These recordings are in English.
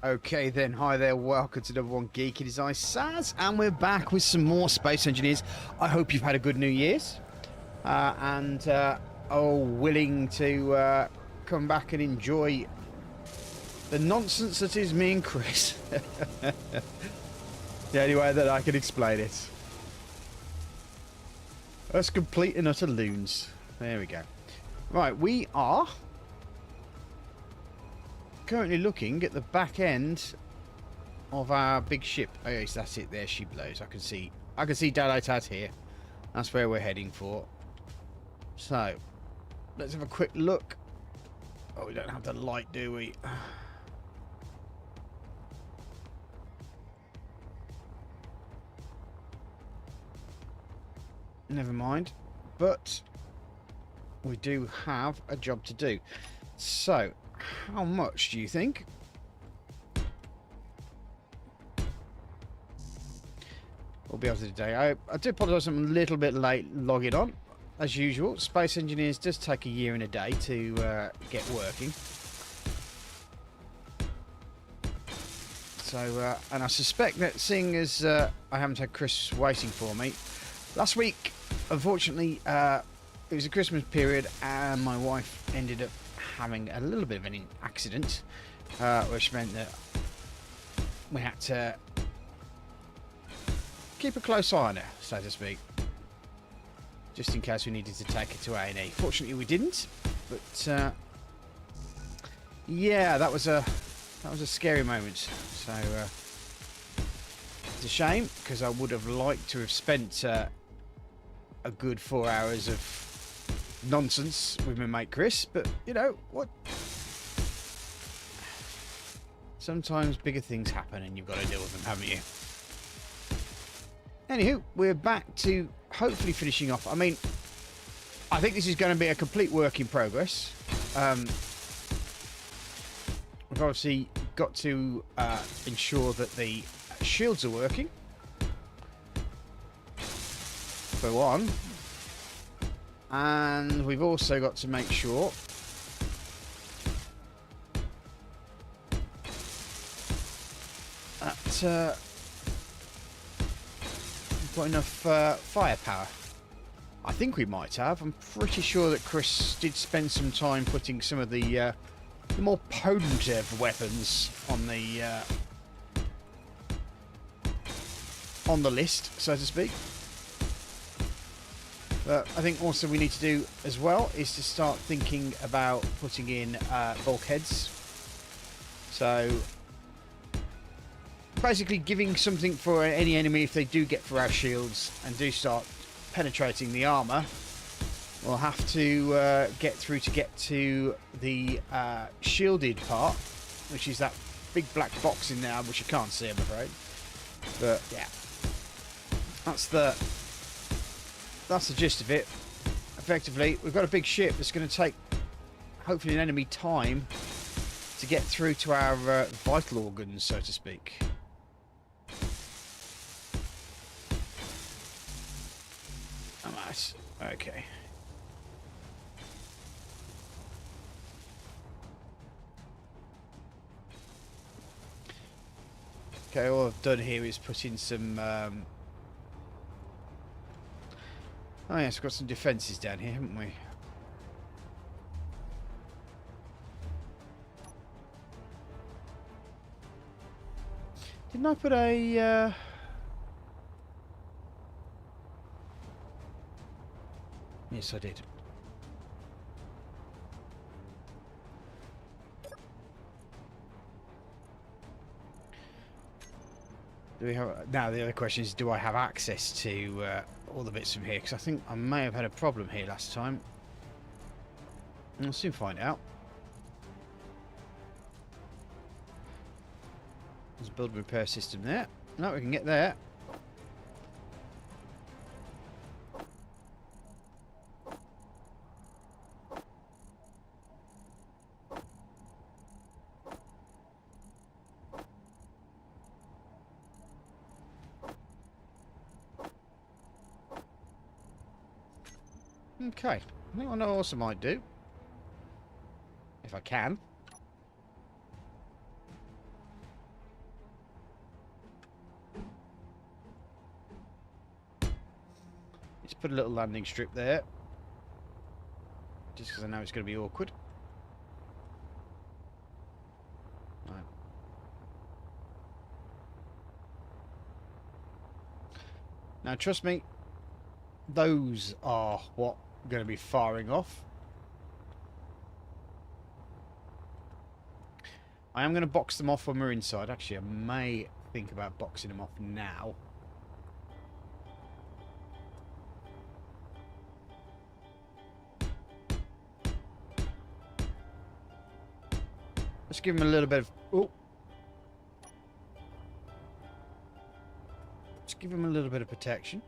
Okay then, hi there, welcome to number one Geek. It is I, Saz, and we're back with some more Space Engineers. I hope you've had a good New Year's and are willing to come back and enjoy the nonsense that is me and Chris. The only way that I can explain it. Us complete and utter loons. There we go. Right, we are currently looking at the back end of our big ship. Oh yes, that's it. There she blows. I can see Dalatad here. That's where we're heading for. So let's have a quick look. Oh, we don't have the light, do we? Never mind. But we do have a job to do. So how much do you think? We'll be able to do today. I do apologise, I'm a little bit late logging on. As usual, Space Engineers does take a year and a day to get working. So, and I suspect that seeing as I haven't had Chris waiting for me, last week, unfortunately, it was a Christmas period and my wife ended up having a little bit of an accident, which meant that we had to keep a close eye on her, so to speak, just in case we needed to take her to A&E. Fortunately, we didn't, but yeah, that was a scary moment. So it's a shame because I would have liked to have spent a good 4 hours of nonsense with my mate Chris, but you know what? Sometimes bigger things happen and you've got to deal with them, haven't you? Anywho, we're back to hopefully finishing off. I mean, I think this is going to be a complete work in progress. We've obviously got to ensure that the shields are working, for one. And we've also got to make sure that we've got enough firepower. I think we might have. I'm pretty sure that Chris did spend some time putting some of the more potent of weapons on the list, so to speak. But I think also we need to do as well is to start thinking about putting in bulkheads. So basically giving something for any enemy if they do get through our shields and do start penetrating the armour. We'll have to get through to get to the shielded part, which is that big black box in there, which you can't see, I'm afraid. But yeah, that's the gist of it. Effectively, we've got a big ship that's going to take, hopefully, an enemy time to get through to our vital organs, so to speak. Oh, nice. Okay. Okay, all I've done here is put in some oh yes, we've got some defences down here, haven't we? Didn't I put a... Yes, I did. Do we have... Now, the other question is, do I have access to all the bits from here? Because I think I may have had a problem here last time. We'll soon find out. There's a build and repair system there. No, we can get there. Okay, I think I know what else I might do. If I can. put a little landing strip there. Just because I know it's going to be awkward. Right. Now, trust me, those are what I'm going to be firing off. I am going to box them off when we're inside. Actually, I may think about boxing them off now. Let's give them a little bit of... Oh. Let's give them a little bit of protection.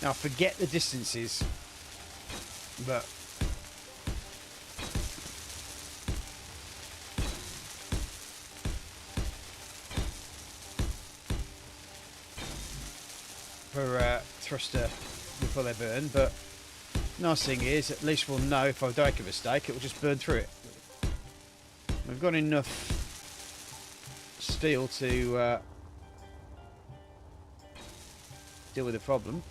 Now, forget the distances, but for thruster before they burn. But nice thing is, at least we'll know if I make a mistake, it will just burn through it. We've got enough steel to deal with the problem.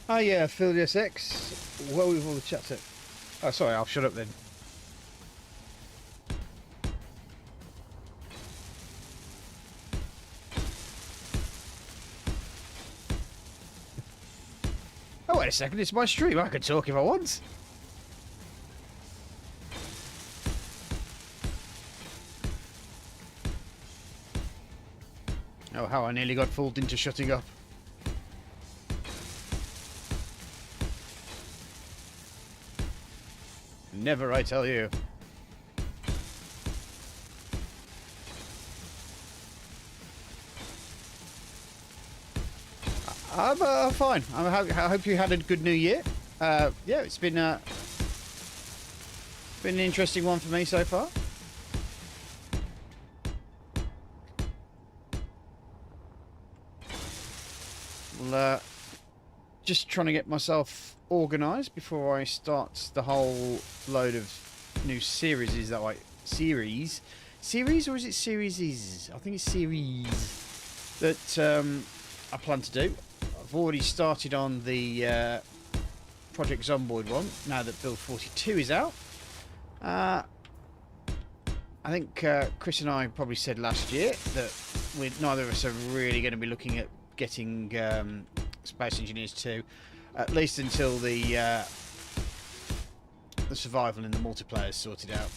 Oh yeah, Philius X. Well, we've all the chats at. Oh, sorry, I'll shut up then. Oh, wait a second, it's my stream. I can talk if I want. Oh, how I nearly got fooled into shutting up. Never, I tell you. I'm fine. I hope you had a good New Year. Yeah, it's been an interesting one for me so far. Well, just trying to get myself organised before I start the whole load of new series or is it series? I think it's series that I plan to do. I've already started on the Project Zomboid one now that Build 42 is out. I think Chris and I probably said last year that neither of us are really going to be looking at getting Space Engineers 2, at least until the survival and the multiplayer is sorted out.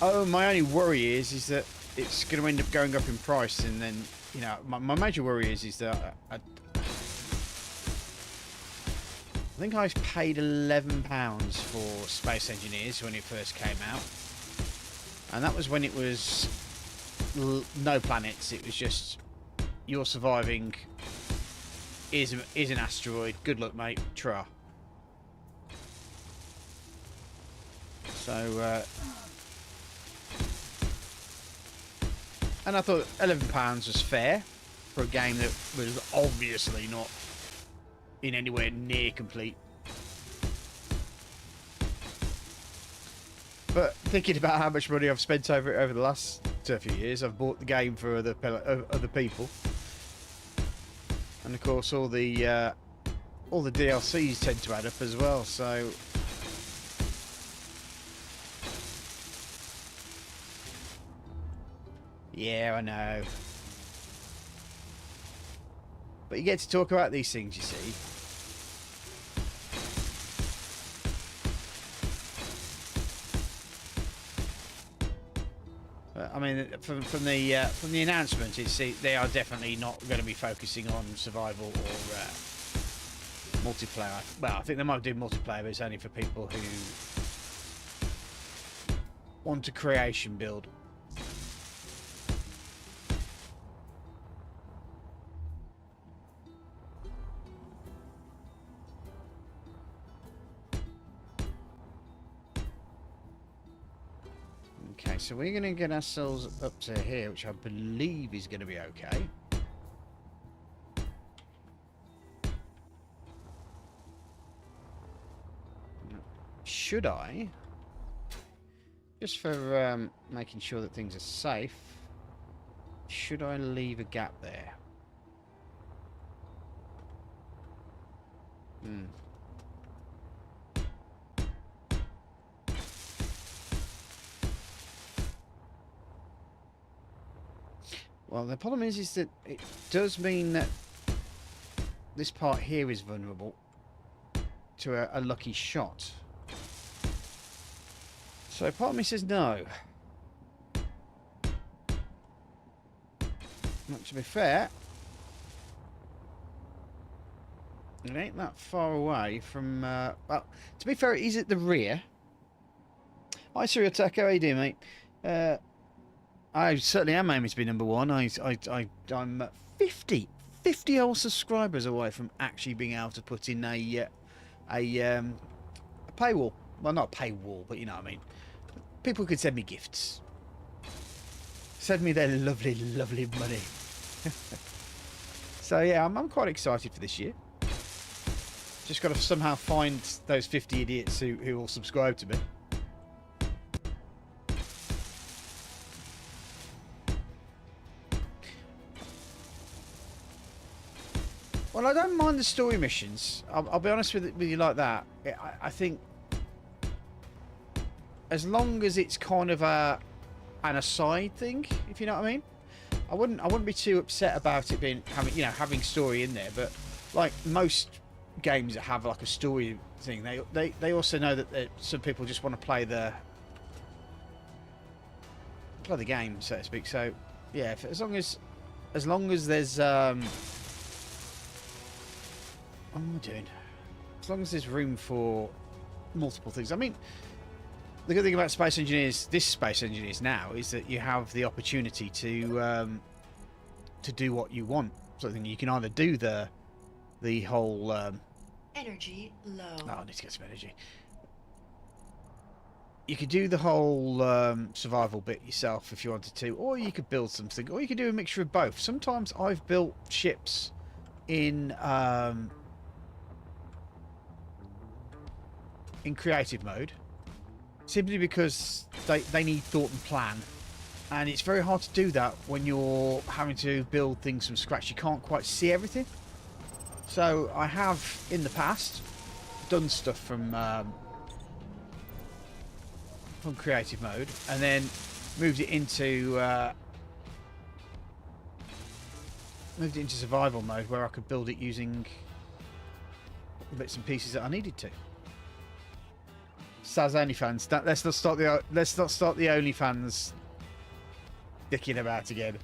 Oh, my only worry is that it's going to end up going up in price, and then, you know, my major worry is that I think I paid £11 for Space Engineers when it first came out, and that was when it was no planets. It was just you're surviving. Is an asteroid. Good luck, mate. Tra. So, and I thought £11 was fair for a game that was obviously not in anywhere near complete. But thinking about how much money I've spent over it over the last few years, I've bought the game for other people, and of course all the DLCs tend to add up as well. So yeah, I know. But you get to talk about these things, you see. I mean, from the announcement, they are definitely not going to be focusing on survival or multiplayer. Well, I think they might do multiplayer, but it's only for people who want a creation build. Okay, so we're going to get ourselves up to here, which I believe is going to be okay. Should I, just for making sure that things are safe, should I leave a gap there? Well, the problem is that it does mean that this part here is vulnerable to a lucky shot. So part of me says no. Not to be fair, it ain't that far away from... well, to be fair, it is at the rear. Hi, Serial Taco, how you doing, mate? I certainly am aiming to be number one. I'm 50 old subscribers away from actually being able to put in a paywall. Well, not a paywall, but you know what I mean. People could send me gifts. Send me their lovely, lovely money. So yeah, I'm quite excited for this year. Just got to somehow find those 50 idiots who will subscribe to me. Well, I don't mind the story missions. I'll be honest with you like that. I think as long as it's kind of an aside thing, if you know what I mean. I wouldn't be too upset about it having story in there. But like most games that have like a story thing, they also know that some people just want to play the game, so to speak. So yeah, as long as there's what am I doing? As long as there's room for multiple things. I mean, the good thing about Space Engineers, this Space Engineers now, is that you have the opportunity to do what you want. So you can either do the whole energy low. Oh, I need to get some energy. You could do the whole survival bit yourself if you wanted to, or you could build something, or you could do a mixture of both. Sometimes I've built ships in creative mode, simply because they need thought and plan, and it's very hard to do that when you're having to build things from scratch. You can't quite see everything. So I have in the past done stuff from creative mode and then moved it into moved it into survival mode where I could build it using the bits and pieces that I needed to. Saz OnlyFans. Let's not start the OnlyFans dicking about again.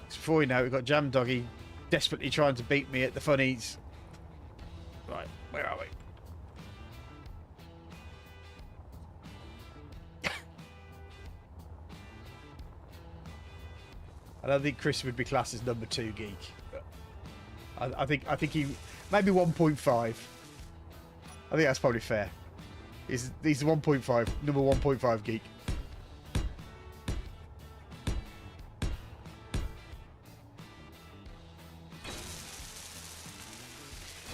Before we know it, we've got Jam Doggy desperately trying to beat me at the funnies. Right, where are we? I don't think Chris would be classed as number 2 geek. But I think he maybe 1.5. I think that's probably fair. He's 1.5, number 1.5 geek.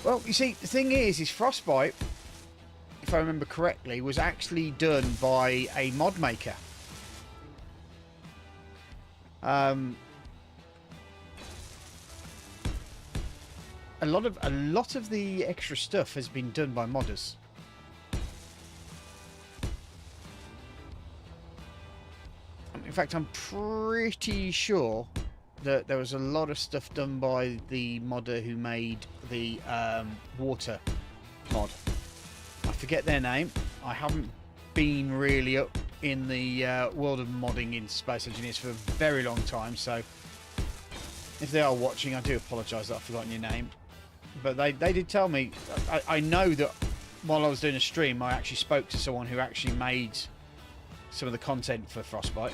Well, you see, the thing is Frostbite, if I remember correctly, was actually done by a mod maker. A lot of the extra stuff has been done by modders. In fact, I'm pretty sure that there was a lot of stuff done by the modder who made the water mod. I forget their name. I haven't been really up in the world of modding in Space Engineers for a very long time, so if they are watching, I do apologise that I've forgotten your name. But they did tell me. I know that while I was doing a stream, I actually spoke to someone who actually made some of the content for Frostbite.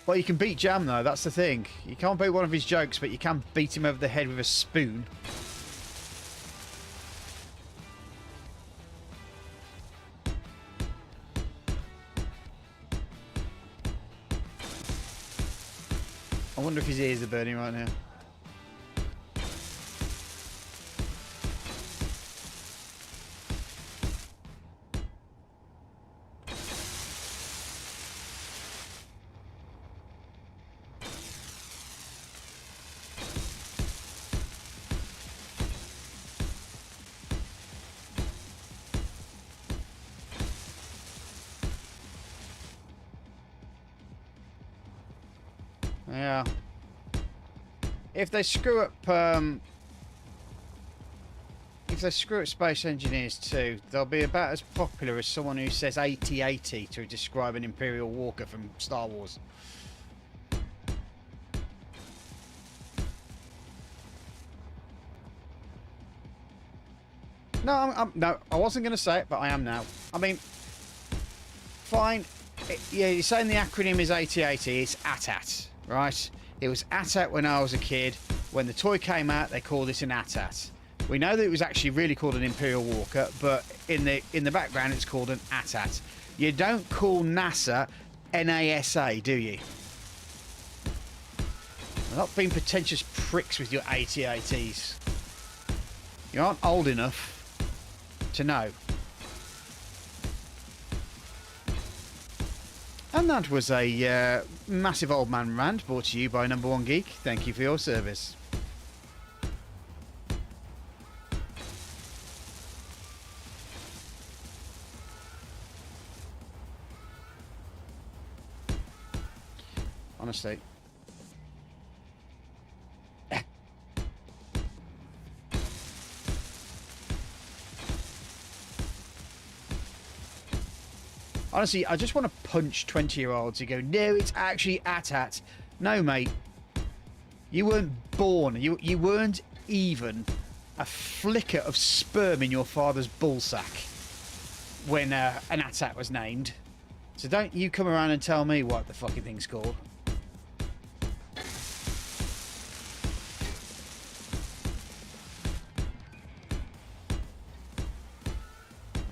Well, you can beat Jam, though. That's the thing. You can't beat one of his jokes, but you can beat him over the head with a spoon. I wonder if his ears are burning right now. Yeah. If they screw up Space Engineers 2, they'll be about as popular as someone who says 8080 to describe an Imperial Walker from Star Wars. No, no, I wasn't going to say it, but I am now. I mean, fine. Yeah, you're saying the acronym is 8080. It's AT-AT, right? It was AT-AT when I was a kid. When the toy came out, they called it an AT-AT. We know that it was actually really called an Imperial Walker, but in the background, it's called an AT-AT. You don't call NASA NASA, do you? You're not being pretentious pricks with your 8080s. You aren't old enough to know. And that was a massive old man rant brought to you by Number One Geek. Thank you for your service. Honestly. Honestly, I just want to punch 20-year-olds who go, no, it's actually AT-AT. No, mate. You weren't born. You weren't even a flicker of sperm in your father's ballsack when an AT-AT was named. So don't you come around and tell me what the fucking thing's called.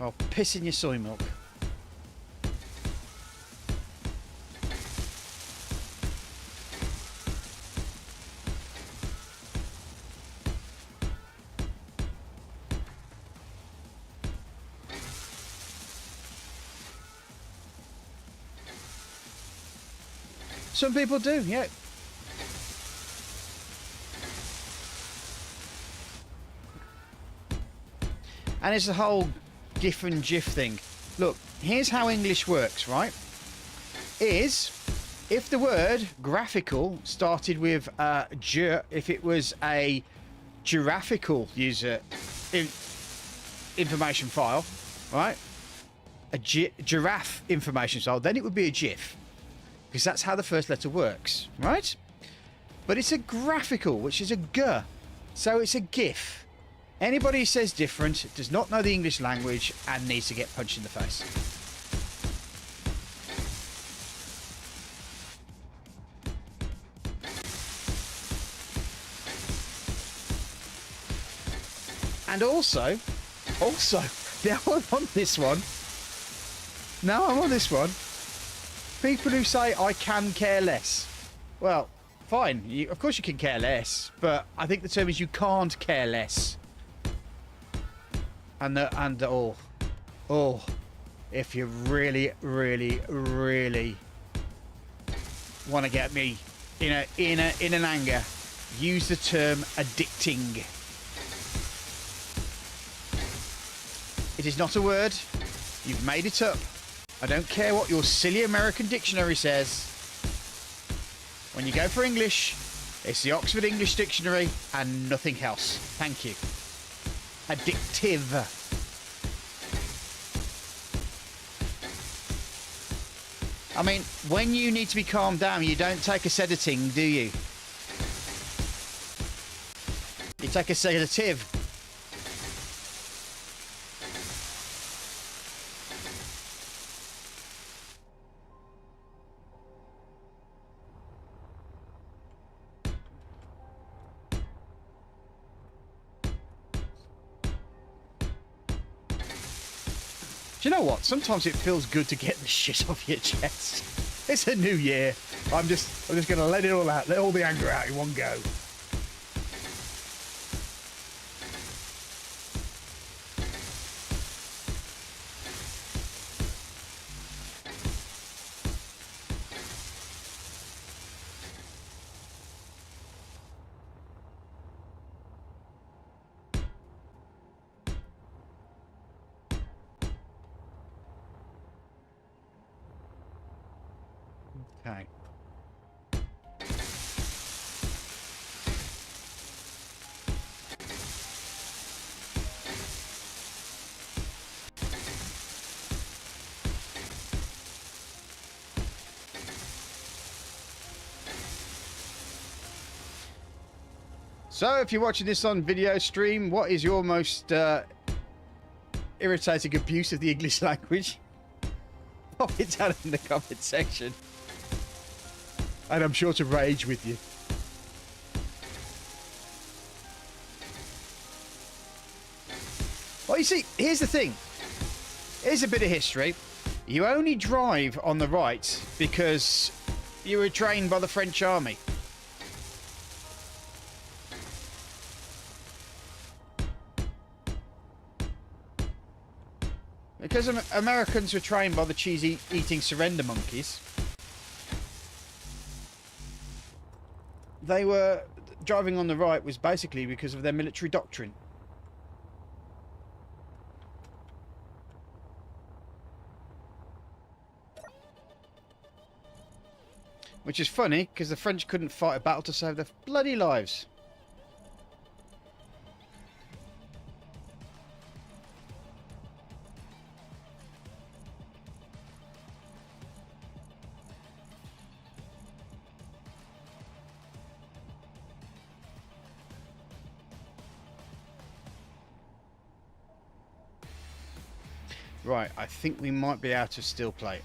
Oh, piss in your soy milk. Some people do, yeah. And it's the whole GIF and GIF thing. Look, here's how English works, right? Is if the word graphical started with if it was a giraffical user information file, right? A giraffe information file, then it would be a GIF. Because that's how the first letter works, right? But it's a graphical, which is a G. So it's a GIF. Anybody who says different does not know the English language and needs to get punched in the face. And also, now I'm on this one, people who say I can care less. Well, fine, of course you can care less, but I think the term is you can't care less. If you really, really, really want to get me in an anger, use the term addicting. It is not a word. You've made it up. I don't care what your silly American dictionary says. When you go for English, it's the Oxford English Dictionary and nothing else. Thank you. Addictive. I mean, when you need to be calmed down, you don't take a sedating, do you? You take a sedative. Do you know what? Sometimes it feels good to get the shit off your chest. It's a new year. I'm just going to let it all out. Let all the anger out in one go. Okay. So, if you're watching this on video stream, what is your most irritating abuse of the English language? Pop it down in the comment section. And I'm sure to rage with you. Well, you see, here's the thing. Here's a bit of history. You only drive on the right because you were trained by the French army. Because Americans were trained by the cheese-eating surrender monkeys. They were driving on the right was basically because of their military doctrine. Which is funny because the French couldn't fight a battle to save their bloody lives. Right, I think we might be out of steel plate.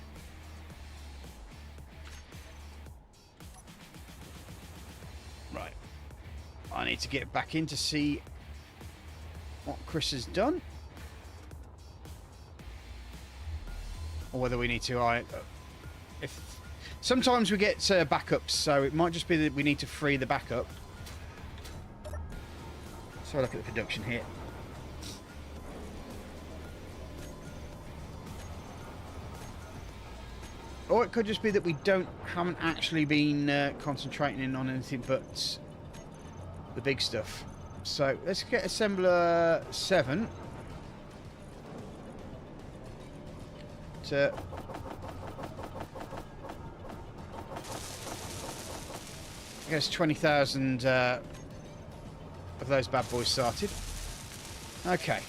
Right. I need to get back in to see what Chris has done. Or whether we need to... sometimes we get backups, so it might just be that we need to free the backup. So look at the production here. Or it could just be that we haven't actually been concentrating on anything but the big stuff. So let's get assembler 7. I guess 20,000 of those bad boys started. Okay.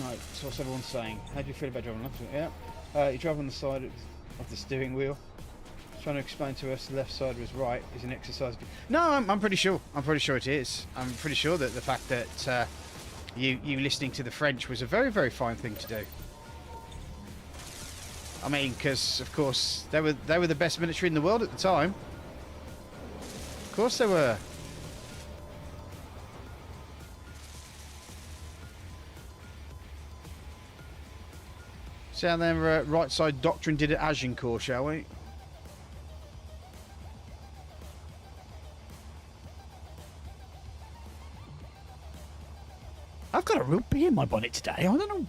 Right, so what's everyone saying? How do you feel about driving left? Yeah. You drive on the side of the steering wheel. Trying to explain to us the left side was right is an exercise. No, I'm pretty sure. I'm pretty sure it is. I'm pretty sure that the fact that you listening to the French was a very, very fine thing to do. I mean, because of course they were the best military in the world at the time. Of course they were. See how their right side doctrine did at Agincourt, shall we? I've got a real bee in my bonnet today. I don't know.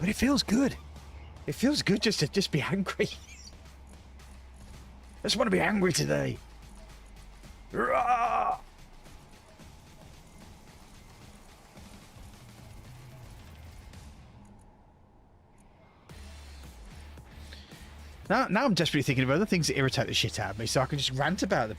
But it feels good. It feels good just to be angry. I just want to be angry today. Rah! Now I'm desperately thinking of other things that irritate the shit out of me so I can just rant about them.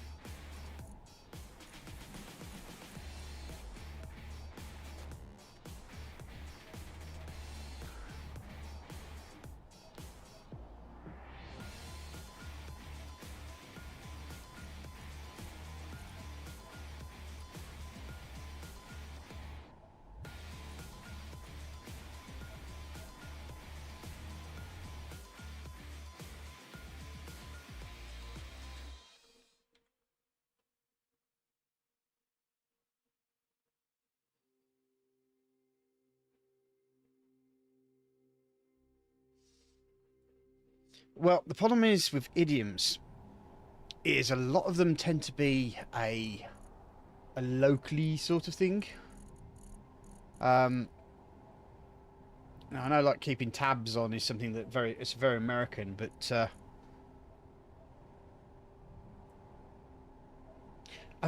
Well, the problem is with idioms is a lot of them tend to be a locally sort of thing. Now I know like keeping tabs on is something that it's very American, but I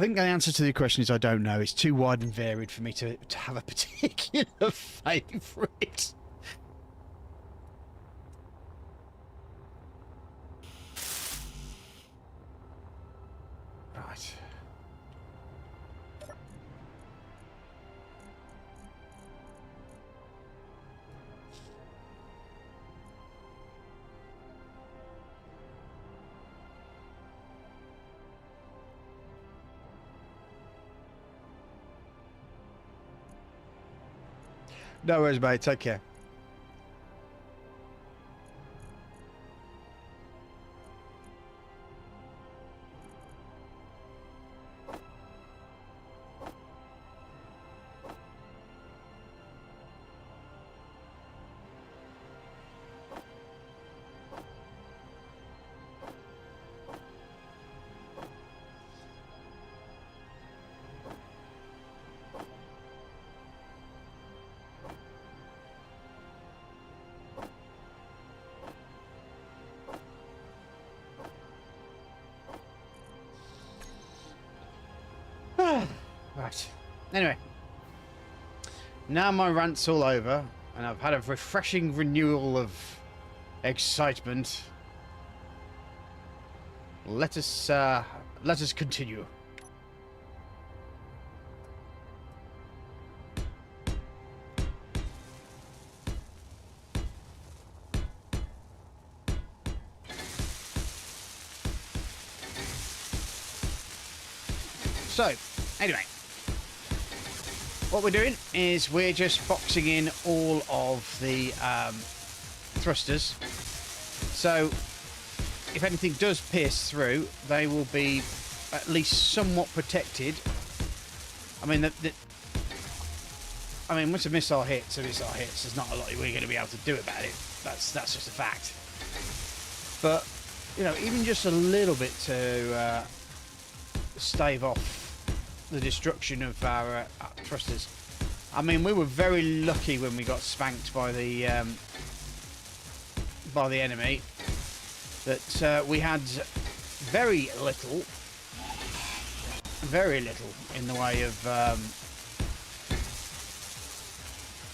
think the answer to the question is I don't know. It's too wide and varied for me to have a particular favourite. Right. No worries, mate. Take care. Right. Anyway. Now my rant's all over, and I've had a refreshing renewal of excitement. Let us continue. So, anyway, what we're doing is we're just boxing in all of the thrusters. So, if anything does pierce through, they will be at least somewhat protected. I mean, once a missile hits, There's not a lot we're going to be able to do about it. That's just a fact. But you know, even just a little bit to stave off the destruction of our thrusters. I mean, we were very lucky when we got spanked by the enemy. That we had very little in the way of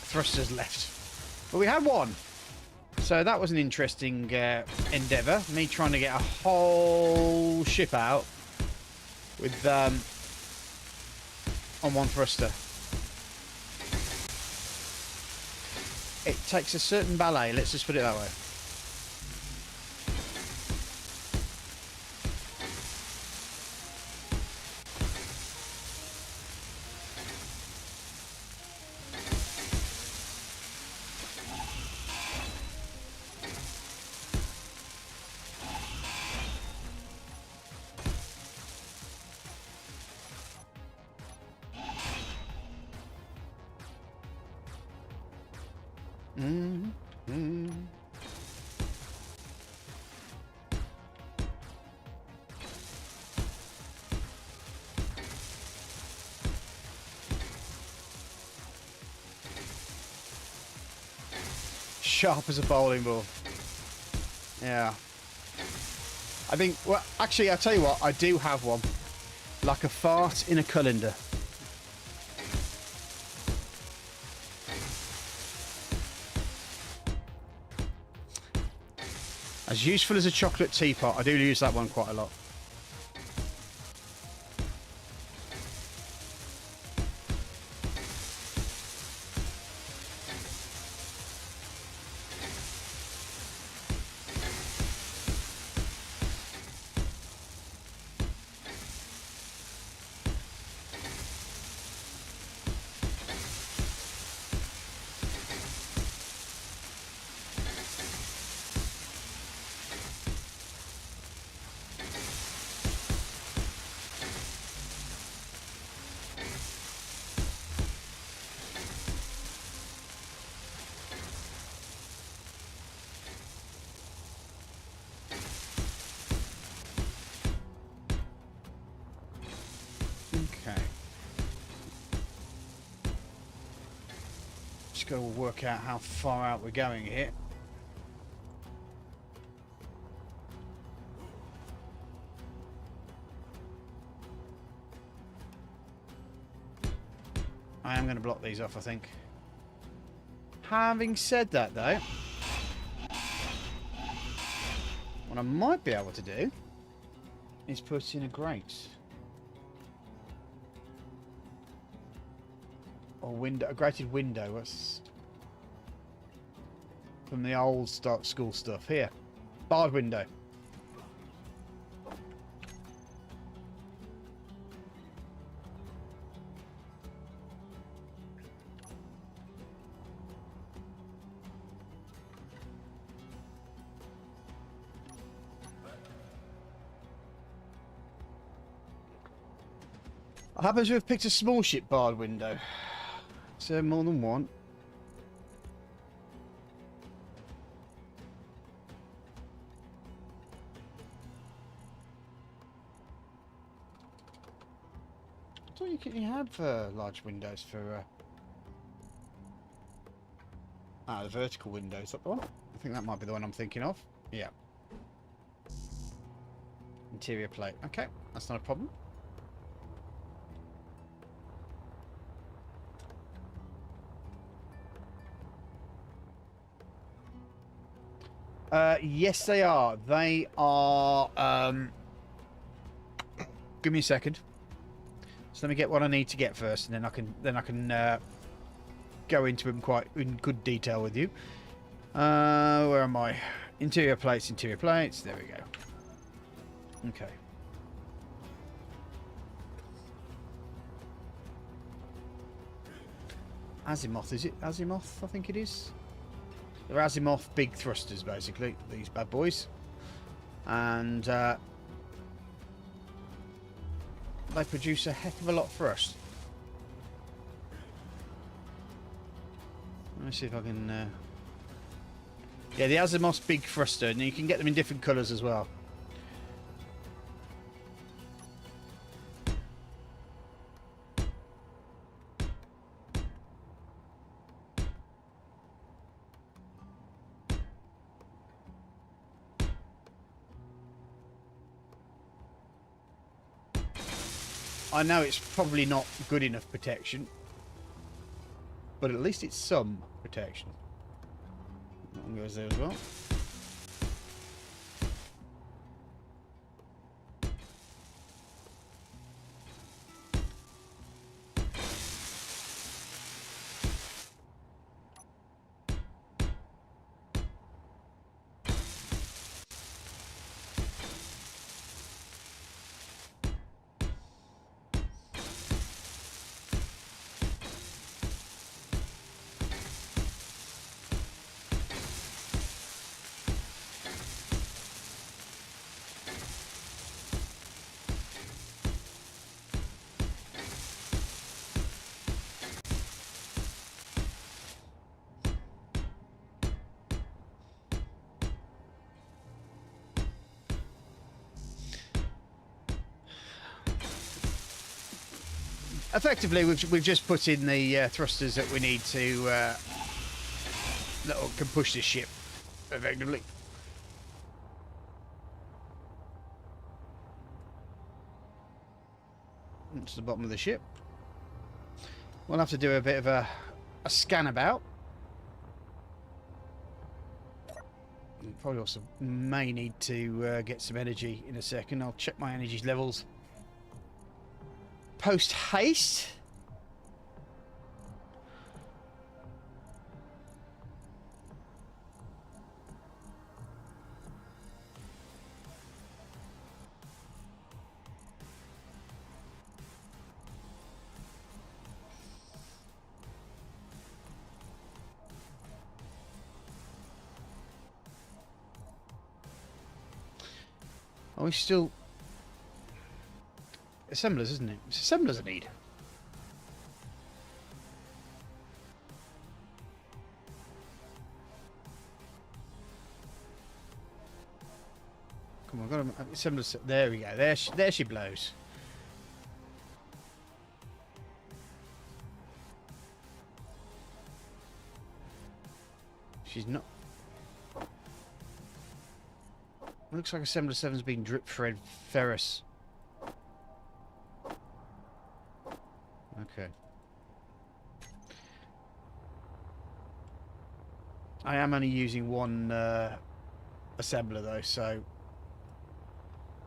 thrusters left. But we had one. So that was an interesting endeavour. Me trying to get a whole ship out with on one thruster. It takes a certain ballet, let's just put it that way. Sharp as a bowling ball. Yeah. I think, well, actually, I'll tell you what, I do have one. Like a fart in a colander. As useful as a chocolate teapot, I do use that one quite a lot. Okay. Just got to work out how far out we're going here. I am going to block these off, I think. Having said that, though, what I might be able to do is put in a grate. Or window, a grated window. What's from the old school stuff here? Barred window. What happens if we've picked a small ship barred window? Is there more than one? I thought you have large windows for the vertical window. Is that the one? I think that might be the one I'm thinking of. Yeah. Interior plate. Okay, that's not a problem. Yes, they are. They are. Give me a second. So let me get what I need to get first, and then I can go into them quite in good detail with you. Where am I? Interior plates. Interior plates. There we go. Okay. Azimuth, is it? Azimuth, I think it is. They're Azimuth big thrusters, basically, these bad boys. And they produce a heck of a lot for us. Let me see if I can... Yeah, the Azimuth big thruster, and you can get them in different colours as well. I know it's probably not good enough protection. but at least it's some protection. That one goes there as well. Effectively, we've just put in the thrusters that we need to that can push this ship effectively. That's the bottom of the ship. We'll have to do a bit of a scan about. Probably also may need to get some energy in a second. I'll check my energy levels. Post haste. Are we still... Assemblers, isn't it? It's assemblers I need. Come on, I've got to assemblers. There we go. There she blows. She's not... Looks like Assembler 7's been drip fed ferrous. Okay. I am only using one assembler though, so...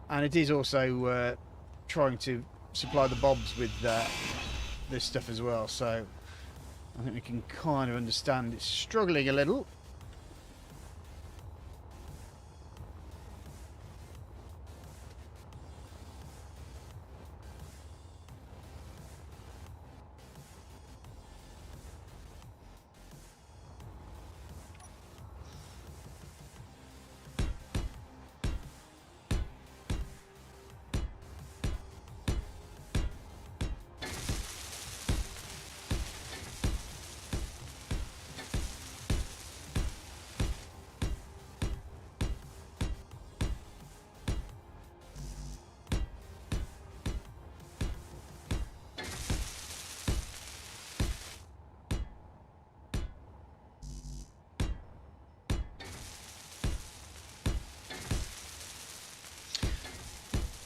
And it is also trying to supply the bobs with this stuff as well, so... I think we can kind of understand it's struggling a little.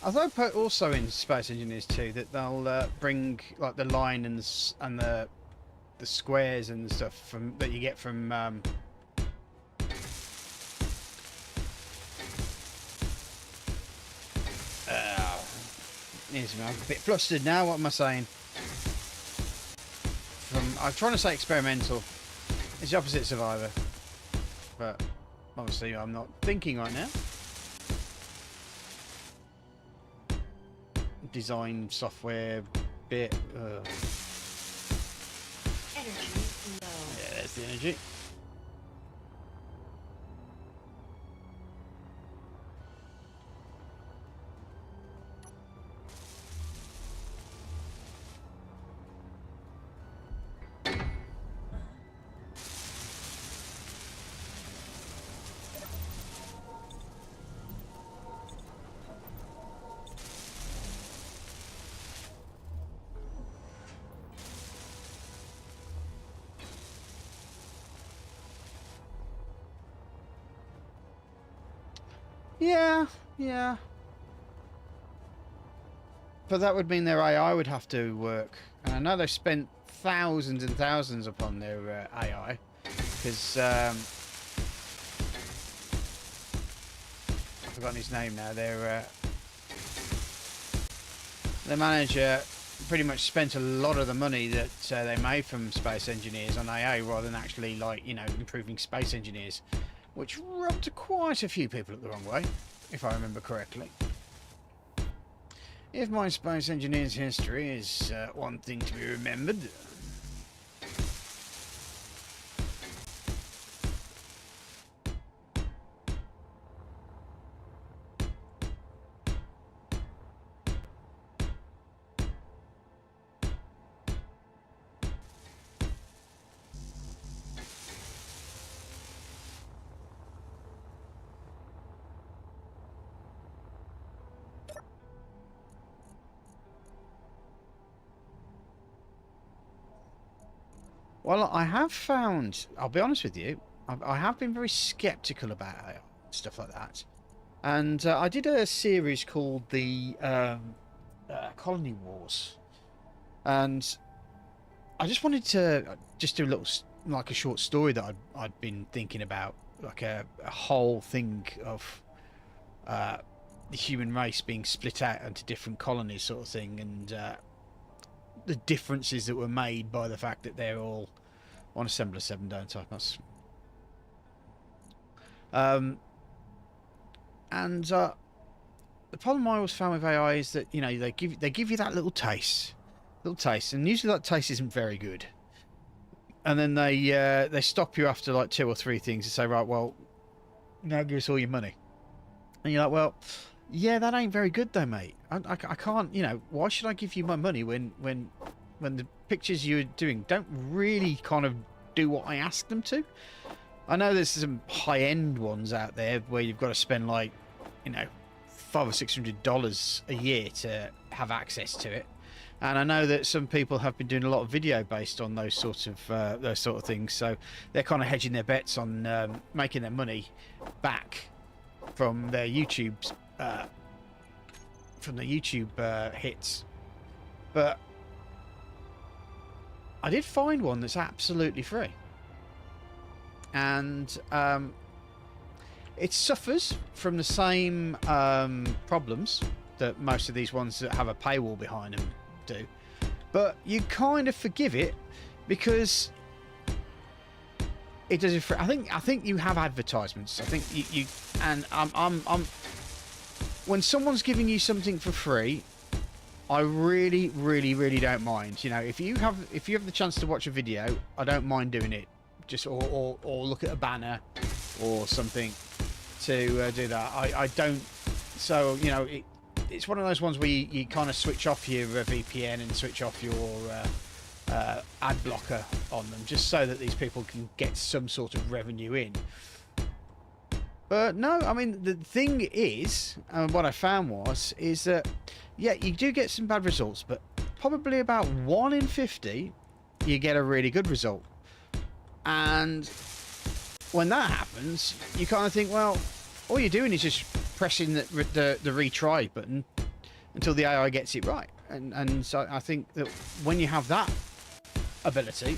Although also in Space Engineers 2 that they'll bring like the line and the squares and stuff from that you get from here's me, I'm a bit flustered now. What am I saying? I'm trying to say experimental. It's the opposite of Survivor, but obviously I'm not thinking right now. Design software bit. Energy low. Yeah, there's the energy. Yeah. But that would mean their AI would have to work. And I know they've spent thousands and thousands upon their AI, because I've forgotten his name now. Their manager pretty much spent a lot of the money that they made from space engineers on AI rather than actually, like, you know, improving space engineers, which rubbed quite a few people up the wrong way, if I remember correctly. If my space engineer's history is one thing to be remembered. Well, I have found, I'll be honest with you, I have been very sceptical about AI, stuff like that. And I did a series called the Colony Wars. And I just wanted to just do a little, like a short story that I'd been thinking about, like a whole thing of the human race being split out into different colonies sort of thing, and the differences that were made by the fact that they're all on Assembler 7, don't I? That's the problem I always found with AI is that, you know, they give you that little taste, and usually that taste isn't very good, and then they stop you after like 2 or 3 things and say, right, well, now give us all your money, and you're like, well, yeah, that ain't very good though, mate. I can't, you know, why should I give you my money when the pictures you're doing don't really kind of do what I ask them to? I know there's some high-end ones out there where you've got to spend, like, you know, $500 or $600 a year to have access to it, and I know that some people have been doing a lot of video based on those sort of things, so they're kind of hedging their bets on making their money back from their YouTube hits. But I did find one that's absolutely free, and it suffers from the same problems that most of these ones that have a paywall behind them do, but you kind of forgive it because it does it for, I think you have advertisements. I think you and I'm when someone's giving you something for free, I really don't mind. You know, if you have the chance to watch a video, I don't mind doing it. Just or look at a banner or something to do that. I don't. So, you know, it's one of those ones where you kind of switch off your VPN and switch off your ad blocker on them, just so that these people can get some sort of revenue in. But no, I mean, the thing is, what I found is that, yeah, you do get some bad results, but probably about 1 in 50, you get a really good result. And when that happens, you kind of think, well, all you're doing is just pressing the retry button until the AI gets it right. And so I think that when you have that ability,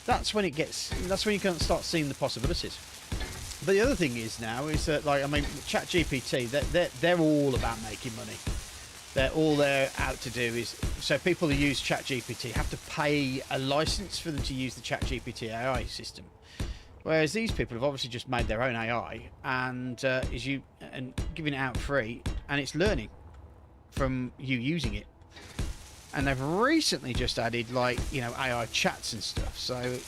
that's when you can start seeing the possibilities. But the other thing is now is that, like, I mean, ChatGPT, they're all about making money. All they're out to do is, so people who use ChatGPT have to pay a license for them to use the ChatGPT AI system. Whereas these people have obviously just made their own AI and giving it out free, and it's learning from you using it. And they've recently just added, like, you know, AI chats and stuff. So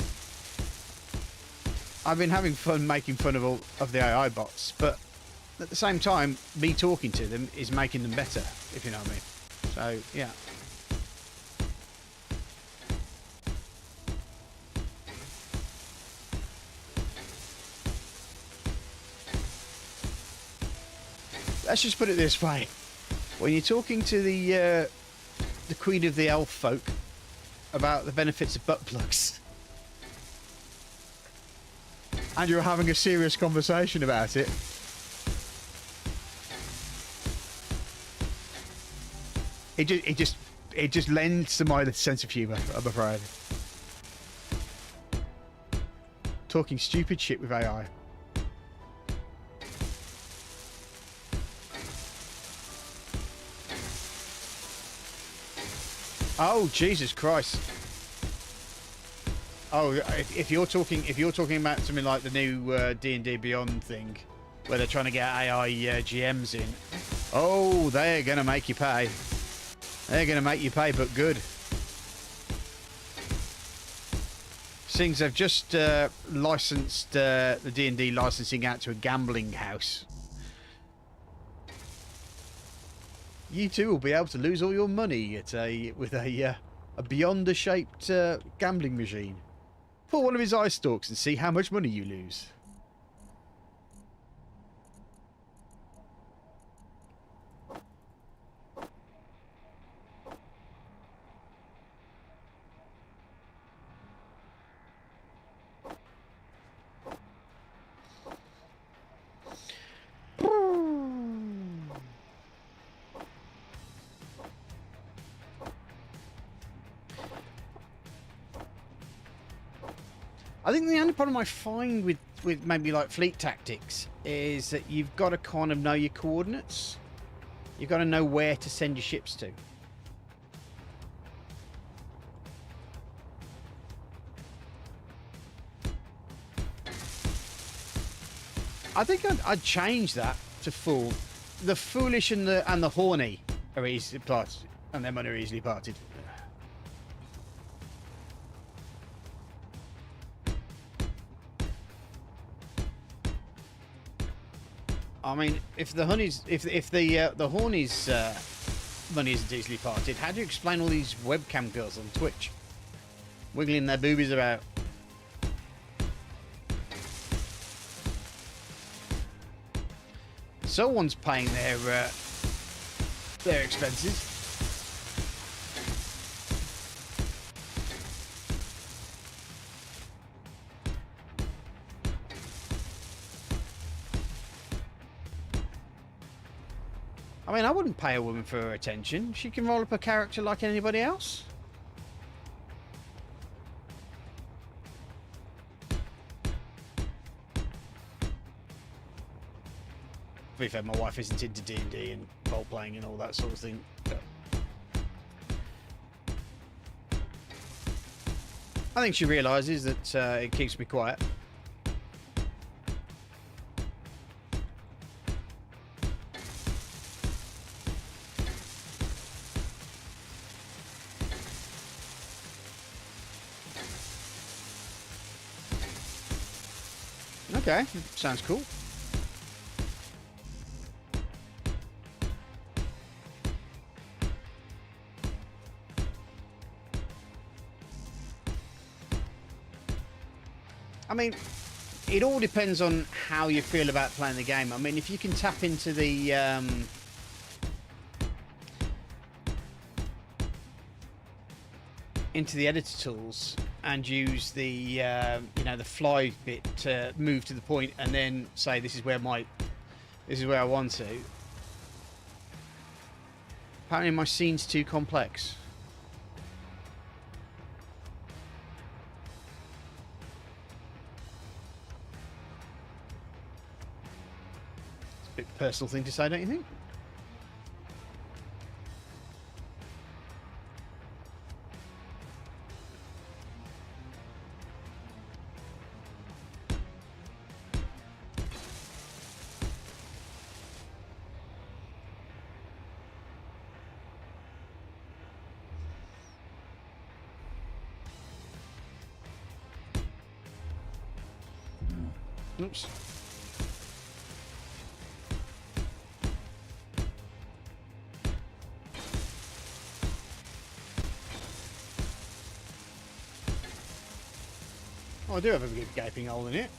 I've been having fun making fun of the AI bots, but at the same time, me talking to them is making them better, if you know what I mean. So, yeah. Let's just put it this way. When you're talking to the queen of the elf folk about the benefits of butt plugs, and you're having a serious conversation about it, it it just lends to my sense of humour, I'm afraid. Talking stupid shit with AI. Oh, Jesus Christ. Oh, if you're talking about something like the new D&D Beyond thing, where they're trying to get AI GMs in, oh, they're going to make you pay. They're going to make you pay, but good. Things they've just licensed the D&D licensing out to a gambling house. You too will be able to lose all your money with a beyond-a-shaped gambling machine. Pull one of his eye stalks and see how much money you lose. I think the only problem I find with maybe like fleet tactics is that you've got to kind of know your coordinates. You've got to know where to send your ships to. I think I'd change that to full. The foolish and the horny are easily parted, and their money are easily parted. I mean, if the honey's, if the horny's money isn't easily parted, how do you explain all these webcam girls on Twitch wiggling their boobies about? Someone's paying their expenses. I mean, I wouldn't pay a woman for her attention. She can roll up a character like anybody else. To be fair, my wife isn't into D&D and role playing and all that sort of thing. But I think she realises that it keeps me quiet. Okay, sounds cool. I mean, it all depends on how you feel about playing the game. I mean, if you can tap into the editor tools and use the you know, the fly bit to move to the point and then say this is where I want to. Apparently my scene's too complex. It's a bit personal thing to say, don't you think? Oops. Oh, I do have a good gaping hole in it.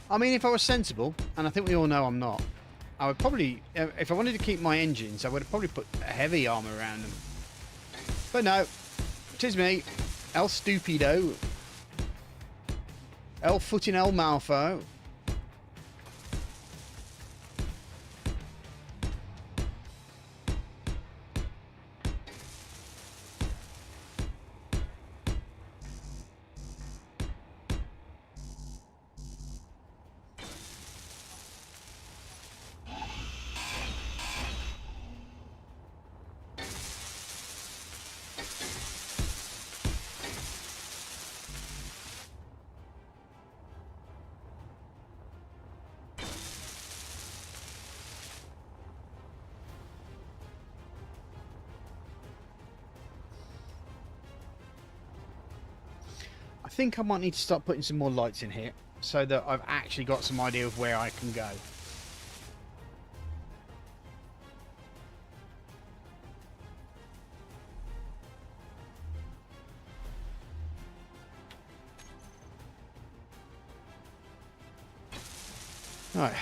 I mean, if I was sensible, and I think we all know I'm not, I would probably, if I wanted to keep my engines, I would have probably put a heavy armour around them. But no, 'tis me. El Stupido. El Footing El Malfo. I think I might need to start putting some more lights in here so that I've actually got some idea of where I can go. Right.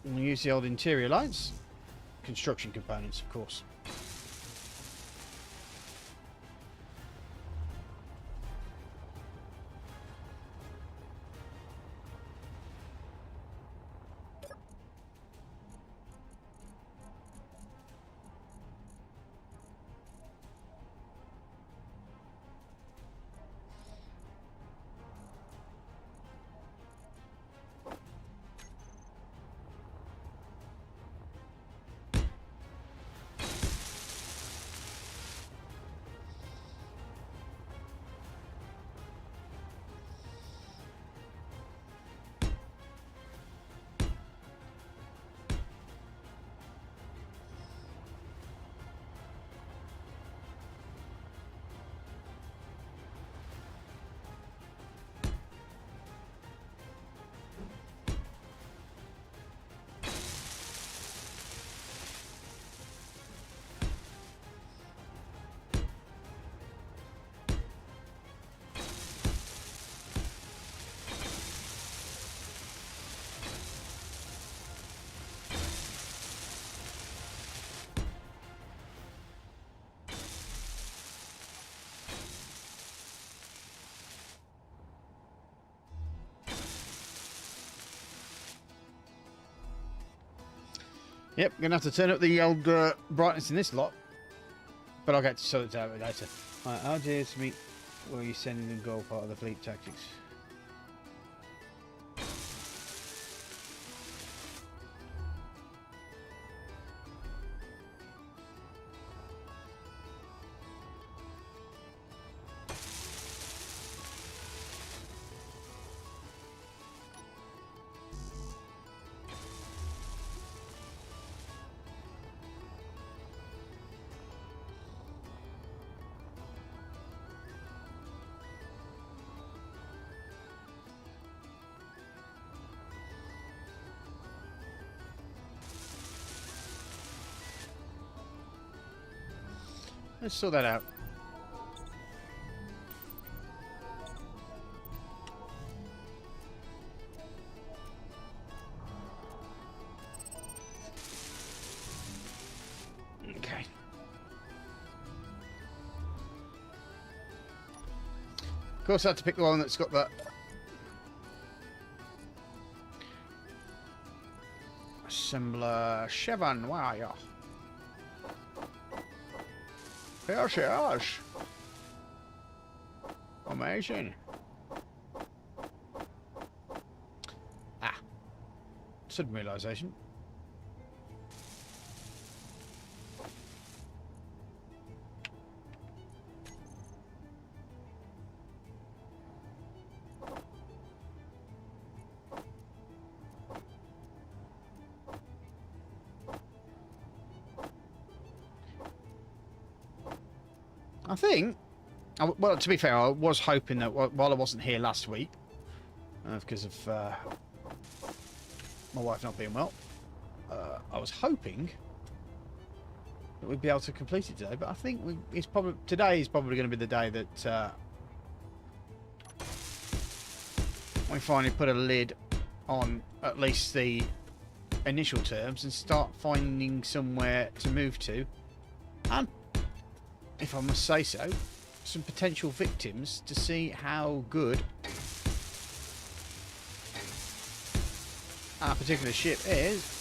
We'll use the old interior lights. Construction components, of course. Yep, gonna have to turn up the old brightness in this lot, but I'll get to sort it out later. Right, how dear to meet where you sending them gold part of the fleet tactics. Let's sort that out. Okay. Of course, I had to pick the one that's got that assembler Chevron wire. Here she is. Amazing. Ah. Sudden realization. I think, well, to be fair, I was hoping that while I wasn't here last week, because of my wife not being well, I was hoping that we'd be able to complete it today. But I think today is probably going to be the day that we finally put a lid on at least the initial terms and start finding somewhere to move to, and if I must say so, some potential victims to see how good our particular ship is.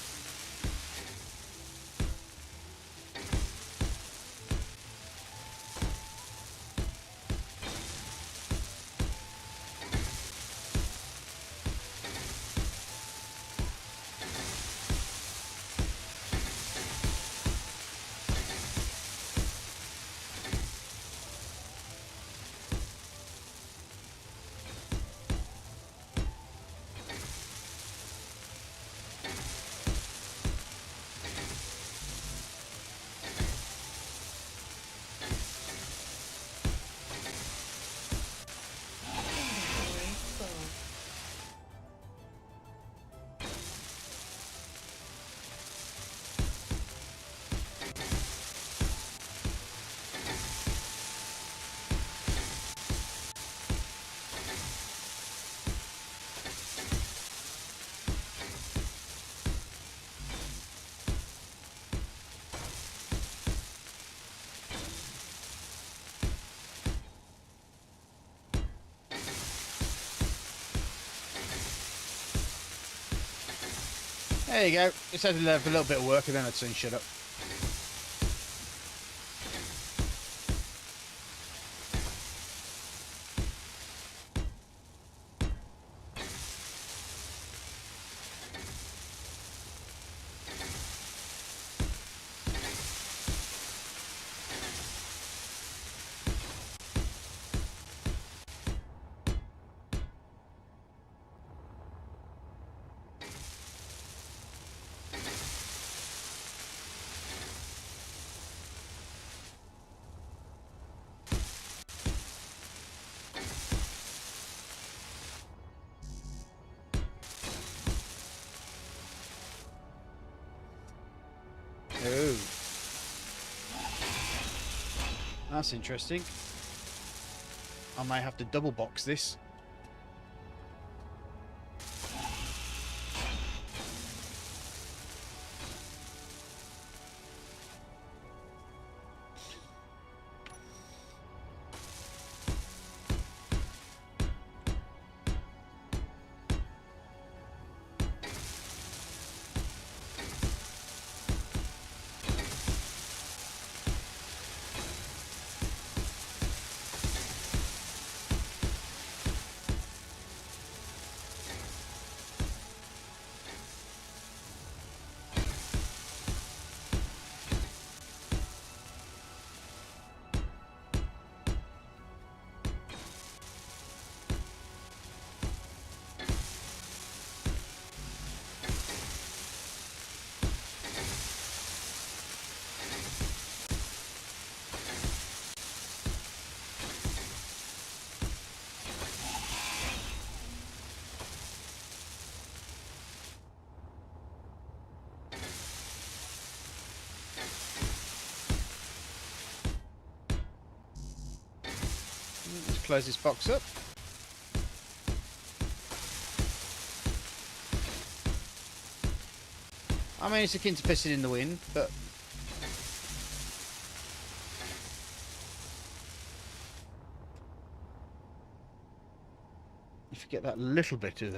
Inventory full. There you go. Just had to have a little bit of work and then I'd soon shut up. Oh. That's interesting. I might have to double box this. Let's close this box up. I mean, it's akin to pissing in the wind, but if you get that little bit of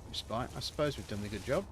respite, I suppose we've done a good job.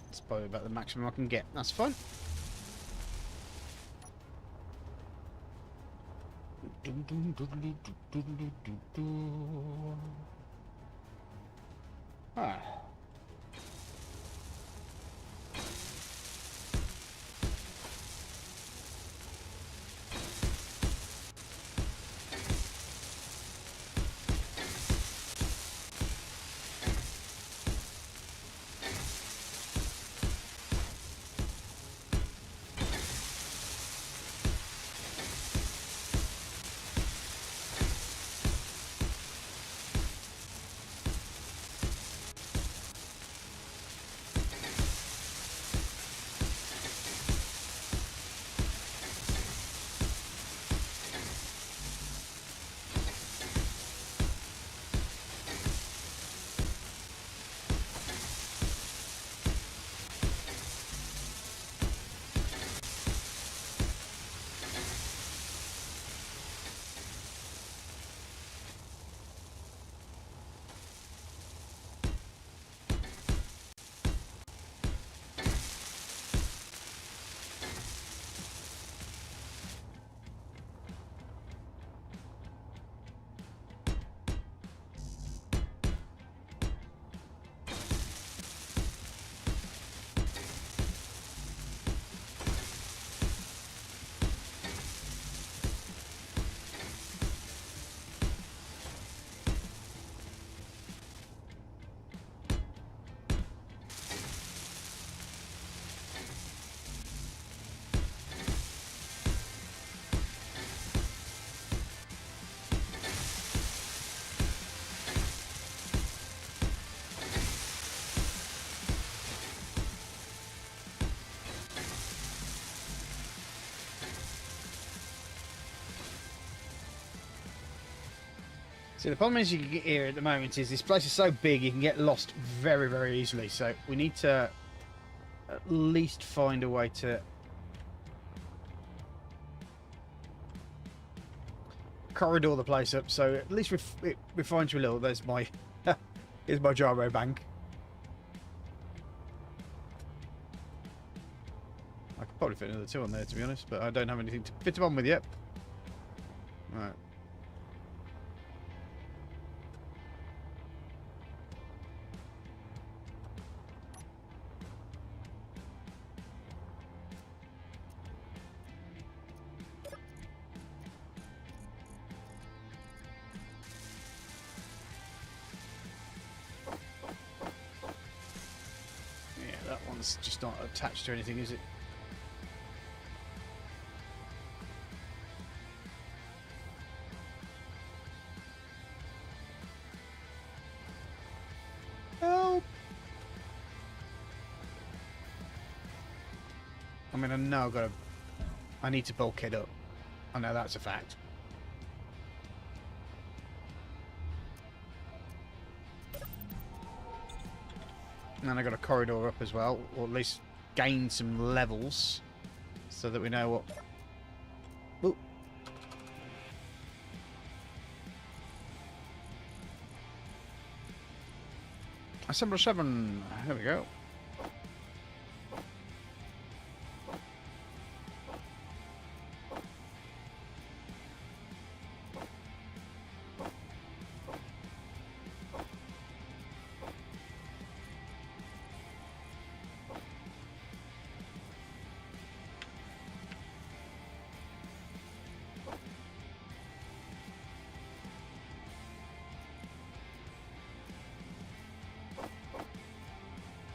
That's probably about the maximum I can get. That's fine. Ah. So the problem is you can get here at the moment is this place is so big you can get lost very, very easily. So we need to at least find a way to corridor the place up. So at least it refines you a little. There's my here's my gyro bank. I could probably fit another 2 on there, to be honest, but I don't have anything to fit them on with yet. Right. Yeah, that one's just not attached to anything, is it? Help! I mean, I know I need to bulk it up. I know that's a fact. And I got a corridor up as well, or at least gain some levels, so that we know what. Ooh. Assembler 7. There we go.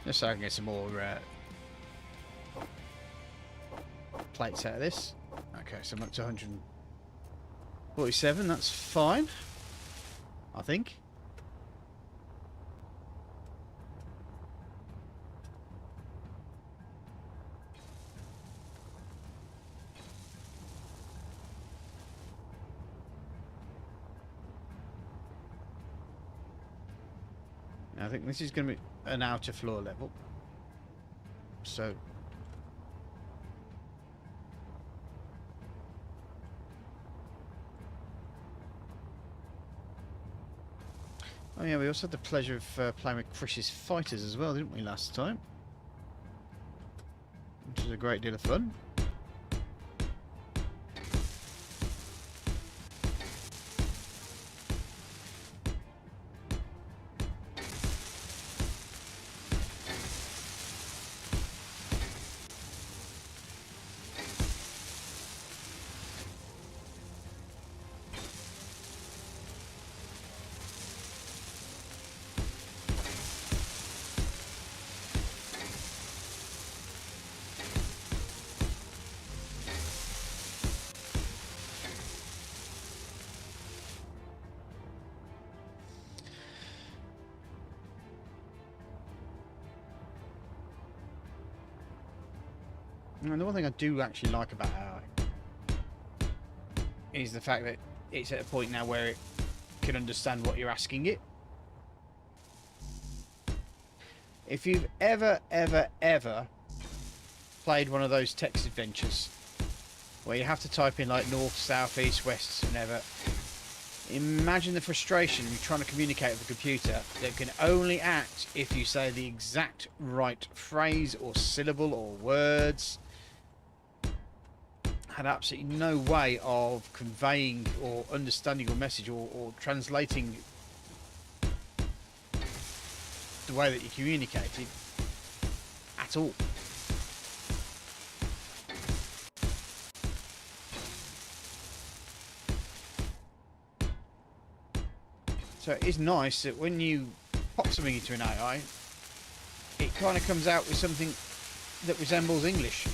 Just so I can get some more plates out of this. Okay, so I'm up to 147. That's fine, I think. I think this is going to be an outer floor level. So oh yeah, we also had the pleasure of playing with Chris's fighters as well, didn't we, last time? Which was a great deal of fun. And the one thing I do actually like about AI is the fact that it's at a point now where it can understand what you're asking it. If you've ever played one of those text adventures where you have to type in like north, south, east, west, whenever, imagine the frustration of trying to communicate with a computer that can only act if you say the exact right phrase or syllable or words. Had absolutely no way of conveying or understanding your message or translating the way that you communicated at all. So it is nice that when you pop something into an AI, it kind of comes out with something that resembles English.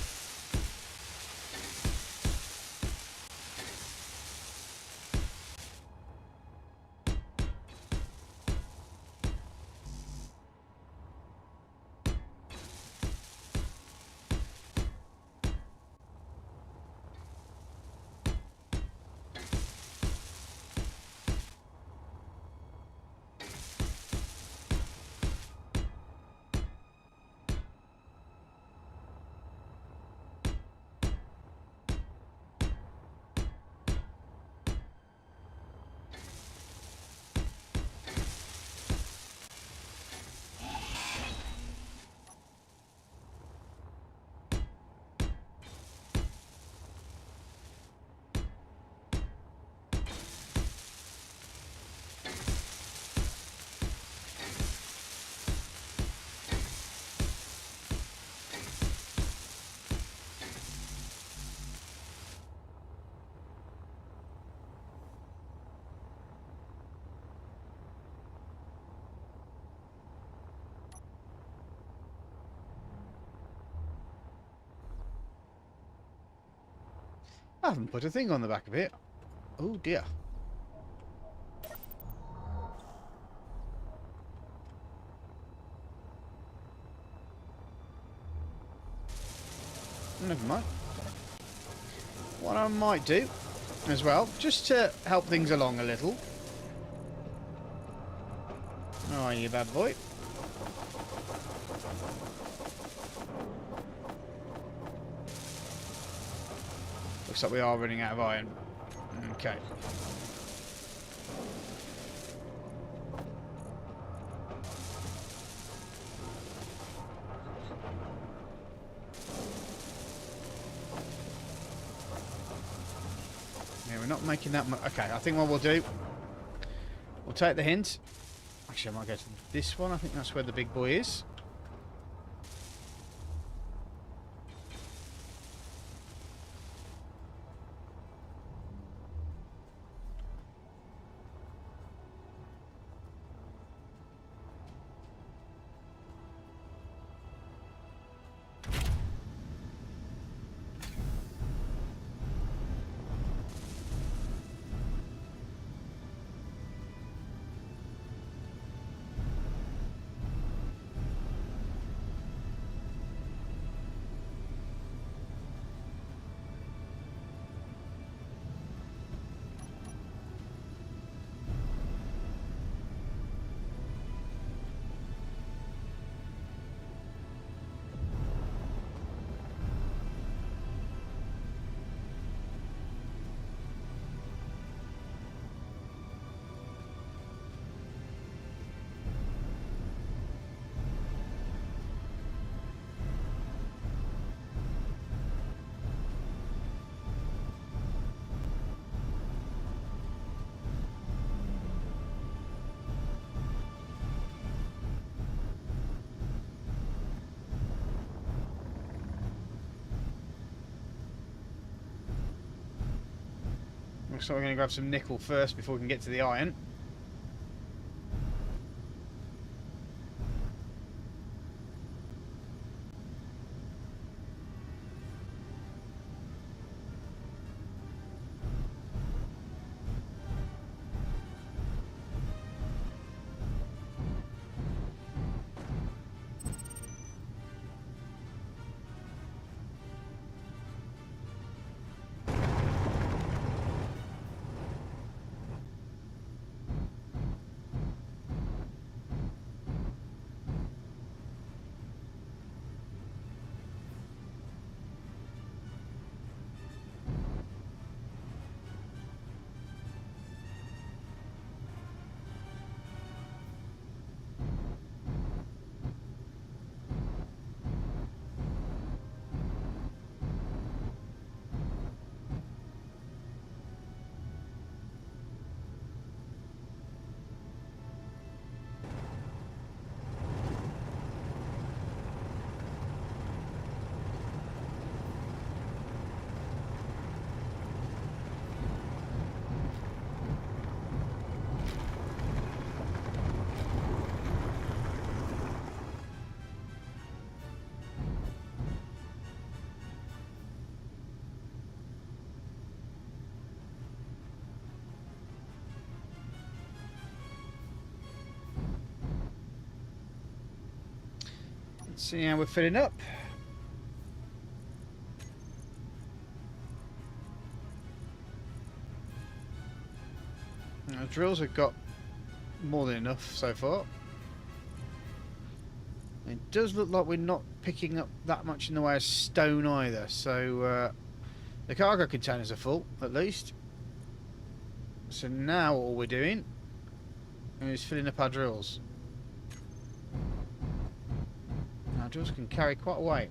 I haven't put a thing on the back of it. Oh dear. Never mind. What I might do as well, just to help things along a little. Oh, you bad boy. Looks like we are running out of iron. Okay. Yeah, we're not making that much. Okay, I think what we'll do, we'll take the hint. Actually, I might go to this one. I think that's where the big boy is. Looks like we're going to grab some nickel first before we can get to the iron. Let's see how we're filling up. Now, drills have got more than enough so far. It does look like we're not picking up that much in the way of stone either, so the cargo containers are full at least. So now all we're doing is filling up our drills. Our drills can carry quite a weight.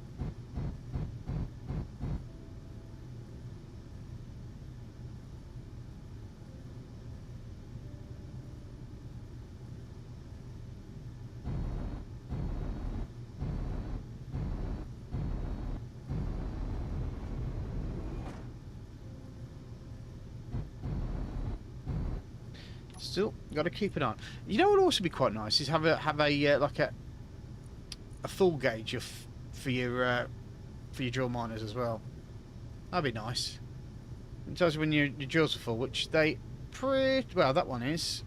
Still got to keep an eye on. You know what would also be quite nice is have a like a full gauge for your drill miners as well. That'd be nice. It tells you when your drills are full, which they pretty well. That one is.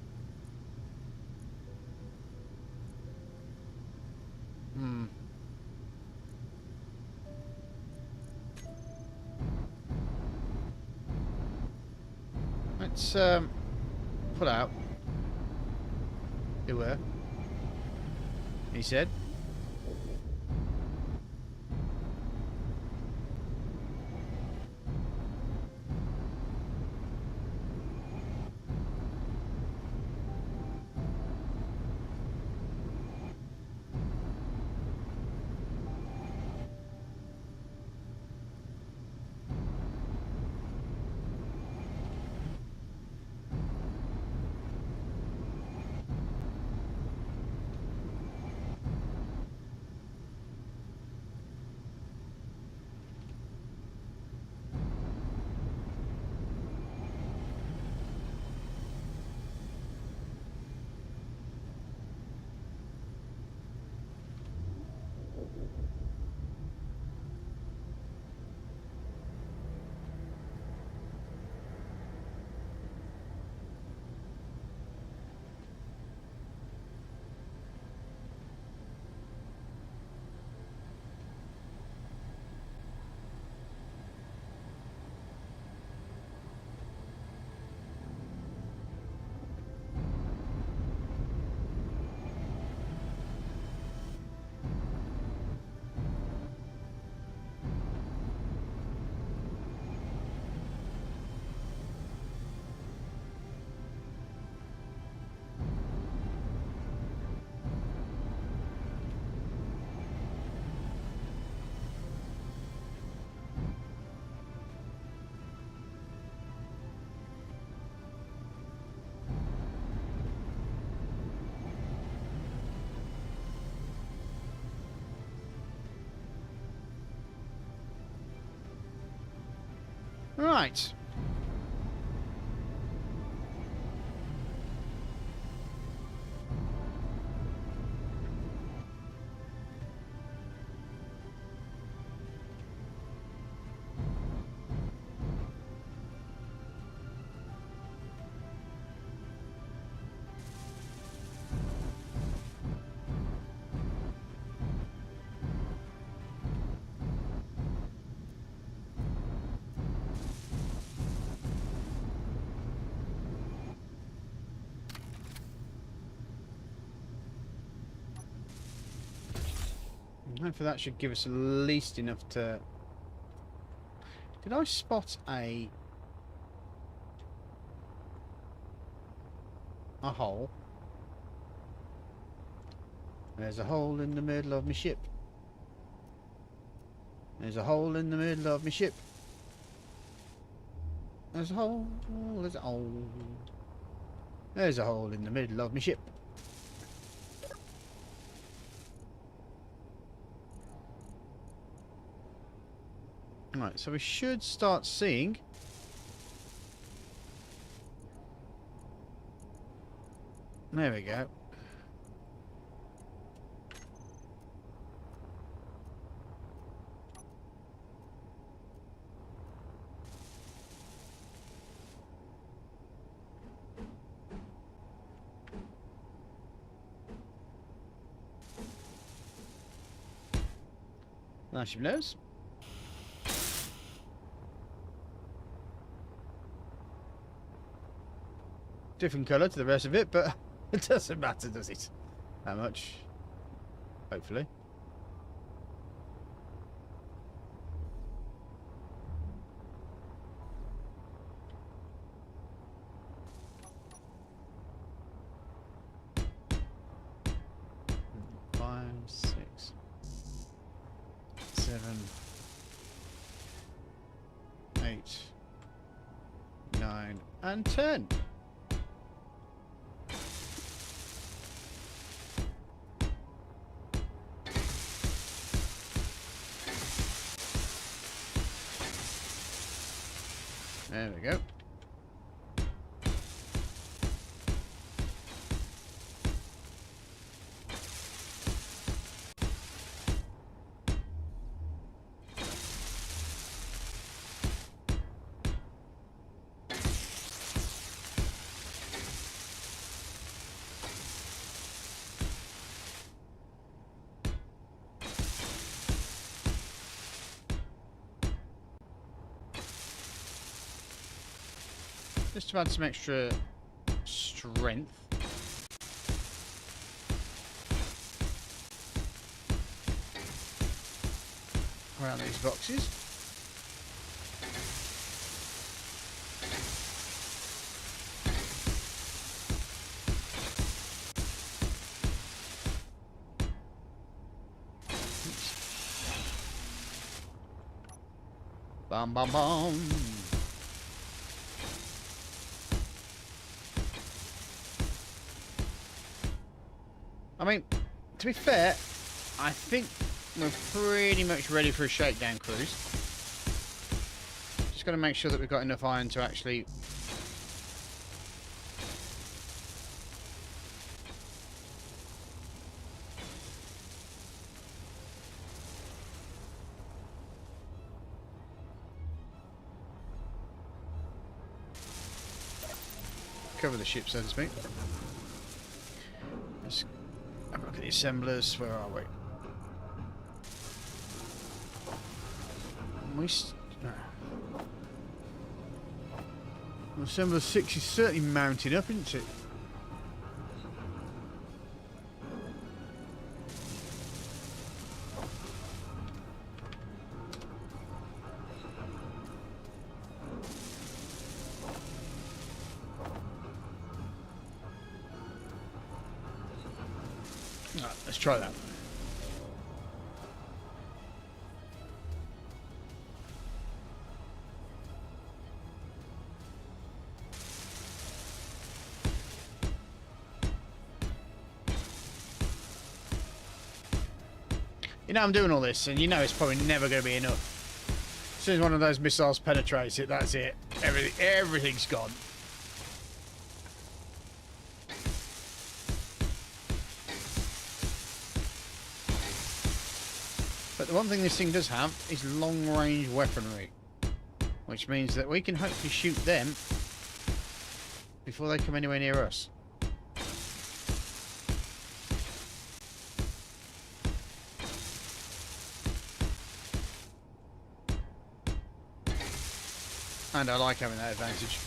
Hmm. Let's put out. Who were? He said. Right. Hopefully that should give us at least enough to... Did I spot a hole? There's a hole in the middle of my ship. There's a hole in the middle of my ship. There's a hole. There's a hole. There's a hole in the middle of my ship. Right, so we should start seeing there we go. Nice your nose. Different colour to the rest of it, but it doesn't matter, does it? That much. Hopefully. Five, 6, 7, 8, 9, and 10. There we go. Just to add some extra strength. Around these boxes. Bum bum bum. I mean, to be fair, I think we're pretty much ready for a shakedown cruise. Just got to make sure that we've got enough iron to actually cover the ship, so to speak. Let's have a look at the assemblers. Where are we? Assembler 6 is certainly mounting up, isn't it? Right, let's try that. You know I'm doing all this, and you know it's probably never going to be enough. As soon as one of those missiles penetrates it, that's it. Everything's gone. But the one thing this thing does have is long-range weaponry, which means that we can hopefully shoot them before they come anywhere near us. And I like having that advantage.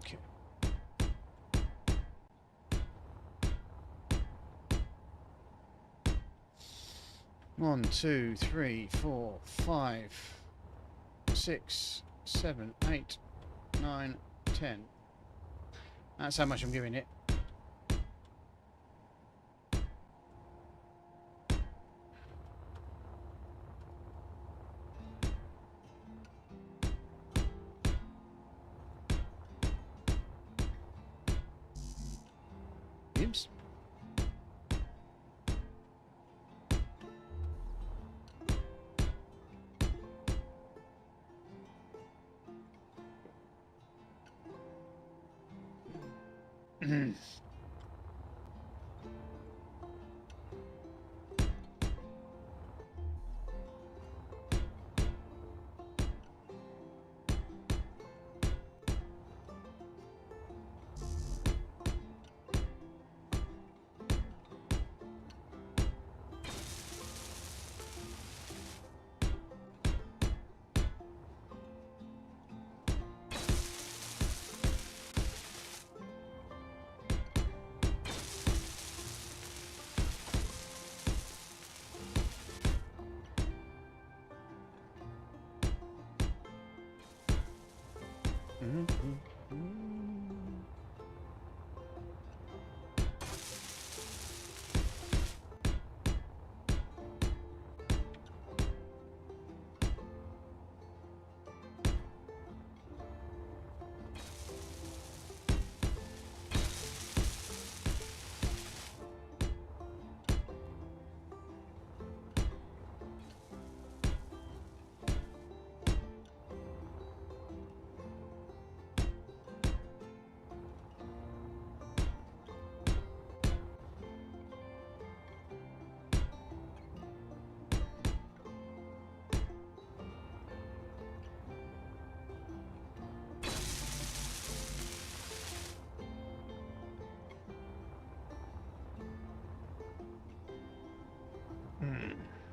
Okay. One, two, three, 4, 5, 6, 7, 8, 9, 10. That's how much I'm giving it. Oops.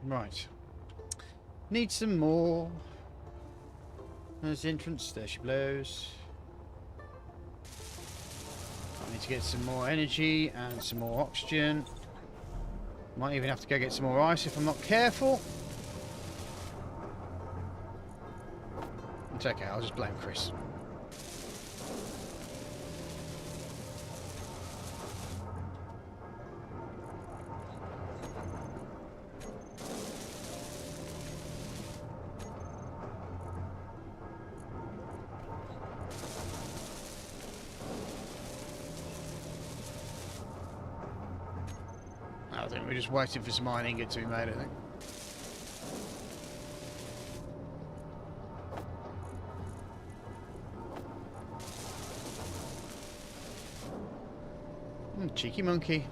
Right. Need some more. There's the entrance. There she blows. I need to get some more energy and some more oxygen. Might even have to go get some more ice if I'm not careful. It's okay, I'll just blame Chris. I think we're just waiting for some iron ingot to be made, I think. Cheeky monkey.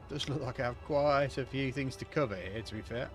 Does look like I have quite a few things to cover here, to be fair.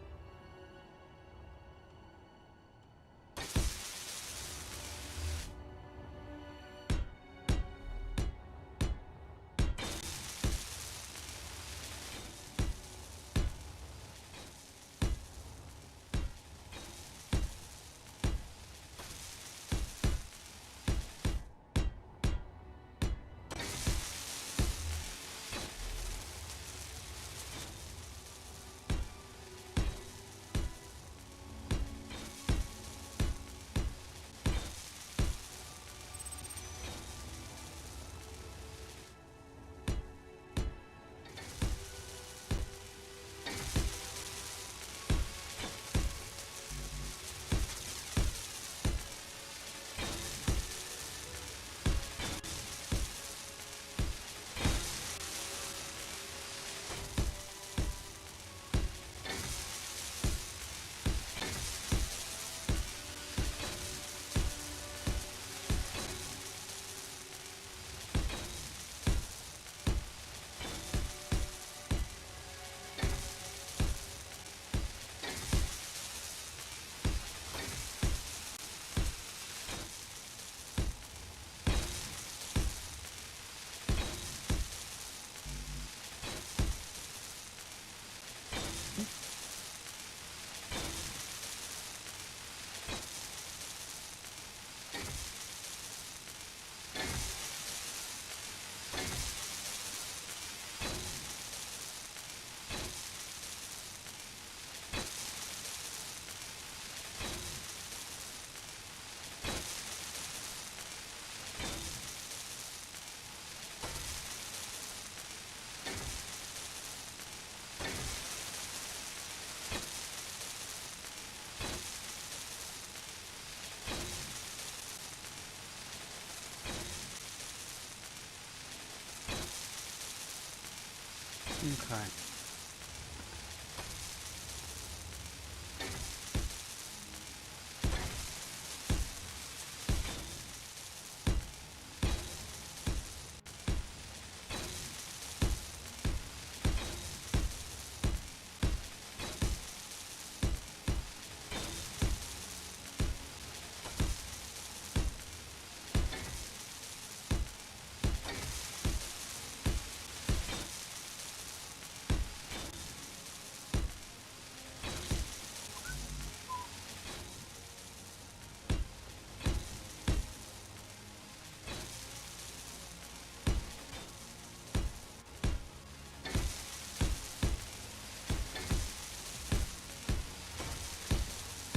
Okay.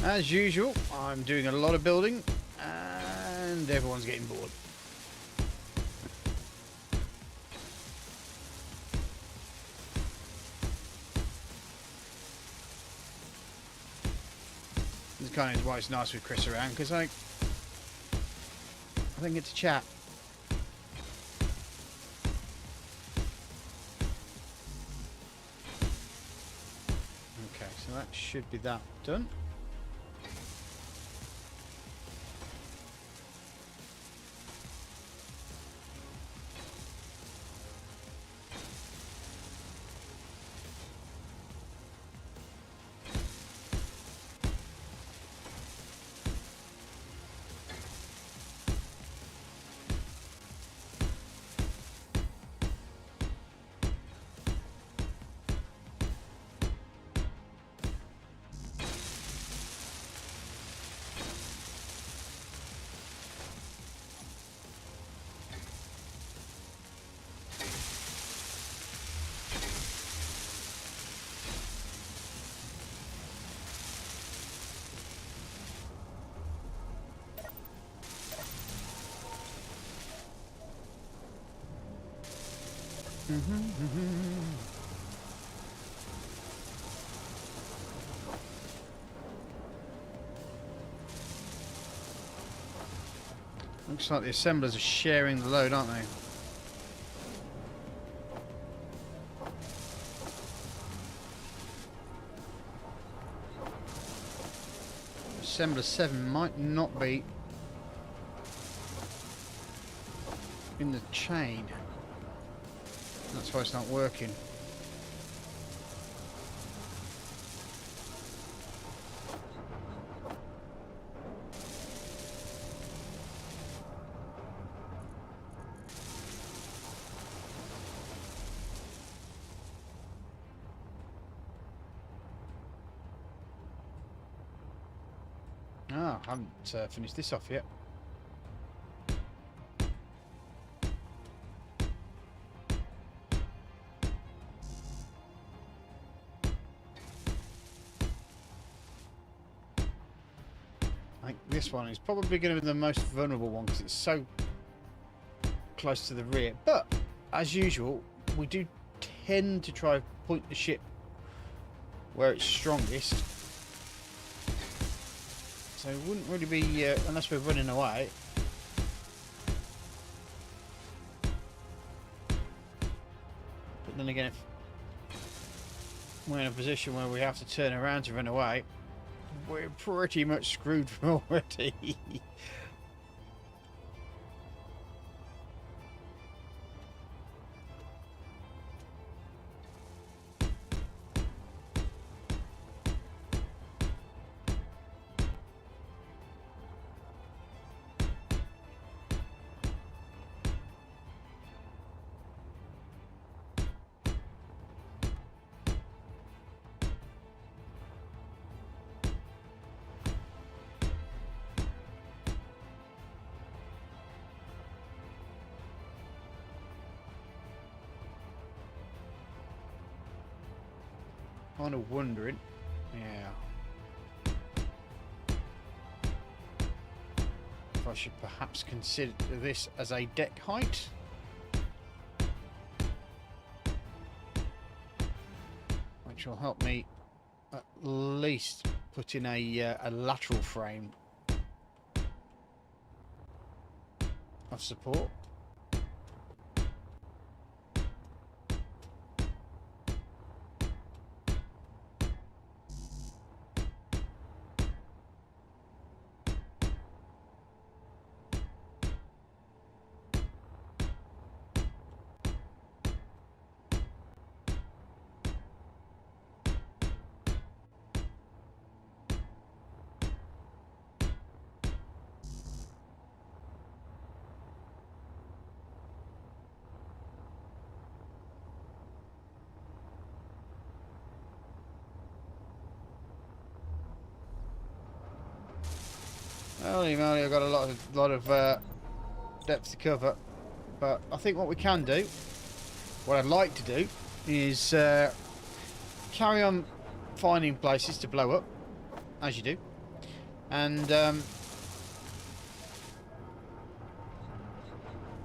As usual, I'm doing a lot of building and everyone's getting bored. This kind of why it's nice with Chris around, because I don't get to chat. Okay, so that should be that done. Looks like the assemblers are sharing the load, aren't they? Assembler 7 might not be in the chain. That's why it's not working. Ah, I haven't finished this off yet. I think this one is probably going to be the most vulnerable one because it's so close to the rear. But, as usual, we do tend to try to point the ship where it's strongest. So it wouldn't really be, unless we're running away. But then again, if we're in a position where we have to turn around to run away, we're pretty much screwed already. Kind of wondering, yeah, if I should perhaps consider this as a deck height. Which will help me at least put in a lateral frame of support. Holy moly, I've got a lot of depth to cover. But I think what we can do, what I'd like to do, is carry on finding places to blow up, as you do, and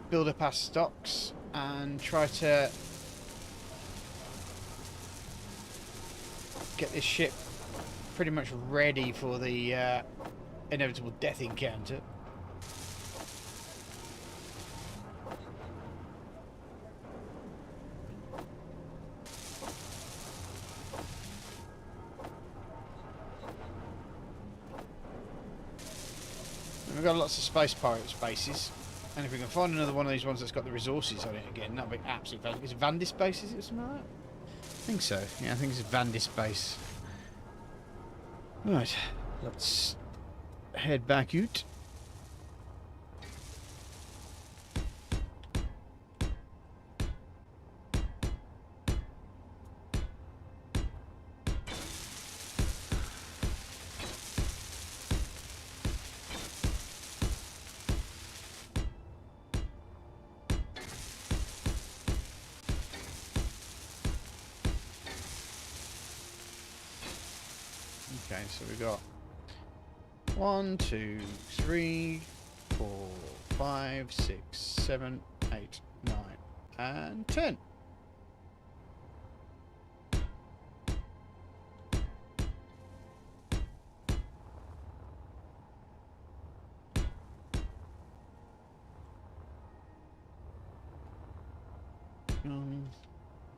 build up our stocks and try to get this ship pretty much ready for the inevitable death encounter. And we've got lots of space pirate bases, and if we can find another one of these ones that's got the resources on it again, that'd be absolutely fantastic. Is it Vandis base, is it, or something like that? I think so. Yeah, I think it's a Vandis base. Right, let's head back out. Okay, so we got 1, 2, 3, 4, 5, 6, 7, 8, 9, and 10. One,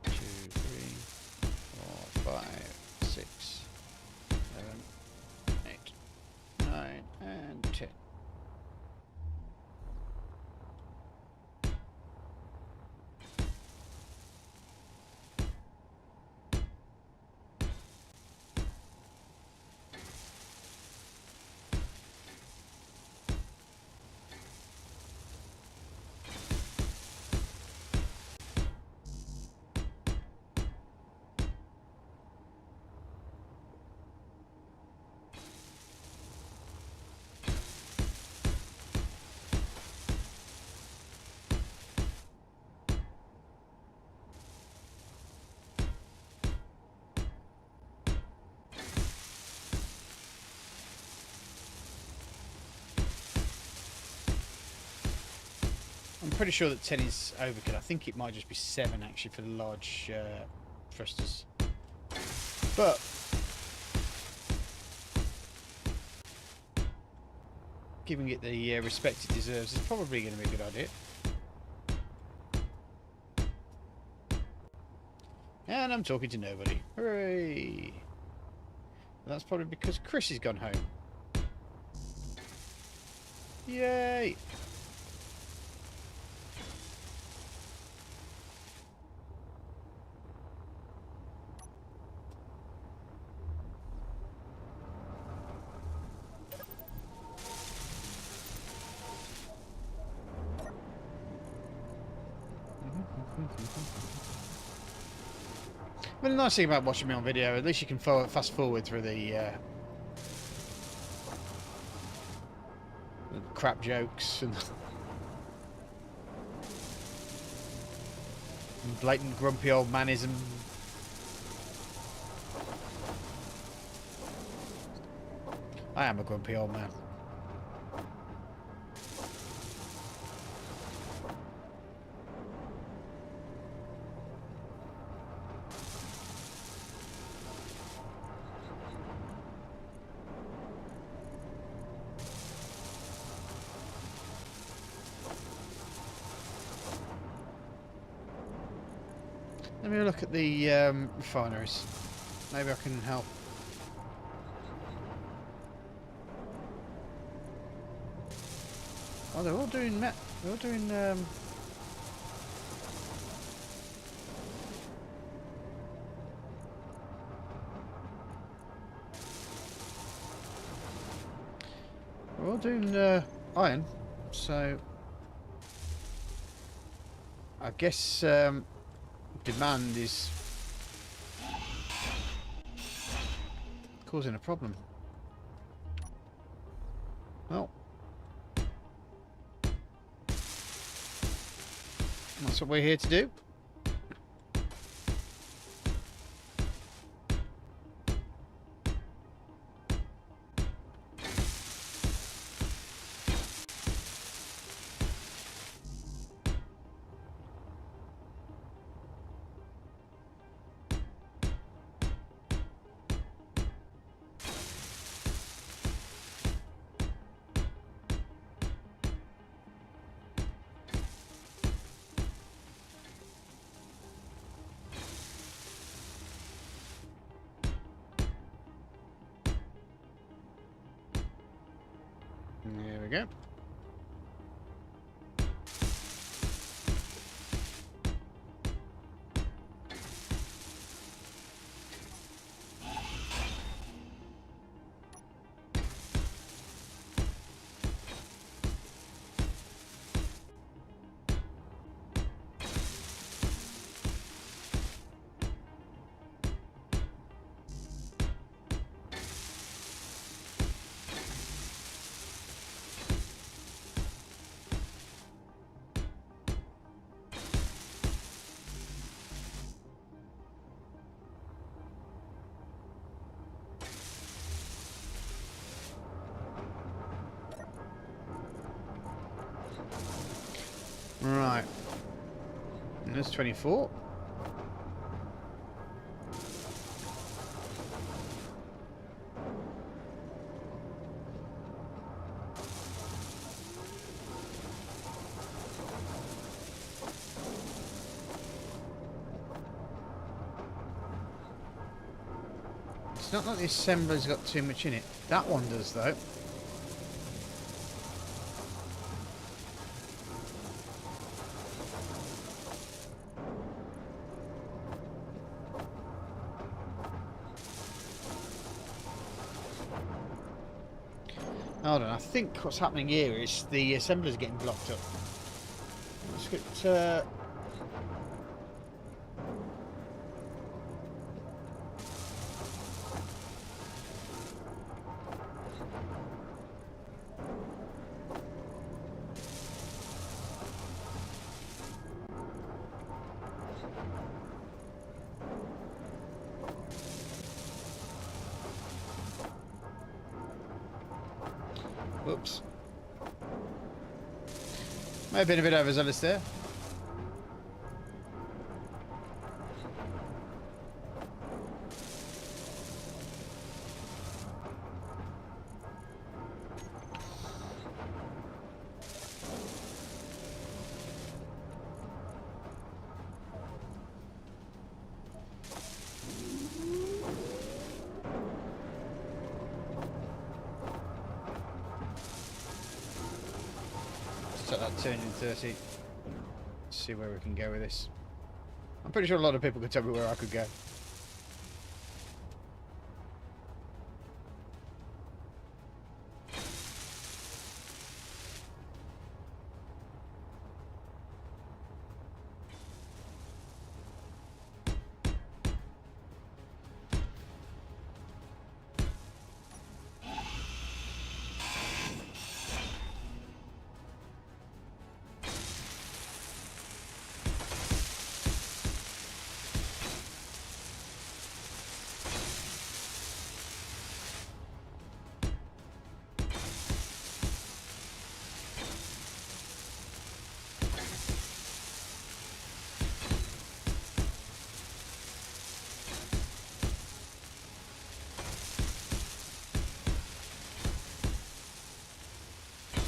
2, 3, 4, 5, 6, 7, 8, 9, and 10. I'm pretty sure that 10 is overkill. I think it might just be 7 actually for the large thrusters. But giving it the respect it deserves is probably going to be a good idea. And I'm talking to nobody. Hooray! That's probably because Chris has gone home. Yay! But the nice thing about watching me on video, at least you can fast forward through the crap jokes and blatant grumpy old manism. I am a grumpy old man. Let me look at the refineries. Maybe I can help. Oh, they're all doing they're all doing we're all doing iron, so I guess demand is causing a problem. Well, That's what we're here to do. There we go. Right. And there's 24. It's not like the assembler's got too much in it. That one does, though. Hold on, I think what's happening here is the assembler's getting blocked up. Let's get... Whoops. May have been a bit overzealous there. Set that 230. Let's see where we can go with this. I'm pretty sure a lot of people could tell me where I could go.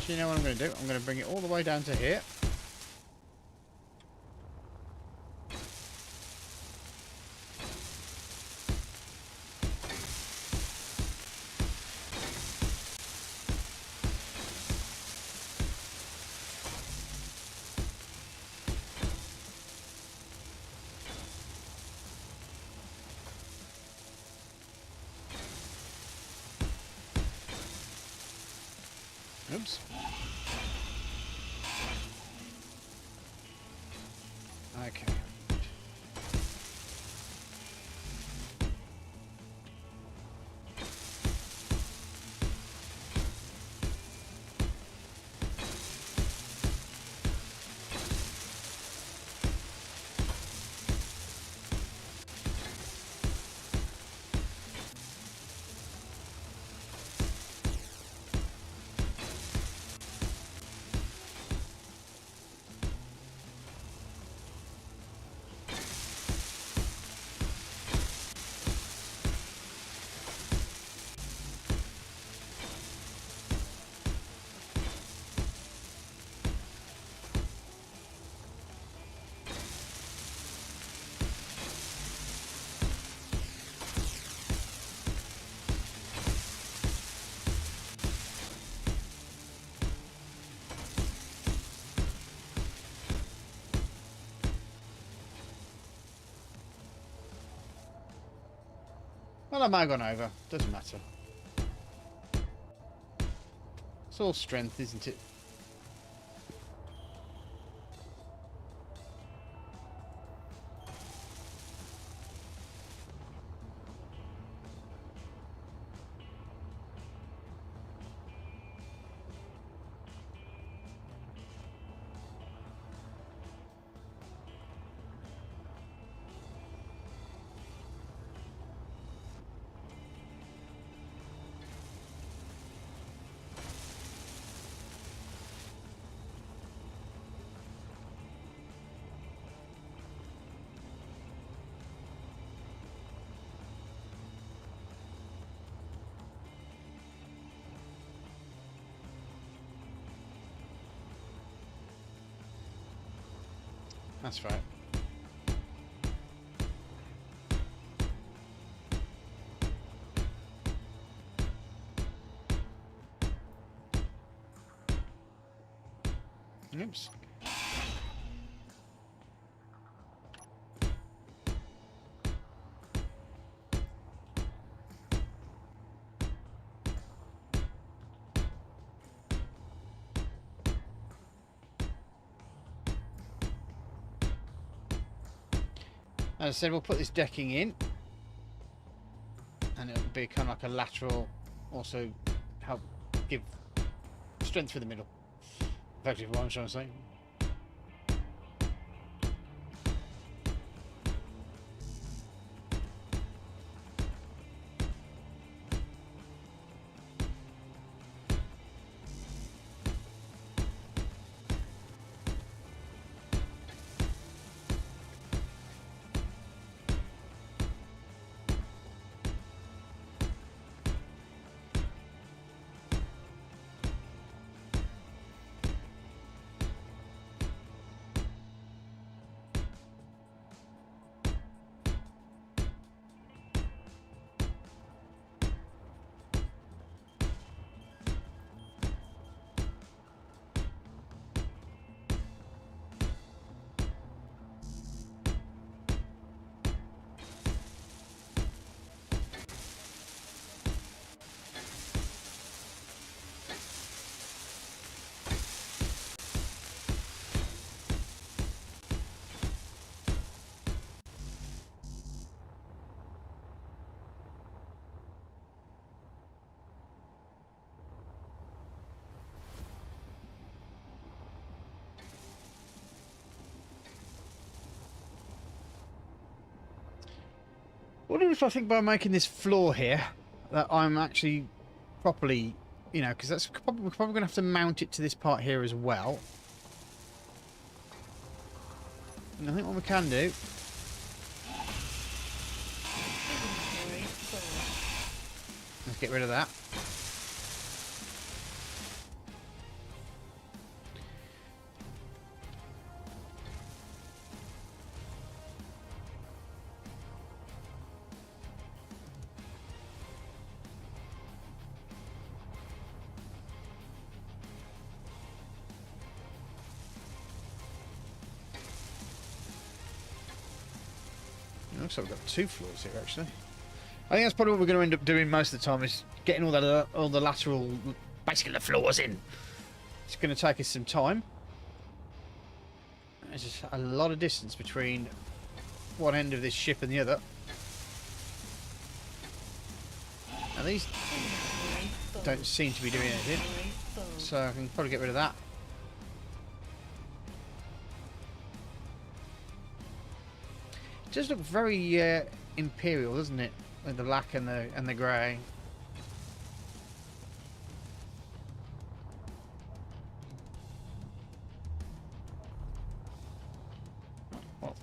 Do you know what I'm going to do? I'm going to bring it all the way down to here. Oops. Okay. Well, I might have gone over. Doesn't matter. It's all strength, isn't it? That's right. Oops. As I said, we'll put this decking in, and it'll be kind of like a lateral, also help give strength for the middle. Effectively, what I'm trying to say. What if I think by making this floor here that I'm actually properly, you know, because that's probably, we're probably going to have to mount it to this part here as well. And I think what we can do, let's get rid of that. Looks like we've got 2 floors here, actually. I think that's probably what we're going to end up doing most of the time, is getting all the lateral, basically the floors in. It's going to take us some time. There's just a lot of distance between one end of this ship and the other. Now these don't seem to be doing anything, so I can probably get rid of that. It does look very imperial, doesn't it? With the black and the grey. Well,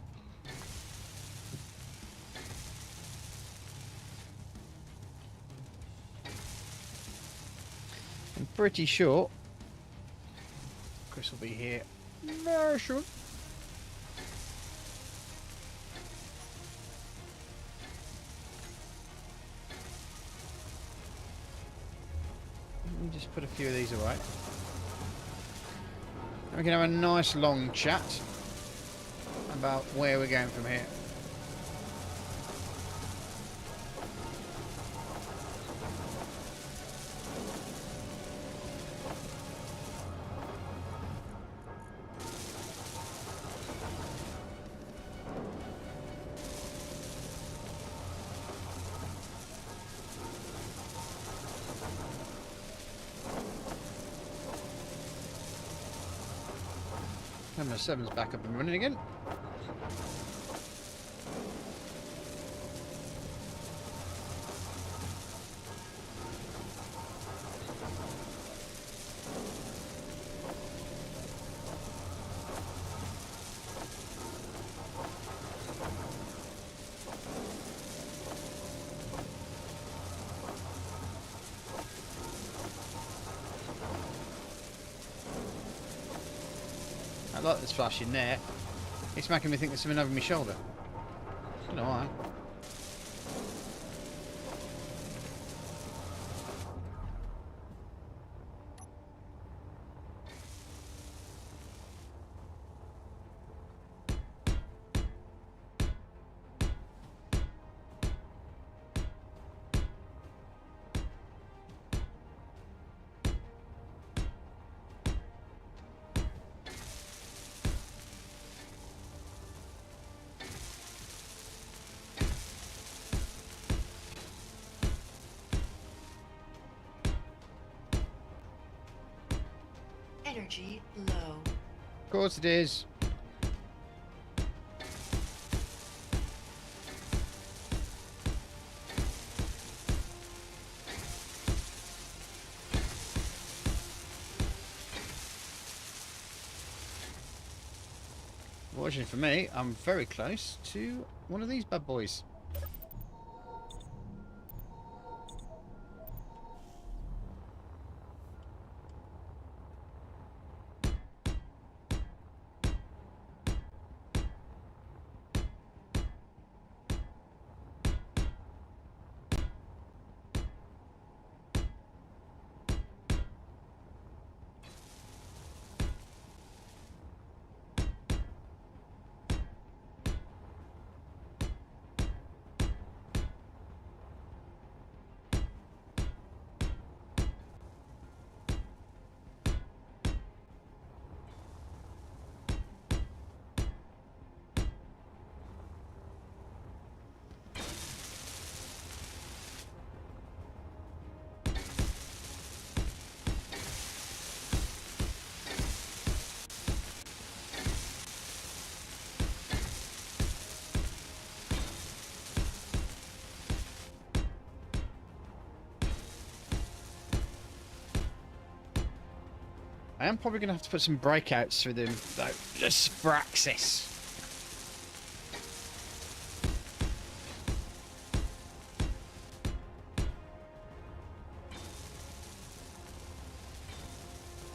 I'm pretty sure Chris will be here very soon. Just put a few of these away. And we can have a nice long chat about where we're going from here. Number 7's back up and running again. I like this flashing there. It's making me think there's something over my shoulder. I don't know why. Energy low. Of course it is. Fortunately for me, I'm very close to one of these bad boys. I am probably going to have to put some breakouts through them, though, just for access.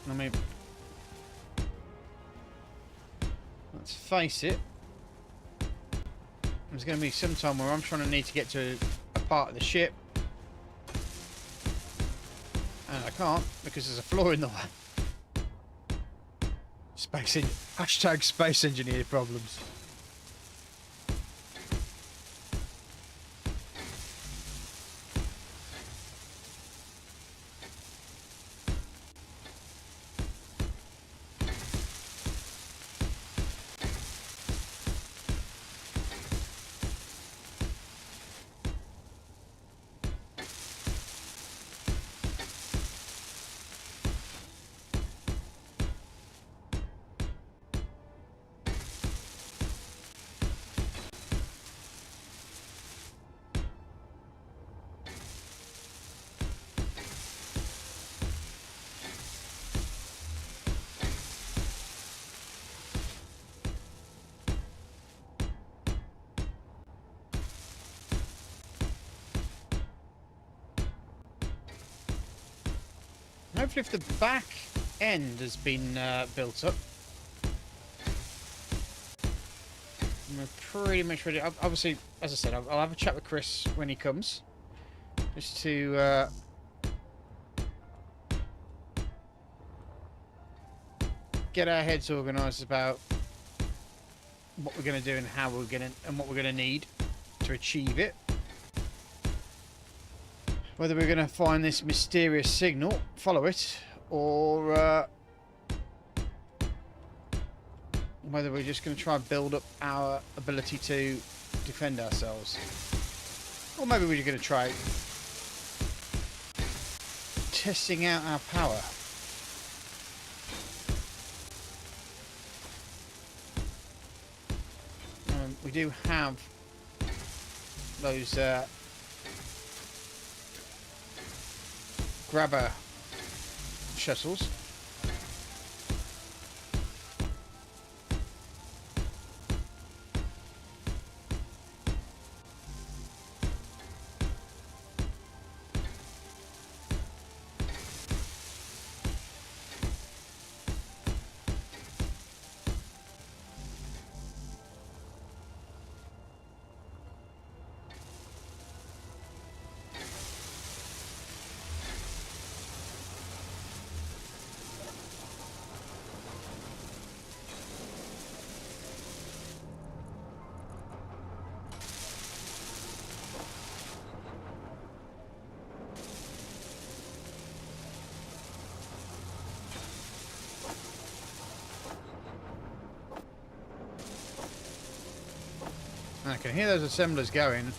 I mean, let's face it, there's going to be some time where I'm trying to need to get to a part of the ship, and I can't because there's a flaw in the way. Hashtag space engineer problems. Hopefully if the back end has been built up, we're pretty much ready. Obviously, as I said, I'll have a chat with Chris when he comes, just to get our heads organised about what we're going to do and how we're going to, and what we're going to need to achieve it. Whether we're going to find this mysterious signal, follow it, or whether we're just going to try and build up our ability to defend ourselves. Or maybe we're going to try testing out our power. we do have those grabber shuttles. I can hear those assemblers going.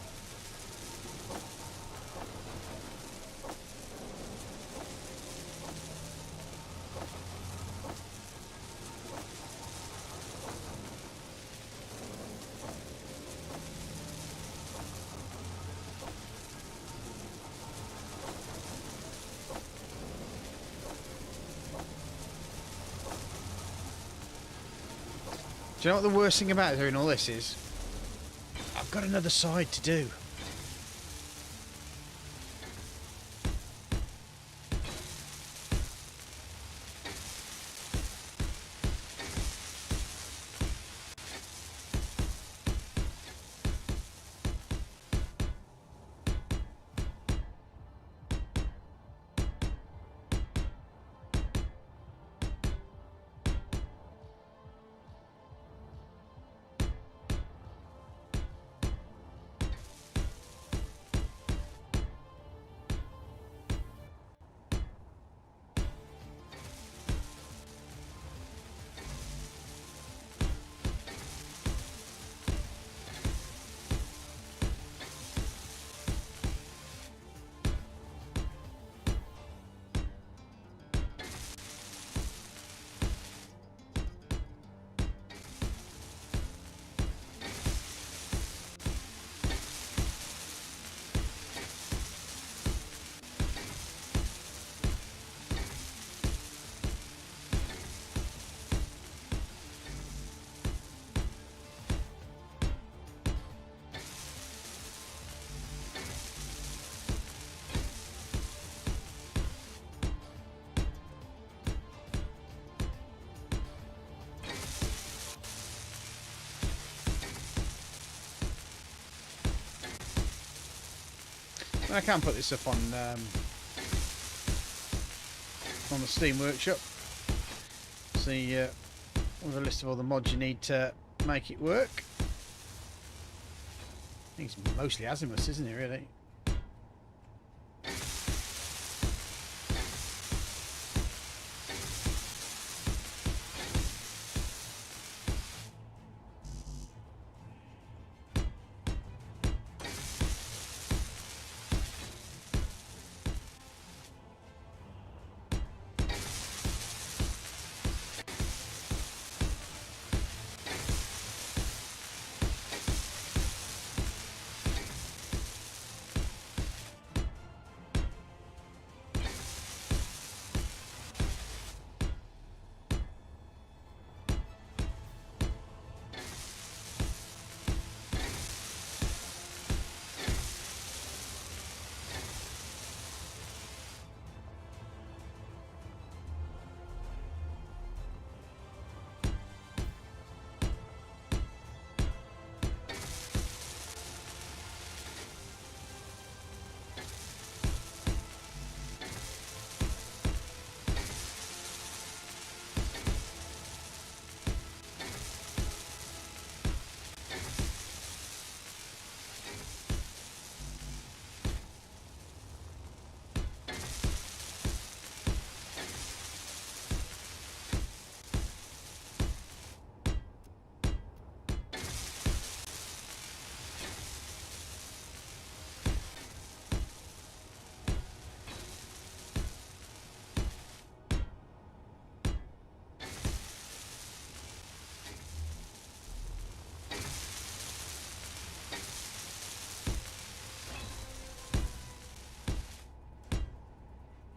Do you know what the worst thing about doing all this is? I've got another side to do. And I can put this up on the Steam Workshop. See with a list of all the mods you need to make it work. I think it's mostly azimuth, isn't it, really?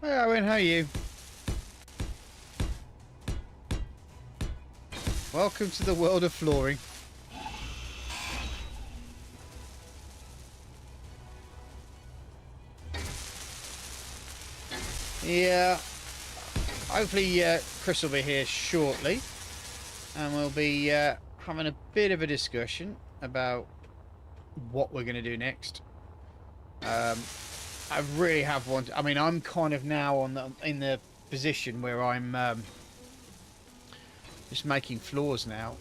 Hey Owen, how are you? Welcome to the world of flooring. Yeah, hopefully Chris will be here shortly, and we'll be having a bit of a discussion about what we're going to do next. I really have wanted. I mean, I'm kind of now in the position where I'm just making floors now,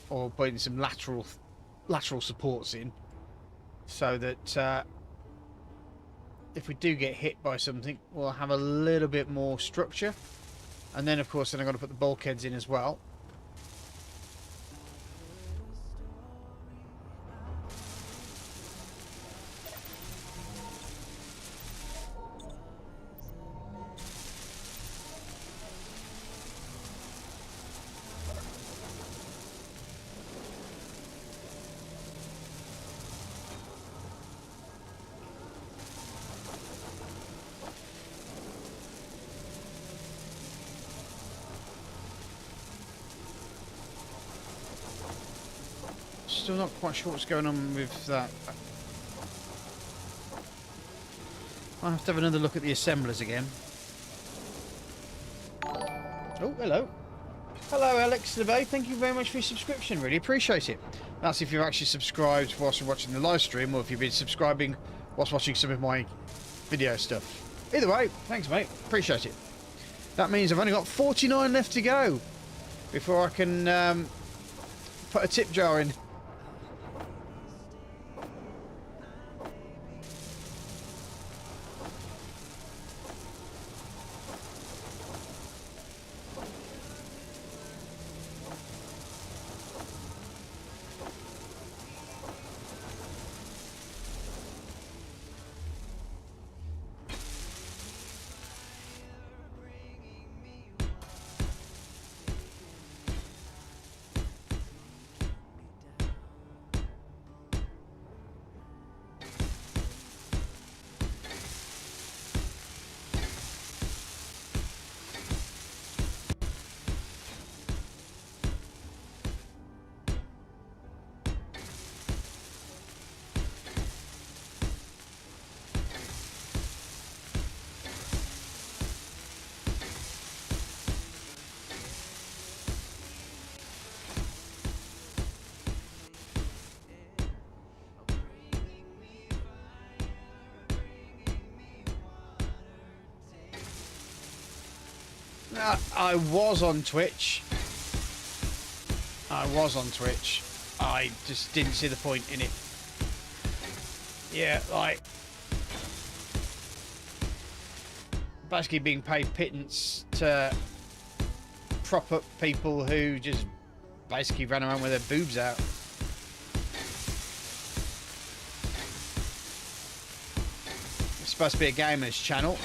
or putting some lateral supports in, so that if we do get hit by something, we'll have a little bit more structure. And then, of course, I've got to put the bulkheads in as well. Still not quite sure what's going on with that. I'll have to have another look at the assemblers again. Oh, hello. Hello, Alex Debay. Thank you very much for your subscription. Really appreciate it. That's if you've actually subscribed whilst you're watching the live stream, or if you've been subscribing whilst watching some of my video stuff. Either way, thanks, mate. Appreciate it. That means I've only got 49 left to go before I can put a tip jar in. I was on Twitch. I just didn't see the point in it. Yeah, like, basically being paid pittance to prop up people who just basically ran around with their boobs out. It's supposed to be a gamers channel,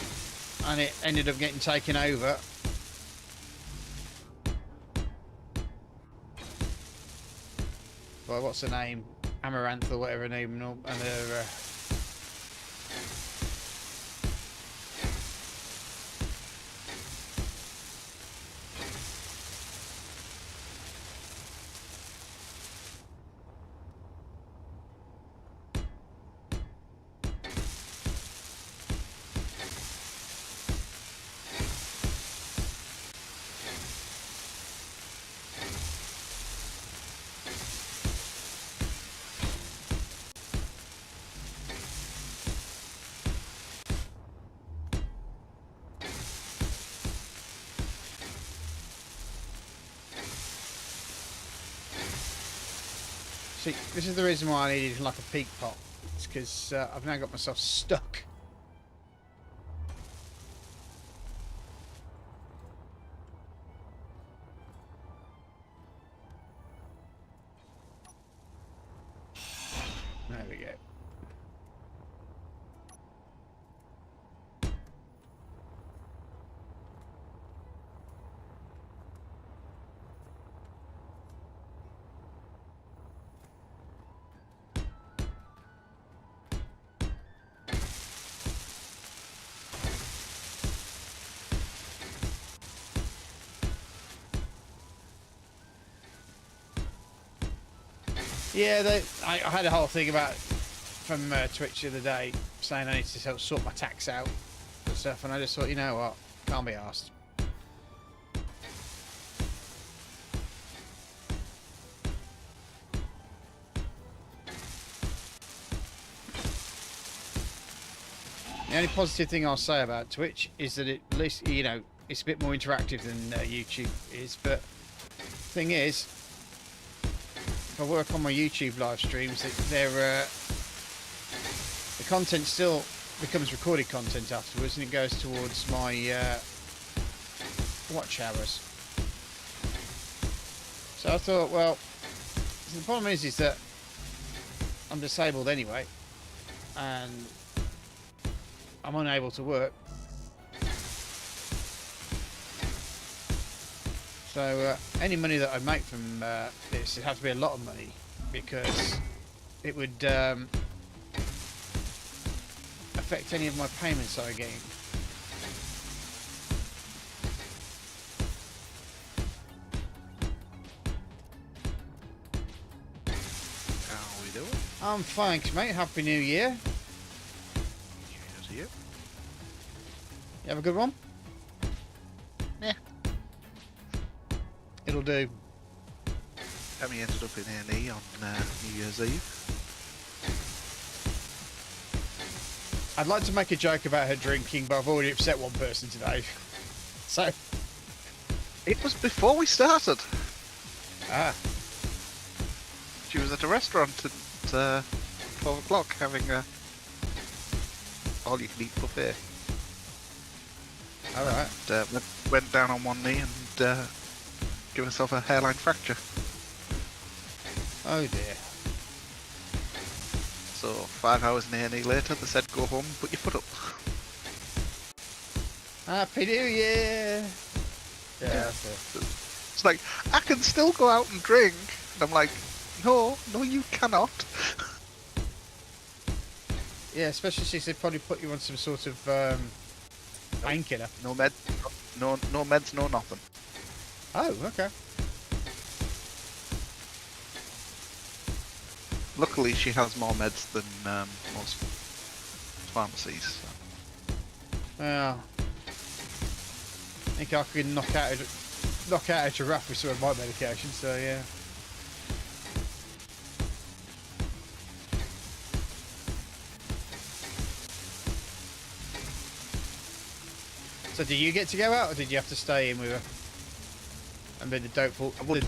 and it ended up getting taken over. Well, what's her name? Amaranth or whatever her name, and her See, this is the reason why I needed like a peak pot. It's because I've now got myself stuck. There we go. Yeah, I had a whole thing about from Twitch the other day saying I need to help sort my tax out and stuff, and I just thought, you know what, can't be asked. The only positive thing I'll say about Twitch is that at least, you know, it's a bit more interactive than YouTube is. But thing is, if I work on my YouTube live streams, the content still becomes recorded content afterwards, and it goes towards my watch hours. So I thought, well, the problem is that I'm disabled anyway, and I'm unable to work. So any money that I make from this, it has to be a lot of money, because it would affect any of my payments I gain. How are we doing? I'm fine, mate. Happy New Year. New to you. You have a good one? Yeah. It'll do. Emmy ended up in A&E on New Year's Eve. I'd like to make a joke about her drinking, but I've already upset one person today. So, It was before we started. she She was at a restaurant at 12 o'clock having a all-you-can-eat buffet. all right. Went down on one knee and gave herself a hairline fracture. Oh dear. So 5 hours in A&E later, they said go home, put your foot up. Happy New Year. Yeah, that's it. It's like, I can still go out and drink. And I'm like, no, you cannot. Yeah, especially since they probably put you on some sort of painkiller. No meds, no meds, no nothing. Oh, okay. Luckily, she has more meds than most pharmacies. So. Well, I think I could knock out a giraffe with some of my medication. So yeah. So did you get to go out, or did you have to stay in with her? And be the doubtful. I wouldn't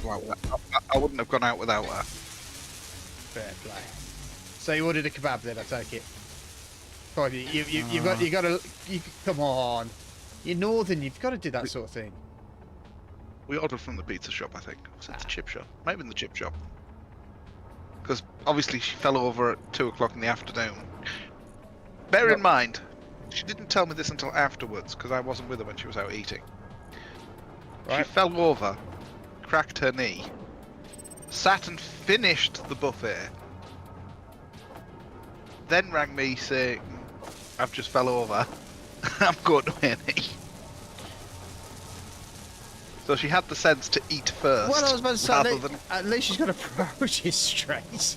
have gone out without her. Fair play. So you ordered a kebab then, I take it. Come on, you've got to come on. You're northern, you've got to do that sort of thing. We ordered from the pizza shop, I think. Was it the chip shop? Maybe in the chip shop. Because obviously she fell over at 2 o'clock in the afternoon. Bear in mind, she didn't tell me this until afterwards, because I wasn't with her when she was out eating. She Right. fell over, cracked her knee, sat and finished the buffet, then rang me saying, I've just fell over, I'm going to A&E. So she had the sense to eat first. Well, I was about to say, rather than... at least she's got her priorities straight.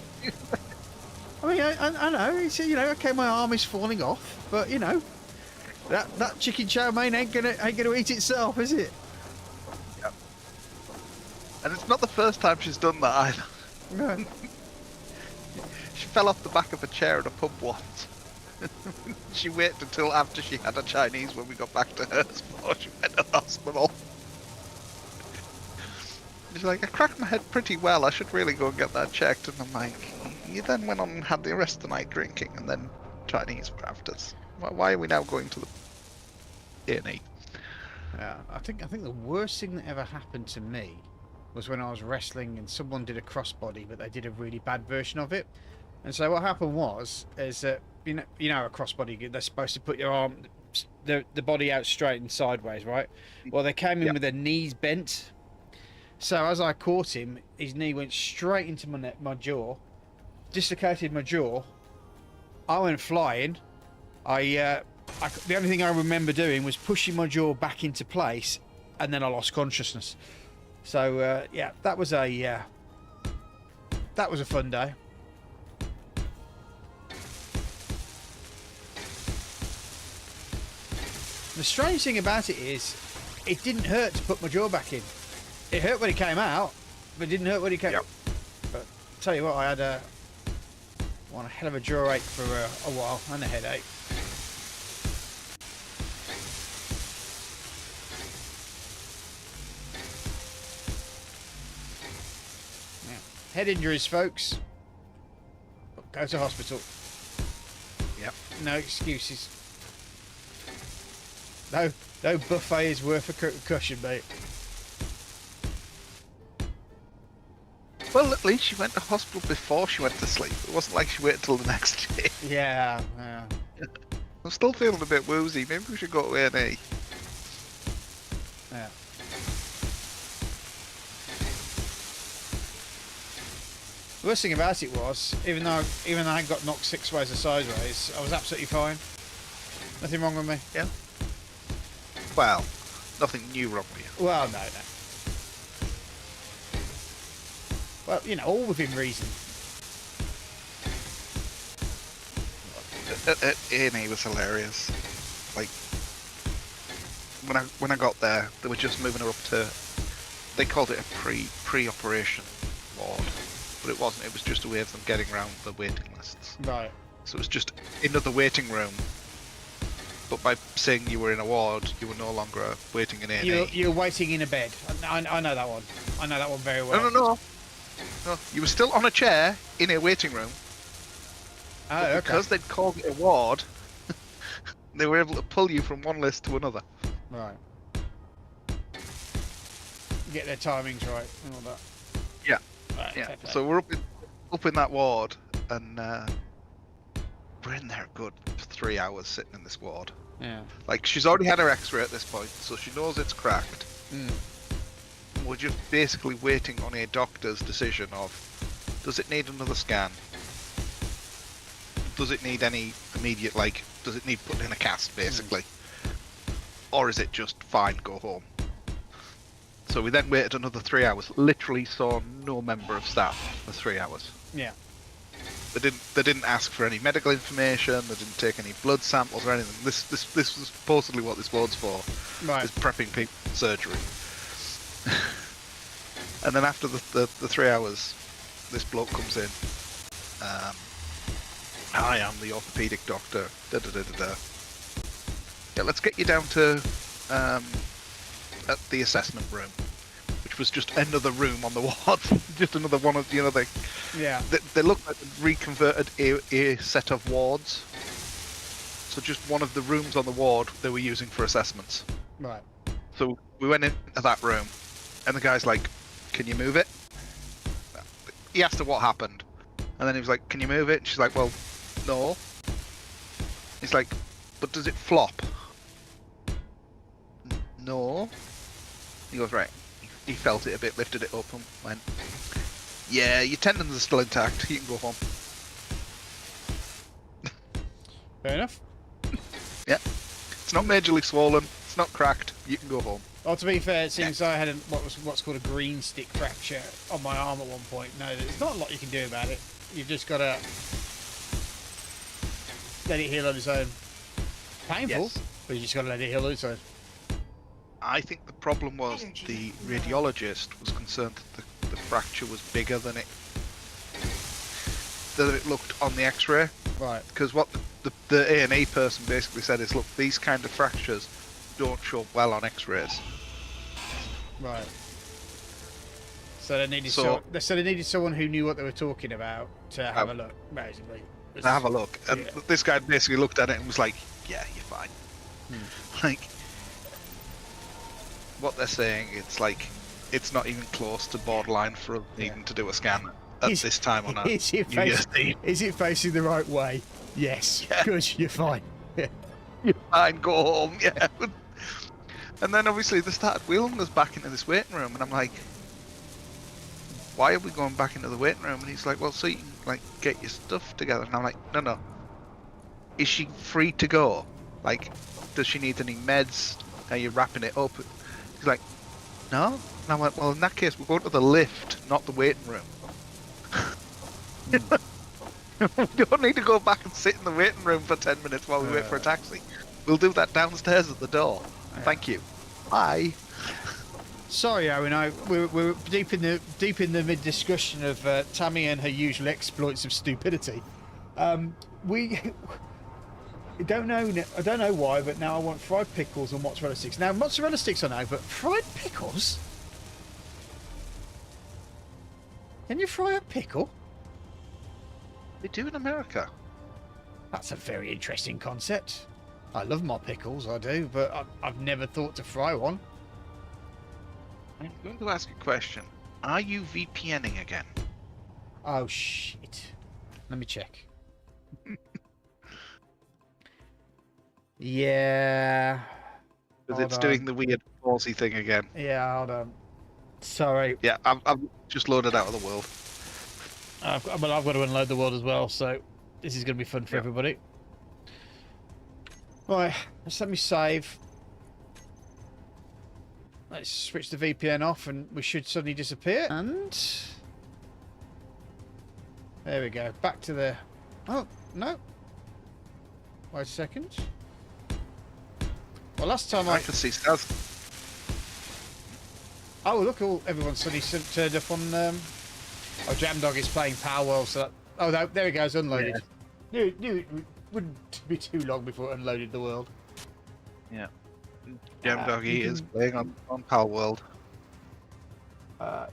I mean, I know, it's, you know, okay, my arm is falling off, but you know, that chicken chow mein ain't gonna eat itself, is it? Yep. And it's not the first time she's done that either. No. She fell off the back of a chair at a pub once. She waited until after she had a Chinese when we got back to hers before she went to the hospital. She's like, I cracked my head pretty well, I should really go and get that checked. And I'm like, you then went on and had the rest of the night drinking, and then Chinese were after us. Why are we now going to the A&E? Yeah, I think the worst thing that ever happened to me was when I was wrestling and someone did a crossbody, but they did a really bad version of it. And so what happened is that you know a crossbody, they're supposed to put your arm, the body out straight and sideways, right? Well, they came in with their knees bent. So as I caught him, his knee went straight into my jaw, dislocated my jaw. I went flying. The only thing I remember doing was pushing my jaw back into place, and then I lost consciousness. So yeah, that was a that was a fun day. The strange thing about it is, it didn't hurt to put my jaw back in. It hurt when it came out, but it didn't hurt when it came. Yep. But tell you what, I had one hell of a jaw ache for a while and a headache. Now, head injuries, folks. Go to hospital. Yep. No excuses. No buffet is worth a concussion, mate. Well, at least she went to hospital before she went to sleep. It wasn't like she waited till the next day. Yeah. I'm still feeling a bit woozy. Maybe we should go to A&E. Yeah. The worst thing about it was, even though I got knocked 6 ways or sideways, I was absolutely fine. Nothing wrong with me. Yeah. Well, nothing new wrong with you. Well, no. Well, you know, all within reason. A&E was hilarious. Like, when I got there, they were just moving her up to. They called it a pre-operation ward, but it wasn't. It was just a way of them getting around the waiting lists. Right. So it was just another waiting room. But by saying you were in a ward, you were no longer waiting in A&E. You're waiting in a bed. I know that one. I know that one very well. No. You were still on a chair in a waiting room. Oh, okay. Because they'd called it a ward, they were able to pull you from one list to another. Right. Get their timings right and all that. Yeah. Right, Yeah. fair play. So we're up in that ward, and we're in there a good 3 hours sitting in this ward. Yeah. Like, she's already had her X-ray at this point, so she knows it's cracked. Mm. We're just basically waiting on a doctor's decision of, does it need another scan? Does it need any immediate, like, does it need put in a cast, basically? Or is it just fine, go home? So we then waited another 3 hours. Literally saw no member of staff for 3 hours. Yeah. They didn't ask for any medical information. They didn't take any blood samples or anything. This was supposedly what this ward's for. Right. Is prepping people for surgery. And then after the 3 hours, this bloke comes in. Hi, I'm the orthopedic doctor. Da da da da da. Yeah, let's get you down to at the assessment room, which was just another room on the ward, just another one of Yeah. They look like they'd reconverted a set of wards. So just one of the rooms on the ward they were using for assessments. Right. So we went into that room, and the guy's like, "Can you move it?" He asked her what happened, and then he was like, "Can you move it?" And she's like, "Well, no." He's like, "But does it flop?" No. He goes, "Right." He felt it a bit, lifted it up, and went, "Yeah, your tendons are still intact. You can go home." Fair enough. Yeah. It's not majorly swollen. It's not cracked. You can go home. Well, to be fair, it seems I had what's called a green stick fracture on my arm at one point. No, there's not a lot you can do about it. You've just got to let it heal on its own. Painful, Yes. but you just got to let it heal on its own. I think the problem was the radiologist was concerned that the fracture was bigger than it looked on the X-ray. Right. Because what the A&E person basically said is, look, these kind of fractures don't show up well on X-rays. Right. So they needed So- they needed someone who knew what they were talking about to have a look, basically. To have a look, and Yeah. this guy basically looked at it and was like, "Yeah, you're fine." Like, what they're saying, it's like, it's not even close to borderline for needing to do a scan at Is- this time on a Is it, New Year's Eve. is it facing the right way? Yes. Yeah. Good, you're fine. Yeah. You're fine, go home, yeah. And then obviously they started wheeling us back into this waiting room, and I'm like, why are we going back into the waiting room? And he's like, well, so you can, like, get your stuff together. And I'm like, no. Is she free to go? Like, does she need any meds? Are you wrapping it up? He's like, no. And I'm like, well, in that case, we're going to the lift, not the waiting room. We don't need to go back and sit in the waiting room for 10 minutes while we wait for a taxi. We'll do that downstairs at the door. Thank you. Bye. Sorry, Owen. We're deep in the mid discussion of Tammy and her usual exploits of stupidity. We don't know. I don't know why, but now I want fried pickles and mozzarella sticks. Now mozzarella sticks I know, but fried pickles? Can you fry a pickle? They do in America. That's a very interesting concept. I love my pickles, I do, but I've never thought to fry one. I'm going to ask a question. Are you VPNing again? Oh shit! Let me check. Yeah. Because Hold it's on. doing the weird palsy thing again. Yeah, hold on. Sorry. Yeah, I've just loaded out of the world. I've got to unload the world as well, so this is going to be fun for everybody. Right, let's let me save. Let's switch the VPN off and we should suddenly disappear. And there we go. Back to the... Oh, no. Wait a second. Well, last time I can see stars. Oh, look, everyone's suddenly turned up on... Oh, Jam Dog is playing Power World, so that... Oh, no, there he goes, unloaded. Yeah. Knew it wouldn't be too long before it unloaded the world. Yeah. Jam Doggy is playing on Pal World.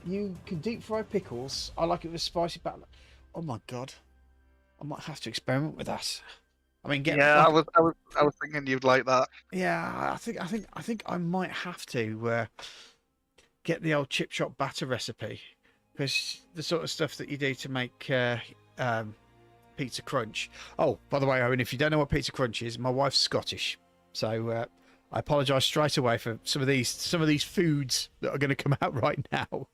You can deep fry pickles. I like it with spicy batter. Oh my god, I might have to experiment with that. I mean, I was thinking you'd like that. Yeah, I think I might have to get the old chip shop batter recipe, because the sort of stuff that you do to make pizza crunch. Oh, by the way, Owen, if you don't know what pizza crunch is, my wife's Scottish, so I apologise straight away for some of these foods that are going to come out right now.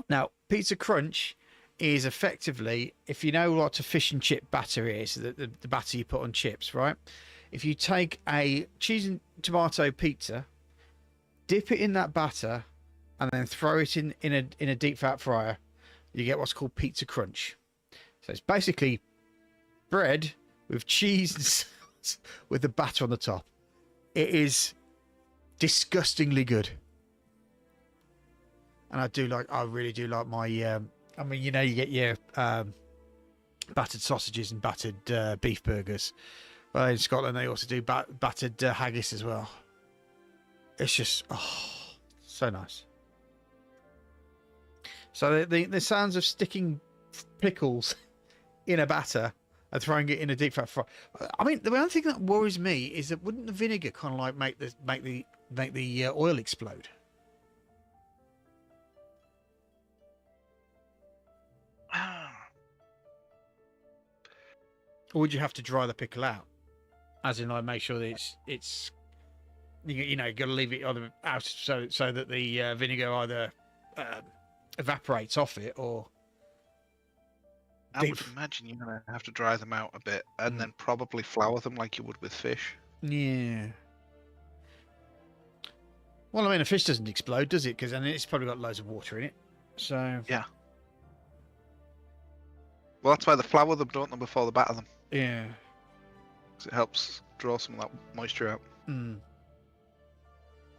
Now, pizza crunch is effectively, if you know what a fish and chip batter is, the batter you put on chips, right? If you take a cheese and tomato pizza, dip it in that batter, and then throw it in a deep fat fryer, you get what's called pizza crunch. So it's basically bread with cheese and sauce with the batter on the top. It is disgustingly good, and I really do like my. I mean, you know, you get your battered sausages and battered beef burgers. Well, in Scotland, they also do battered haggis as well. It's just so nice. So the sounds of sticking pickles in a batter and throwing it in a deep fat fry. I mean, the only thing that worries me is that wouldn't the vinegar kind of like make the oil explode? Or would you have to dry the pickle out, as in like make sure that it's you know, you got to leave it out so that the vinegar either evaporates off it or. I would imagine you're going to have to dry them out a bit and then probably flour them like you would with fish. Yeah. Well, I mean, a fish doesn't explode, does it? Because then it's probably got loads of water in it. So. Yeah. Well, that's why they flour them, don't they, before they batter them. Yeah. Because it helps draw some of that moisture out. Mm.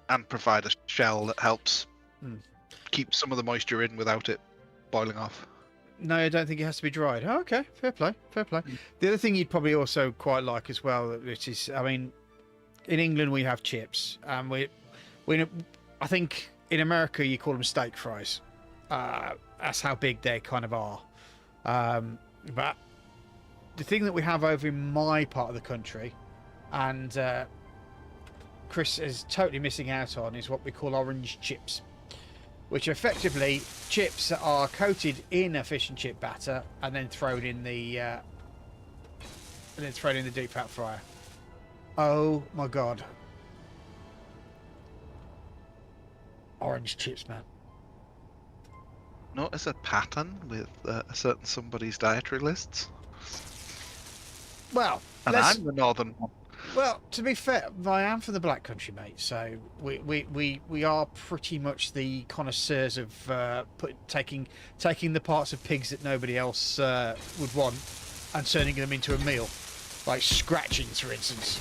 And provide a shell that helps keep some of the moisture in without it boiling off. No, I don't think it has to be dried. Oh, okay, fair play, fair play. The other thing you'd probably also quite like as well, which is, I mean, in England we have chips, and I think in America you call them steak fries. That's how big they kind of are. But the thing that we have over in my part of the country, and Chris is totally missing out on, is what we call orange chips, which are effectively chips that are coated in a fish and chip batter and then thrown in the deep fat fryer. Oh my god, orange chips, man! Notice a pattern with a certain somebody's dietary lists. Well, and I'm the northern one. Well, to be fair, I am from the Black Country, mate. So we are pretty much the connoisseurs of taking the parts of pigs that nobody else would want and turning them into a meal, like scratchings, for instance.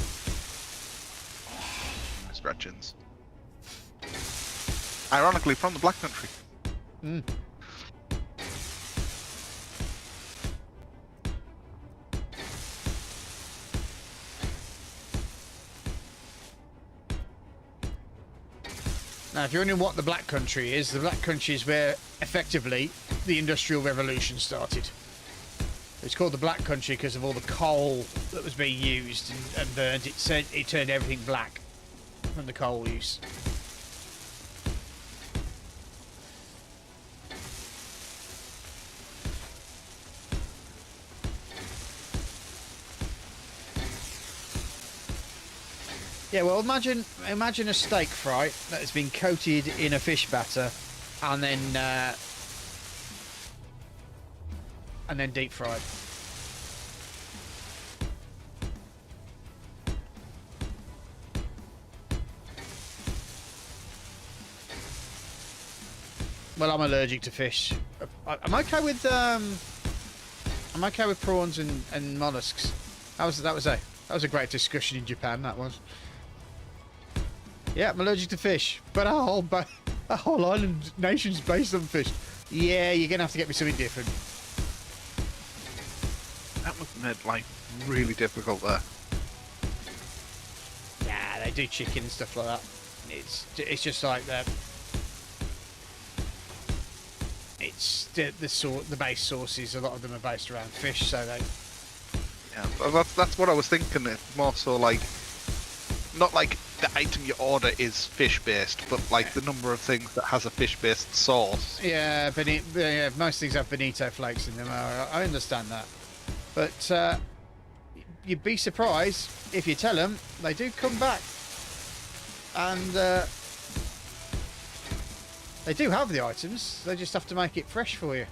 Scratchings. Ironically, from the Black Country. Mm. Now, if you're wondering what the Black Country is, the Black Country is where, effectively, the Industrial Revolution started. It's called the Black Country because of all the coal that was being used and burned. It turned everything black from the coal use. Yeah, well, imagine a steak fry that has been coated in a fish batter and then deep fried. Well, I'm allergic to fish. I'm okay with prawns and mollusks. That was a great discussion in Japan. That was. Yeah, I'm allergic to fish, but our whole island nation's based on fish. Yeah, you're gonna have to get me something different. That must have made life really difficult there. Nah, they do chicken and stuff like that. It's just like that. It's the base sources. A lot of them are based around fish, so they. Yeah, that's what I was thinking. It's more so like, not like the item you order is fish-based, but like the number of things that has a fish-based sauce. Yeah, most things have bonito flakes in them. I understand that, but you'd be surprised if you tell them they do come back, and they do have the items. They just have to make it fresh for you.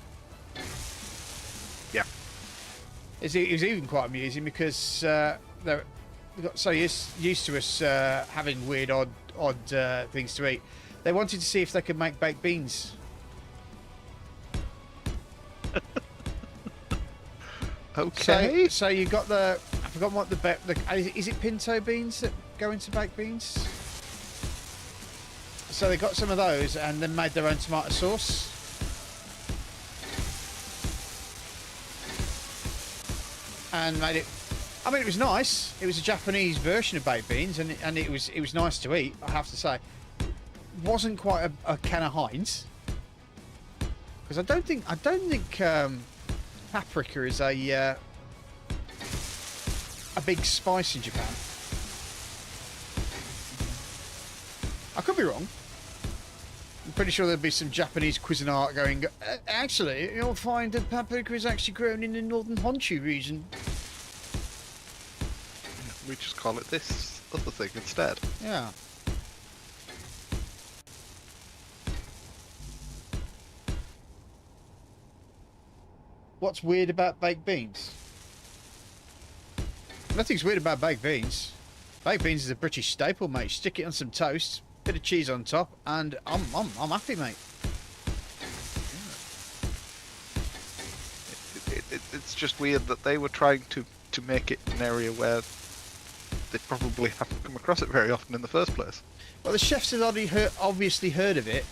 Yeah. It was even quite amusing because we got so used to us having weird, odd things to eat. They wanted to see if they could make baked beans. Okay. So you got I forgot what is it pinto beans that go into baked beans? So they got some of those and then made their own tomato sauce. And made it. I mean, it was nice. It was a Japanese version of baked beans, and it was nice to eat. I have to say, wasn't quite a can of Heinz, because I don't think paprika is a big spice in Japan. I could be wrong. I'm pretty sure there'd be some Japanese Cuisinart going, actually, you'll find that paprika is actually grown in the northern Honshu region. We just call it this other thing instead. Yeah. What's weird about baked beans? Nothing's weird about baked beans. Baked beans is a British staple, mate. Stick it on some toast, bit of cheese on top, and I'm happy, mate. It's just weird that they were trying to make it an area where they probably haven't come across it very often in the first place. Well, the chefs had obviously heard of it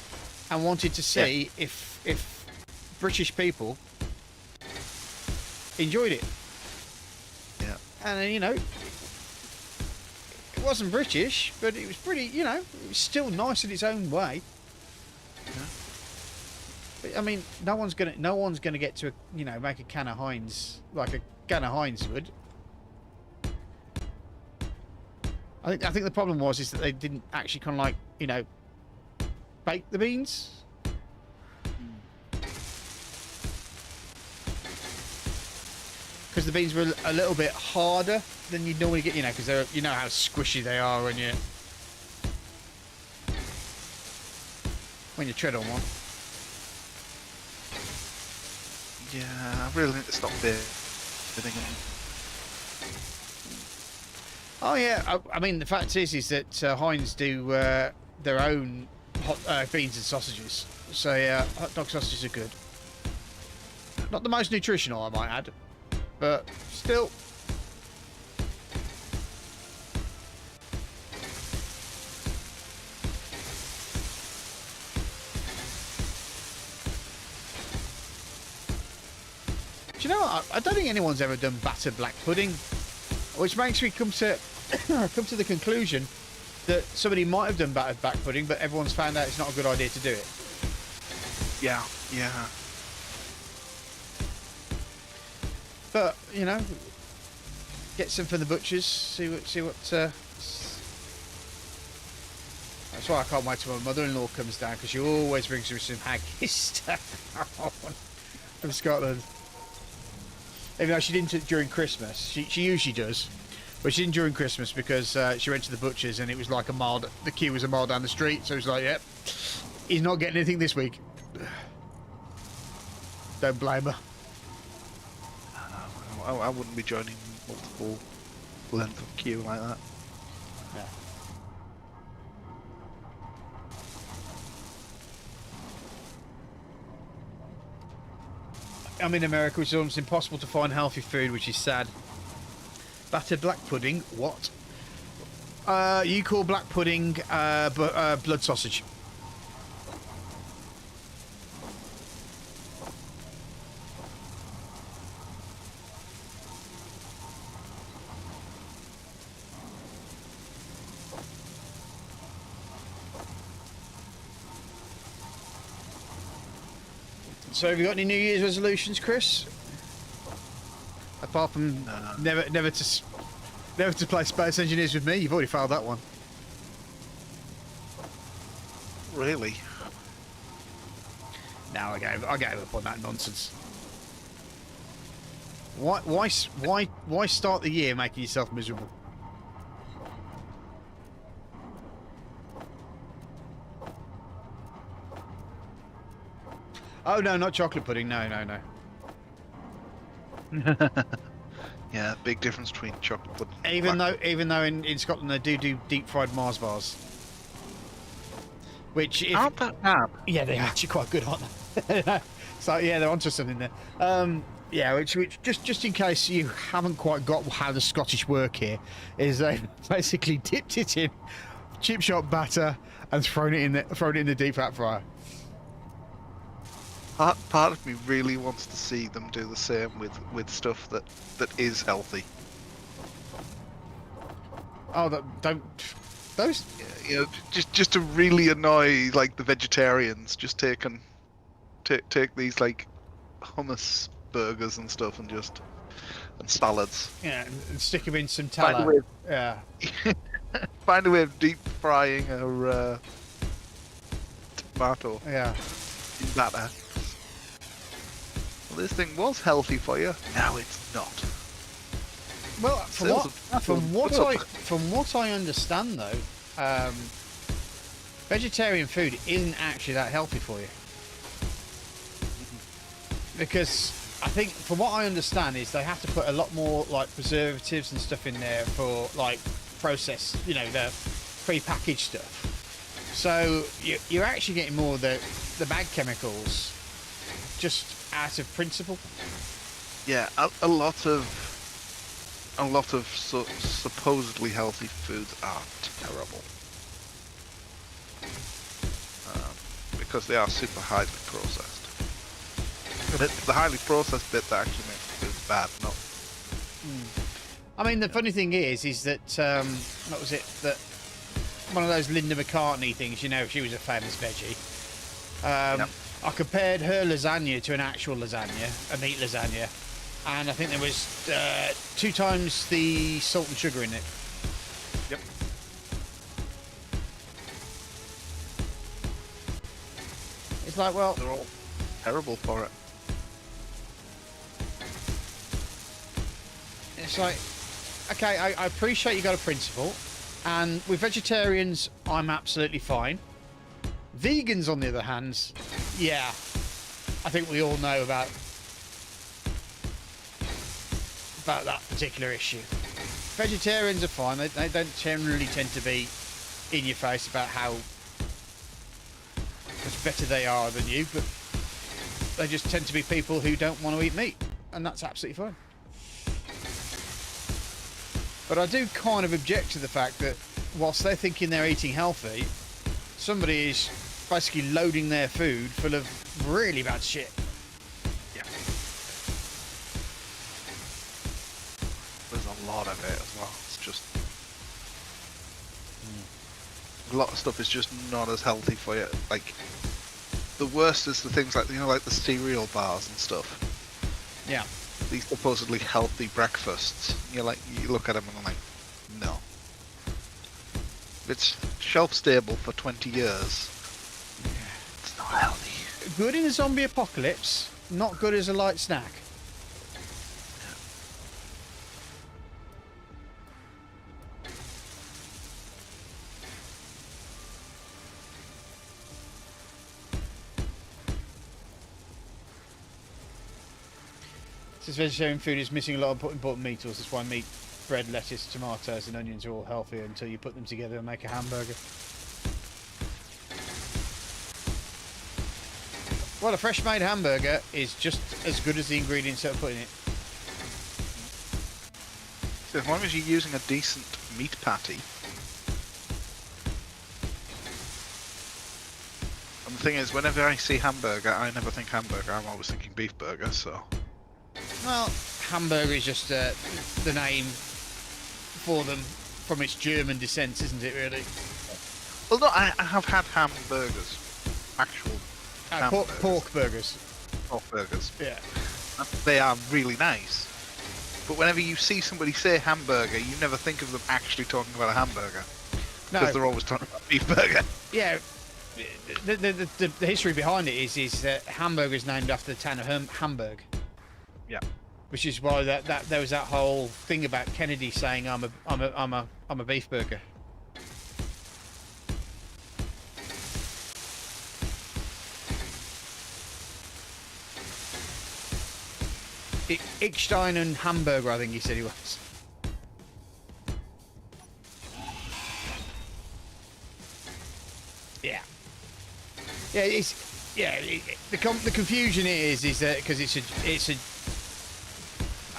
and wanted to see if British people enjoyed it. Yeah. And you know, it wasn't British, but it was pretty. You know, it was still nice in its own way. Yeah. But, I mean, no one's gonna get to make a can of Heinz like a can of Heinz would. I think the problem is that they didn't actually kind of like bake the beans. Because the beans were a little bit harder than you'd normally get, because they're how squishy they are when you tread on one. Yeah, I really need to stop bidding them. Oh yeah, I mean the fact is that Heinz do their own hot beans and sausages. So yeah, hot dog sausages are good. Not the most nutritional, I might add, but still. Do you know what? I don't think anyone's ever done battered black pudding, which makes me come to the conclusion that somebody might have done battered black pudding, but everyone's found out it's not a good idea to do it. Yeah, yeah. But you know, get some from the butchers. See what. That's why I can't wait till my mother-in-law comes down, because she always brings me some haggis stuff from Scotland. Even though she didn't during Christmas, she usually does, but she didn't during Christmas because she went to the butcher's and it was like the queue was a mile down the street, so it was like, yep, he's not getting anything this week. Don't blame her. I wouldn't be joining multiple length of queue like that. Yeah. I'm in America, which is almost impossible to find healthy food, which is sad. Battered black pudding, what? You call black pudding blood sausage. So have you got any New Year's resolutions, Chris? Apart from never to play Space Engineers with me, you've already failed that one. Really? No, I gave up on that nonsense. Why start the year making yourself miserable? Oh no, not chocolate pudding. No. Yeah, big difference between chocolate pudding. Even though in Scotland they do deep fried Mars bars, which Aren't that bad? yeah, they're actually quite good, aren't they? So yeah, they're onto something there. Yeah, which just in case you haven't quite got how the Scottish work here, is they basically dipped it in chip shop batter and thrown it in the deep fat fryer. Part of me really wants to see them do the same with stuff that is healthy. Oh, those. You know, just to really annoy like the vegetarians, just take these like hummus burgers and stuff and salads. Yeah, and stick them in some Find a tallow. way Yeah. Find a way of deep frying a tomato Yeah. in batter. Well, this thing was healthy for you. Now it's not. Well, from what I understand though, vegetarian food isn't actually that healthy for you. Because I think, from what I understand, is they have to put a lot more like preservatives and stuff in there for like process, you know, the pre-packaged stuff. So you're actually getting more of the bad chemicals just out of principle. Yeah, a lot of supposedly healthy foods are terrible because they are super highly processed. The highly processed bit that actually makes the food bad, not. I mean, the funny thing is that what was it, that one of those Linda McCartney things, you know, she was a famous veggie. Yep. I compared her lasagna to an actual lasagna, a meat lasagna, and I think there was 2 times the salt and sugar in it. Yep. It's like, well, They're all terrible for it. it's like, okay, I appreciate you got a principle, and with vegetarians, I'm absolutely fine. Vegans, on the other hand, yeah, I think we all know about that particular issue. Vegetarians are fine. They don't generally tend to be in your face about how much better they are than you, but they just tend to be people who don't want to eat meat, and that's absolutely fine. But I do kind of object to the fact that whilst they're thinking they're eating healthy, somebody is basically loading their food full of really bad shit. Yeah. There's a lot of it as well. It's just a lot of stuff is just not as healthy for you. Like the worst is the things like like the cereal bars and stuff. Yeah. These supposedly healthy breakfasts. You look at them and I'm like, no. It's shelf stable for 20 years. It's not healthy. Good in a zombie apocalypse, not good as a light snack. Since vegetarian food is missing a lot of important meat sources, that's why meat, bread, lettuce, tomatoes and onions are all healthier until you put them together and make a hamburger. Well, a fresh made hamburger is just as good as the ingredients that are put in it. So as long as you're using a decent meat patty. And the thing is, whenever I see hamburger, I never think hamburger, I'm always thinking beef burger, so... Well, hamburger is just the name for them from its German descent, isn't it, really? Well, no, I have had hamburgers. Actual hamburgers. Pork burgers. Pork burgers. Yeah. And they are really nice. But whenever you see somebody say hamburger, you never think of them actually talking about a hamburger. No. Because they're always talking about beef burger. Yeah. The history behind it is that hamburger is named after the town of Hamburg. Yeah. Which is why that there was that whole thing about Kennedy saying I'm a beef burger. Ickstein and Hamburger, I think he said he was. Yeah. Yeah, the confusion is that because it's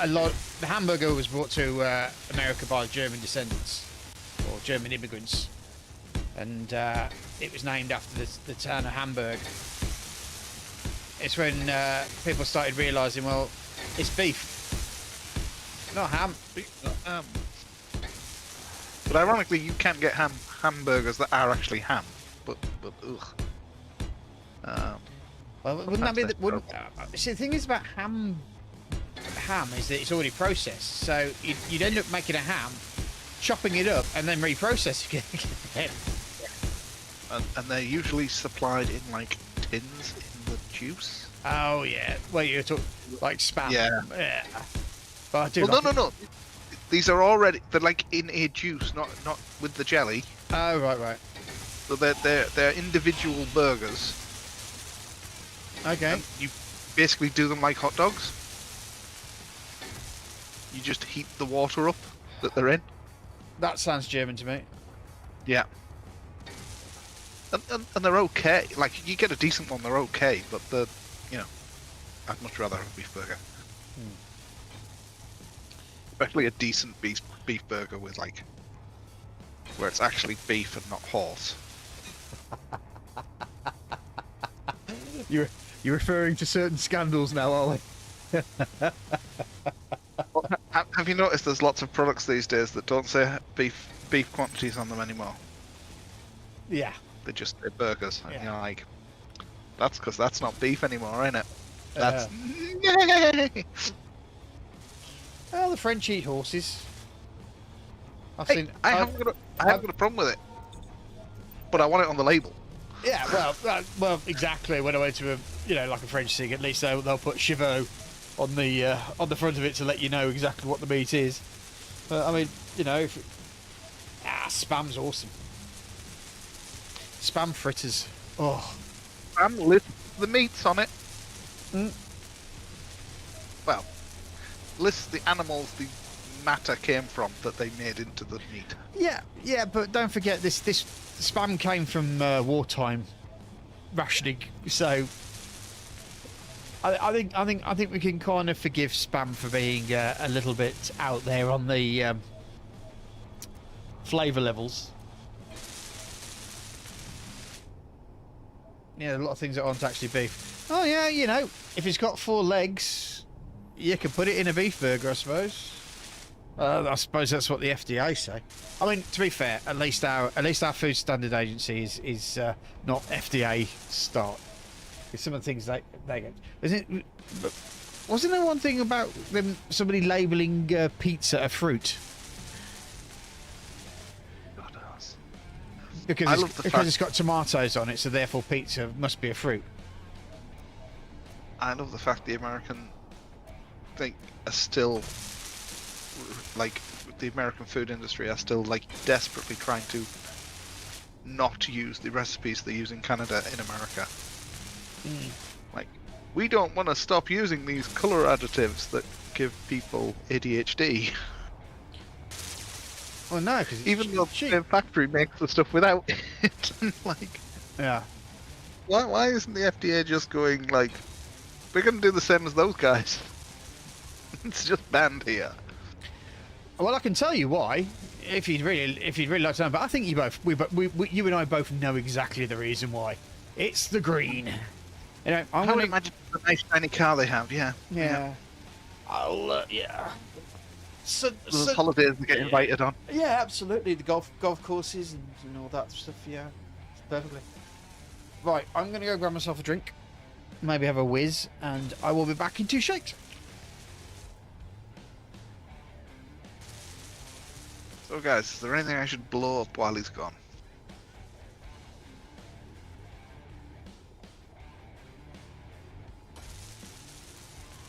a lot. The hamburger was brought to America by German descendants or German immigrants, and it was named after the town of Hamburg. It's when people started realising, well, it's beef, not ham. But ironically, you can get hamburgers that are actually ham. But ugh. Well, wouldn't that be the? See, the thing is about ham is that it's already processed, so you'd end up making a ham, chopping it up, and then reprocessing it. And they're usually supplied in like tins in the juice. Oh yeah, well you're talking like spam. Yeah. But I do. Well, like no. They're like in a juice, not with the jelly. Oh right. So they're individual burgers. Okay. And you basically do them like hot dogs. You just heat the water up that they're in. That sounds German to me. Yeah. And they're okay. Like, you get a decent one, they're okay, but I'd much rather have a beef burger. Especially a decent beef burger with, like, where it's actually beef and not horse. You're referring to certain scandals now, are we? Have you noticed there's lots of products these days that don't say beef quantities on them anymore? Yeah. They just say burgers. And Yeah. you're like, that's because that's not beef anymore, ain't it? That's... Well, the French eat horses. I haven't got a problem with it. But I want it on the label. Yeah, well, exactly. When I went to like a French thing, at least they'll put Chivot on the front of it to let you know exactly what the meat is. But I mean, spam's awesome. Spam fritters. Oh. Spam lists the meats on it. Mm. Well, lists the animals the matter came from that they made into the meat. Yeah, but don't forget this spam came from wartime rationing, so I think we can kind of forgive spam for being a little bit out there on the flavour levels. Yeah, a lot of things that aren't actually beef. Oh yeah, you know, if it's got 4 legs, you can put it in a beef burger, I suppose. I suppose that's what the FDA say. I mean, to be fair, at least our Food Standard Agency is not FDA start. It's some of the things they get. Wasn't there one thing about them somebody labelling pizza a fruit? Because it's got tomatoes on it, so therefore pizza must be a fruit. I love the fact the American thing are still, like, the American food industry are still, like, desperately trying to not use the recipes they use in Canada in America. Like, we don't want to stop using these colour additives that give people ADHD. Well, no, because even though the factory makes the stuff without it. Like, yeah. Why isn't the FDA just going like, we're going to do the same as those guys? It's just banned here. Well, I can tell you why, if you'd really like to know. But I think you and I both know exactly the reason why. It's the green. You know, I would imagine the nice shiny car they have. Yeah. Yeah. I'll yeah. So holidays they get invited on. Yeah, absolutely. The golf courses and all that stuff. Yeah, perfectly. Right, I'm going to go grab myself a drink, maybe have a whiz, and I will be back in 2 shakes. So, guys, is there anything I should blow up while he's gone?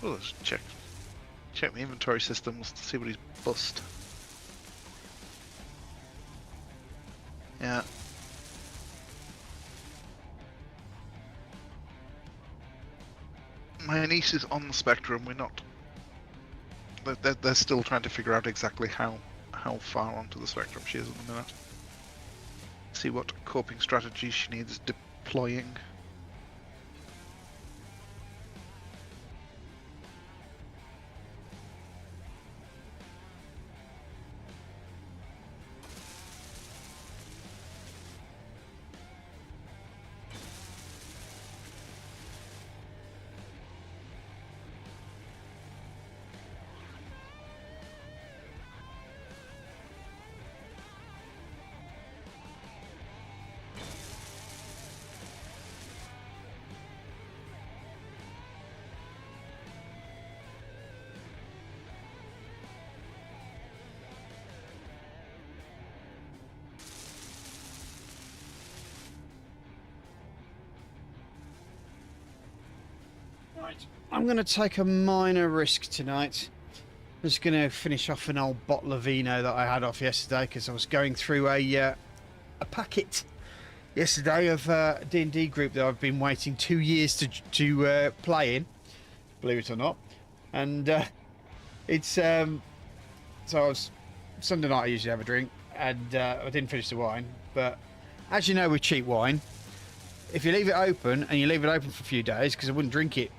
Oh, let's check my inventory systems to see what he's bust. Yeah. My niece is on the spectrum. We're not. They're still trying to figure out exactly how far onto the spectrum she is at the minute. See what coping strategies she needs deploying. Right, I'm going to take a minor risk tonight. I'm just going to finish off an old bottle of vino that I had off yesterday because I was going through a packet yesterday of a D&D group that I've been waiting 2 years to play in, believe it or not. And it's so I was Sunday night I usually have a drink, and I didn't finish the wine. But as you know, with cheap wine, if you leave it open and you leave it open for a few days, because I wouldn't drink it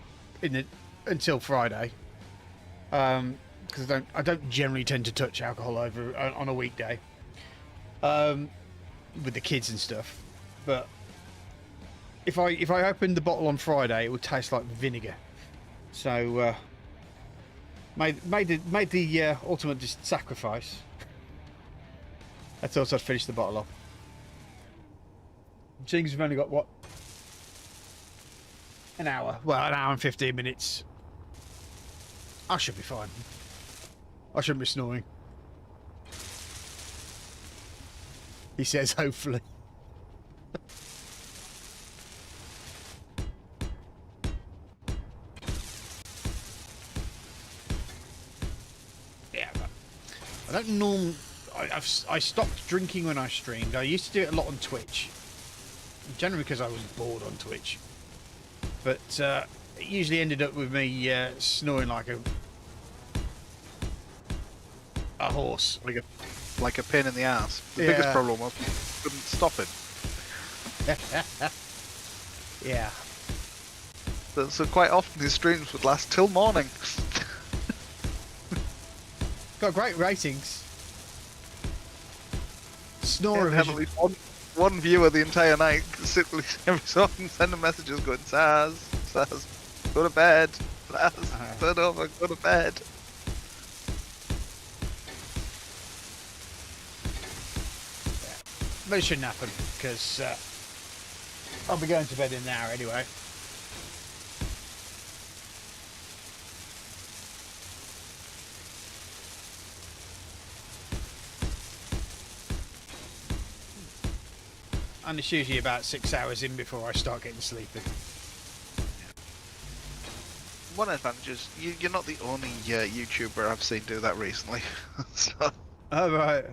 until Friday, because I don't generally tend to touch alcohol over on a weekday with the kids and stuff. But if I opened the bottle on Friday, it would taste like vinegar. So made the ultimate sacrifice. I thought I'd finish the bottle off. Seeing as we've only got what, an hour and 15 minutes, I should be fine. I shouldn't be snoring. He says, hopefully. Yeah, but I don't normally. I stopped drinking when I streamed. I used to do it a lot on Twitch, generally because I was bored on Twitch. But it usually ended up with me snoring like a a horse. Like a pain in the ass. The Yeah. biggest problem was we couldn't stop him. Yeah. So quite often his streams would last till morning. Got great ratings. Snore And had at least one viewer the entire night, simply every so often sending messages going, Saz, go to bed. Saz, turn over, go to bed. But it shouldn't happen, because I'll be going to bed in an hour anyway. And it's usually about 6 hours in before I start getting sleepy. One advantage is you're not the only YouTuber I've seen do that recently. So, Oh, right.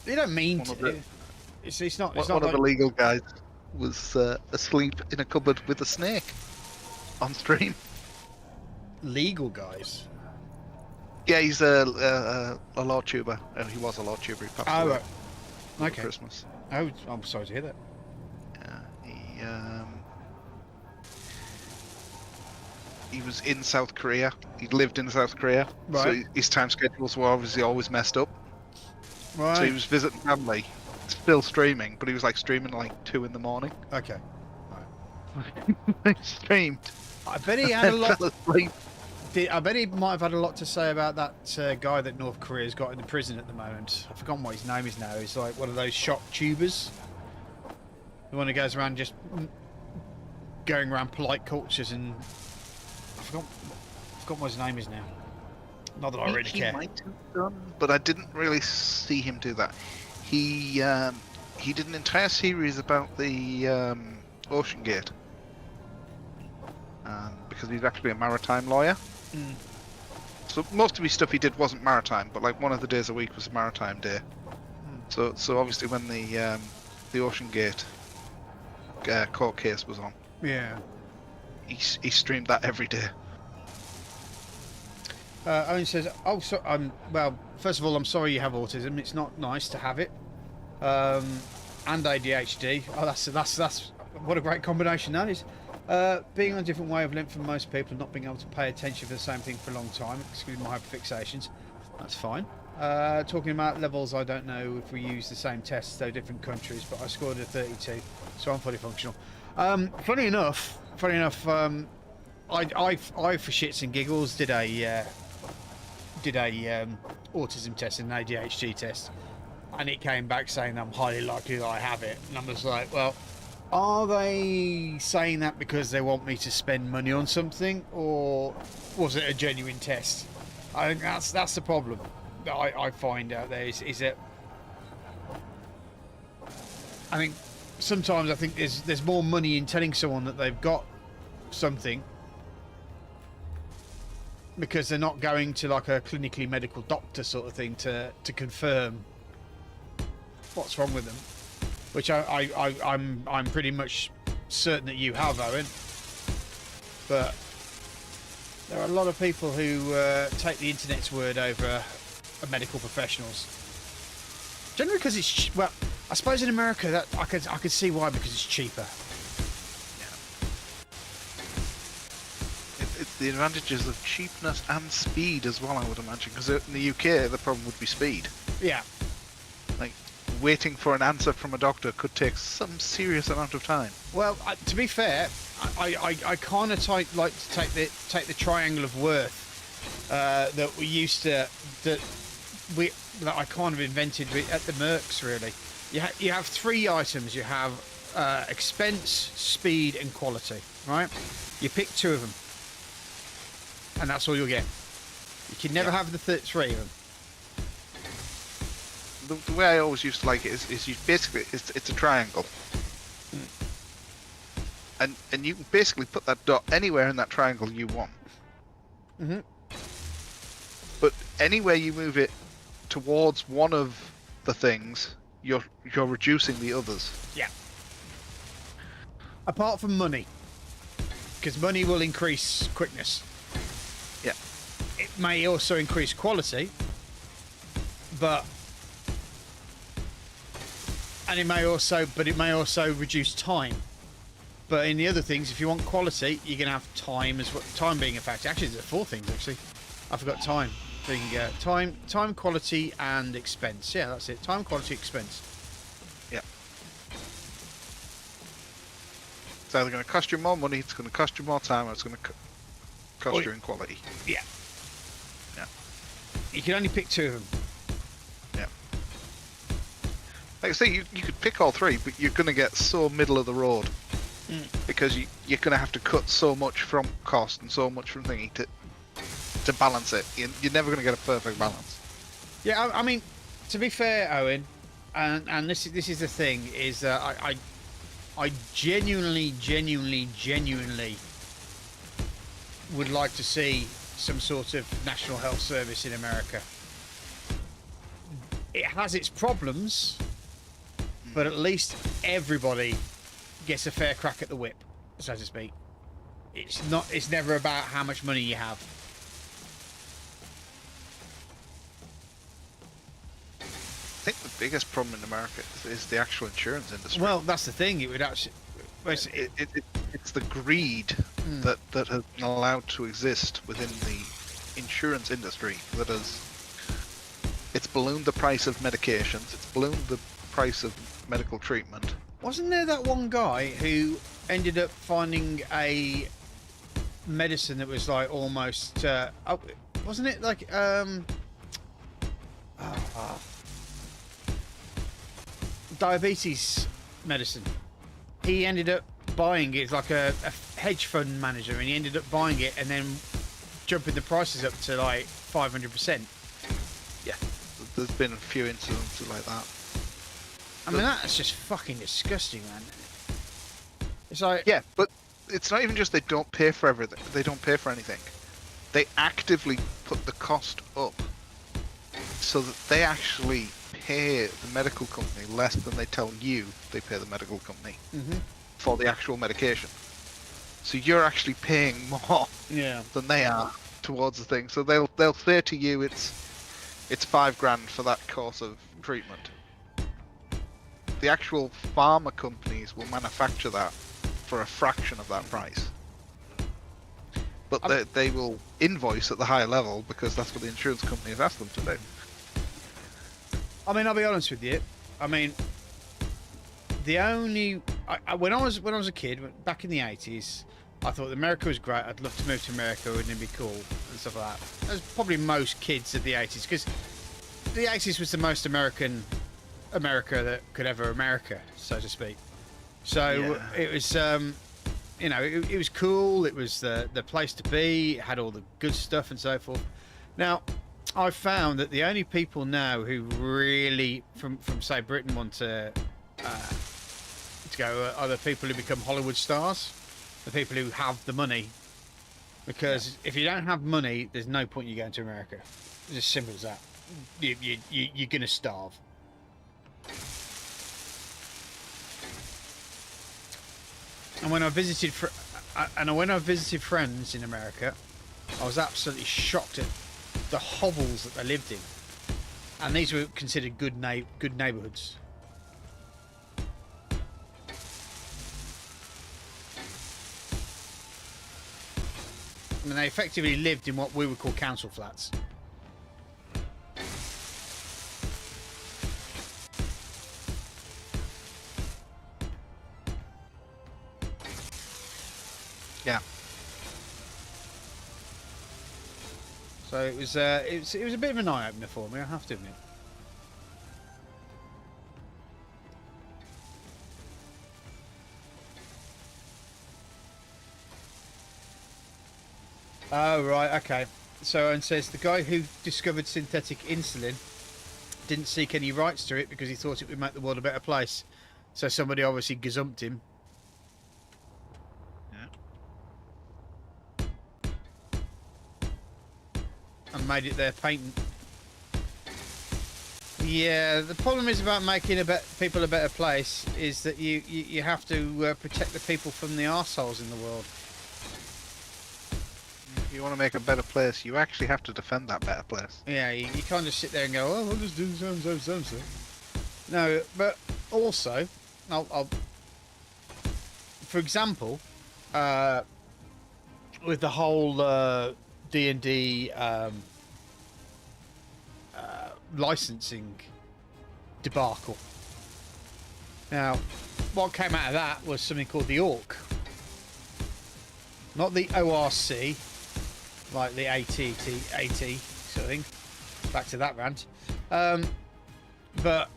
You don't mean One of to. the- It's not. one It's not of like, the legal guys was asleep in a cupboard with a snake on stream. legal guys. Yeah, he's a law tuber. He was a law tuber. He passed Oh, away right. over Okay. Christmas. Oh, I'm sorry to hear that. Yeah, he was in South Korea. He lived in South Korea, so Right. his time schedules were obviously always messed up. Right. So he was visiting family, still streaming, but he was like streaming at like 2 in the morning. Okay. He streamed. I bet he had a lot. Fell asleep. I bet he might have had a lot to say about that guy that North Korea's got in the prison at the moment. I've forgotten what his name is now. He's like one of those shock tubers. The one who goes around just going around polite cultures and I forgot what his name is now. Not that I really He care. might have done, but I didn't really see him do that. He did an entire series about the Ocean Gate, because he's actually a maritime lawyer. Mm. So most of his stuff he did wasn't maritime, but like one of the days a week was a maritime day. So obviously when the Ocean Gate court case was on, Yeah. he streamed that every day. Owen says, "Oh, so well. First of all, I'm sorry you have autism. It's not nice to have it, and ADHD. Oh, that's what a great combination that is. Being on a different wavelength from most people, not being able to pay attention for the same thing for a long time, excluding my hyperfixations. That's fine. Talking about levels, I don't know if we use the same tests, though different countries, but I scored a 32, so I'm fully functional. Funny enough, I for shits and giggles did a autism test and an ADHD test, and it came back saying I'm highly likely that I have it, and I'm just like, well, are they saying that because they want me to spend money on something, or was it a genuine test? I think that's the problem that I find out there is that I think sometimes I think there's more money in telling someone that they've got something because they're not going to like a clinically medical doctor sort of thing to confirm what's wrong with them, which I'm pretty much certain that you have, Owen. But there are a lot of people who take the internet's word over medical professionals. Generally because it's well, I suppose in America that I could see why, because it's cheaper. It's the advantages of cheapness and speed as well, I would imagine, because in the UK the problem would be speed. Yeah. Like, waiting for an answer from a doctor could take some serious amount of time. Well, to be fair, I kind of like to take the triangle of worth that we used to that I kind of invented at the Mercs. Really, you have three items. You have expense, speed, and quality. Right? You pick two of them, and that's all you'll get. You can never have the three of them. The way I always used to like it is you basically it's a triangle, and you can basically put that dot anywhere in that triangle you want. Mm-hmm. But anywhere you move it towards one of the things, you're reducing the others. Yeah. Apart from money, because money will increase quickness. Yeah. It may also increase quality, but it may also reduce time. But in the other things, if you want quality, you're going to have time as well. Time being a factor. Actually, there's 4 things actually. I forgot time. Being time, quality, and expense. Yeah, that's it. Time, quality, expense. Yeah. It's either going to cost you more money, it's going to cost you more time, or it's going to cost you in quality. Yeah. Yeah. You can only pick 2 of them. Yeah. Like I say, you could pick all 3, but you're going to get so middle of the road. Because you're going to have to cut so much from cost and so much from thingy to balance it. You're never going to get a perfect balance. Yeah, I mean, to be fair, Owen, and this is the thing, is I genuinely would like to see some sort of national health service in America. It has its problems, but at least everybody gets a fair crack at the whip, so to speak. It's never about how much money you have. I think the biggest problem in America is the actual insurance industry. Well, that's the thing. It would actually. It's the greed that has been allowed to exist within the insurance industry that has. It's ballooned the price of medications. It's ballooned the price of medical treatment. Wasn't there that one guy who ended up finding a medicine that was like almost? Wasn't it like diabetes medicine? He ended up buying it. It's like a hedge fund manager, and he ended up buying it and then jumping the prices up to like 500%. Yeah, there's been a few incidents like that. I mean, that's just fucking disgusting, man. It's like, yeah, but it's not even just they don't pay for everything. They don't pay for anything. They actively put the cost up so that they actually pay the medical company less than they tell you they pay the medical company for the actual medication. So you're actually paying more than they are towards the thing. So they'll say to you it's $5,000 for that course of treatment. The actual pharma companies will manufacture that for a fraction of that price. But they will invoice at the higher level because that's what the insurance company has asked them to do. I mean, I'll be honest with you. I mean, the only when I was a kid, back in the 80s, I thought America was great. I'd love to move to America, wouldn't it be cool and stuff like that. As probably most kids of the 80s, because the 80s was the most America that could ever America, so to speak. So it was, you know, it was cool. It was the place to be. It had all the good stuff and so forth. Now, I've found that the only people now who really, from say Britain, want to go are the people who become Hollywood stars, the people who have the money. Because if you don't have money, there's no point you going to America. It's as simple as that. You're gonna starve. And when I visited friends in America, I was absolutely shocked at the hovels that they lived in, and these were considered good neighbourhoods. I mean, they effectively lived in what we would call council flats. Yeah. So it was a bit of an eye opener for me, I have to admit. Oh right, okay. So and says the guy who discovered synthetic insulin didn't seek any rights to it because he thought it would make the world a better place. So somebody obviously gazumped him. And made it their patent. Yeah, the problem is about making people a better place is that you have to protect the people from the arseholes in the world. you want to make a better place, you actually have to defend that better place. Yeah, you can't just sit there and go, oh, I'll just do so. No, but also, I'll for example, with the whole D&D licensing debacle. Now, what came out of that was something called the Orc. Not the ORC, like the AT sort of thing. Back to that rant. But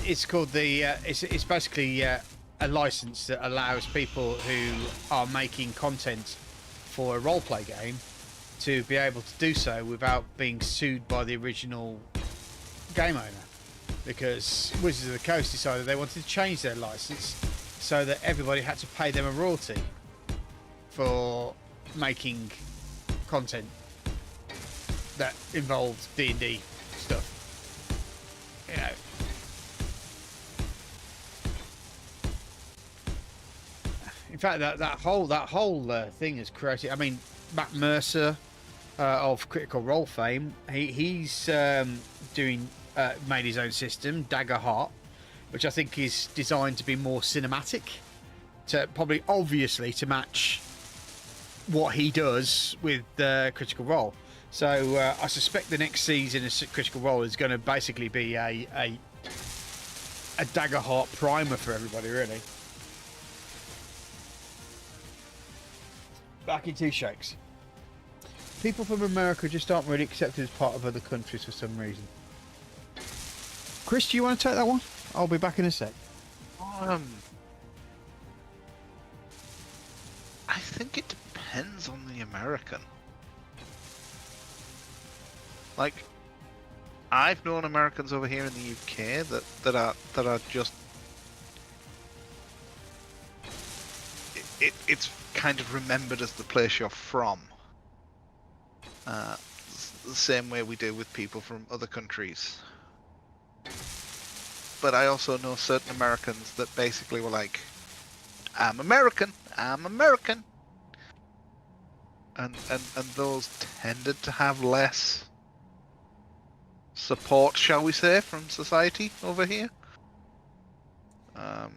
it's called the. It's basically a license that allows people who are making content for a roleplay game to be able to do so without being sued by the original game owner. Because Wizards of the Coast decided they wanted to change their license so that everybody had to pay them a royalty for making content that involved D&D stuff. You know. In fact, that whole thing has created. I mean, Matt Mercer of Critical Role fame, he's doing made his own system, Dagger Heart, which I think is designed to be more cinematic, to probably obviously to match what he does with Critical Role. So I suspect the next season of Critical Role is going to basically be a Dagger Heart primer for everybody, really. Back in two shakes. People from America just aren't really accepted as part of other countries for some reason. Chris, do you want to take that one? I'll be back in a sec. I think it depends on the American. Like, I've known Americans over here in the UK that are just. It's kind of remembered as the place you're from. The same way we do with people from other countries. But I also know certain Americans that basically were like, I'm American. And those tended to have less support, shall we say, from society over here.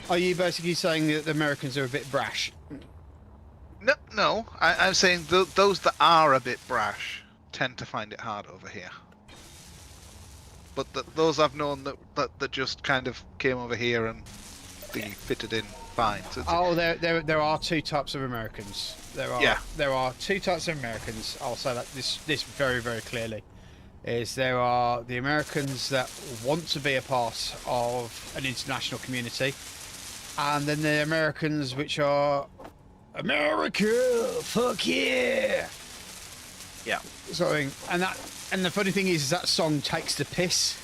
Are you basically saying that the Americans are a bit brash? No. I'm saying those that are a bit brash tend to find it hard over here. But those I've known that just kind of came over here and they fitted in fine. So there are two types of Americans. There are two types of Americans. I'll say that this very, very clearly. Is there are the Americans that want to be a part of an international community, and then the Americans which are America, fuck yeah, sort of thing. And the funny thing is that song takes the piss.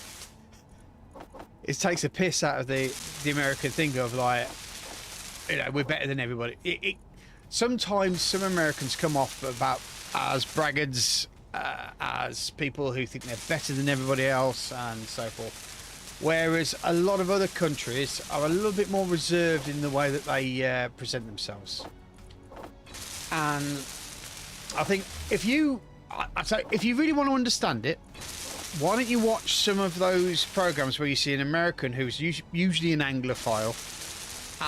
It takes the piss out of the American thing of like, you know, we're better than everybody. Sometimes some Americans come off about as braggarts, as people who think they're better than everybody else and so forth. Whereas a lot of other countries are a little bit more reserved in the way that they present themselves. And I think if you really want to understand it, why don't you watch some of those programs where you see an American who's usually an Anglophile,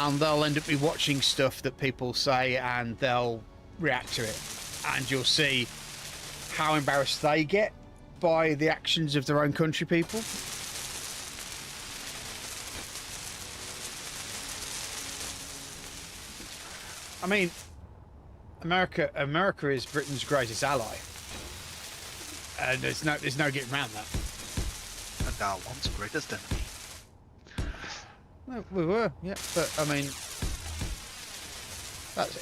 and they'll end up be watching stuff that people say and they'll react to it, and you'll see how embarrassed they get by the actions of their own country people. I mean, America is Britain's greatest ally, and there's no getting around that. And our once greatest enemy. No, we were, yeah, but I mean,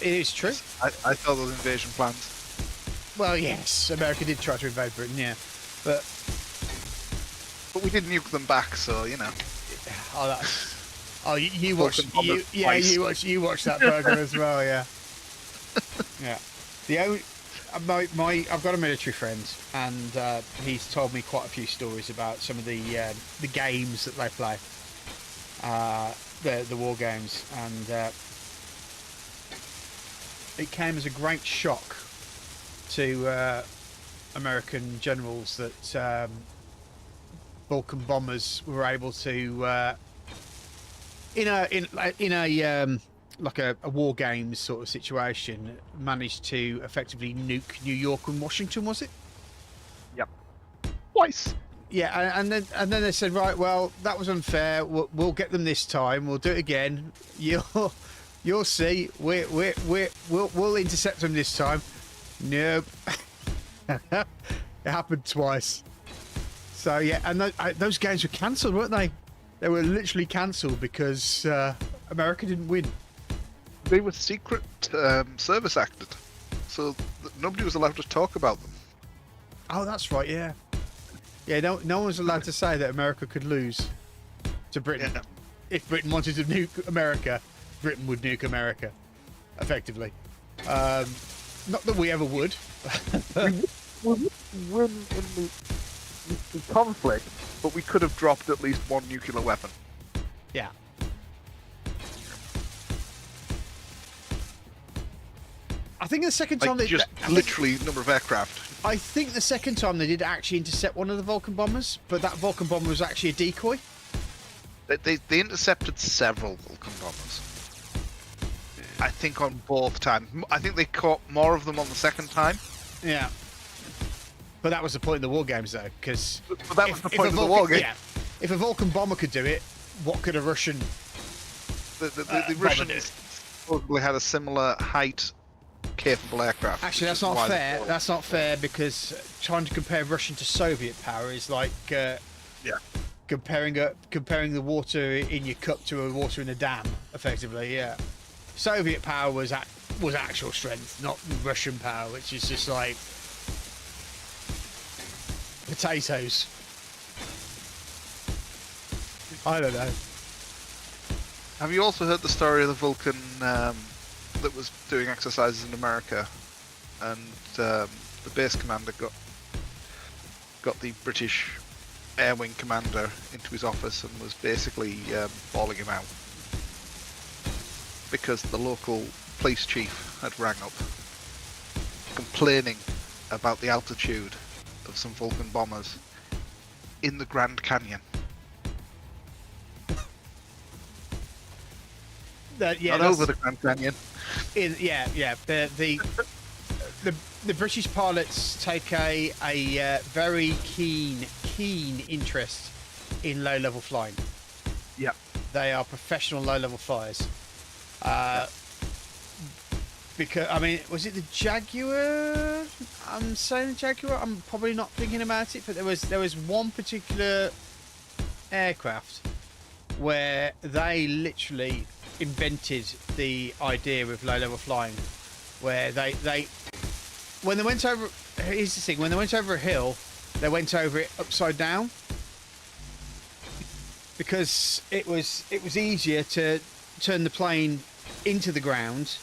it is true. I saw those invasion plans. Well, yes, America did try to invade Britain, yeah, but we did nuke them back, so you know. You watched that program as well, yeah. Yeah. The only I've got a military friend, and he's told me quite a few stories about some of the games that they play, the war games, and it came as a great shock to American generals that Vulcan bombers were able to, in a like a war games sort of situation, manage to effectively nuke New York and Washington. Was it? Yep. Twice. Yeah, and then they said, right, well, that was unfair. We'll get them this time. We'll do it again. You'll see. We'll intercept them this time. Nope. It happened twice. So yeah, and those games were cancelled, weren't they? They were literally cancelled because America didn't win. They were secret service acted, so nobody was allowed to talk about them. Oh, that's right. Yeah. Yeah. No one was allowed to say that America could lose to Britain. Yeah. If Britain wanted to nuke America, Britain would nuke America, effectively. Not that we ever would. We wouldn't win in the conflict, but we could have dropped at least one nuclear weapon. Yeah. I think the second time Like just literally number of aircraft. I think the second time they did actually intercept one of the Vulcan bombers, but that Vulcan bomber was actually a decoy. They intercepted several Vulcan bombers. I think on both times. I think they caught more of them on the second time. Yeah. But that was the point of the war games, though, because that was the point of the war game. Yeah, if a Vulcan bomber could do it, what could a Russian? The Russians probably had a similar height, capable aircraft. Actually, that's not fair. That's not fair because trying to compare Russian to Soviet power is like comparing the water in your cup to a water in a dam. Effectively, yeah. Soviet power was actual strength, not Russian power, which is just like potatoes. I don't know. Have you also heard the story of the Vulcan that was doing exercises in America, and the base commander got the British Air Wing commander into his office and was basically bawling him out because the local police chief had rang up complaining about the altitude of some Vulcan bombers in the Grand Canyon. Yeah, not over the Grand Canyon. The British pilots take a very keen interest in low level flying. Yeah, they are professional low level flyers. Because I mean, was it the Jaguar? I'm saying the Jaguar. I'm probably not thinking about it, but there was one particular aircraft where they literally invented the idea of low level flying, where they when they went over, here's the thing, when they went over a hill, they went over it upside down because it was easier to turn the plane into the ground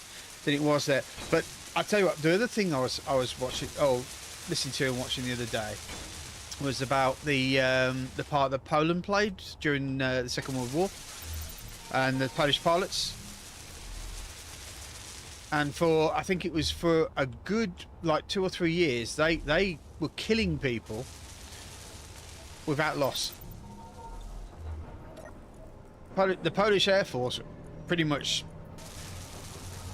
than it was there. But I tell you what, the other thing I was listening to and watching the other day was about the part that Poland played during the Second World War and the Polish pilots. And I think it was for a good 2 or 3 years, they were killing people without loss. The Polish Air Force pretty much,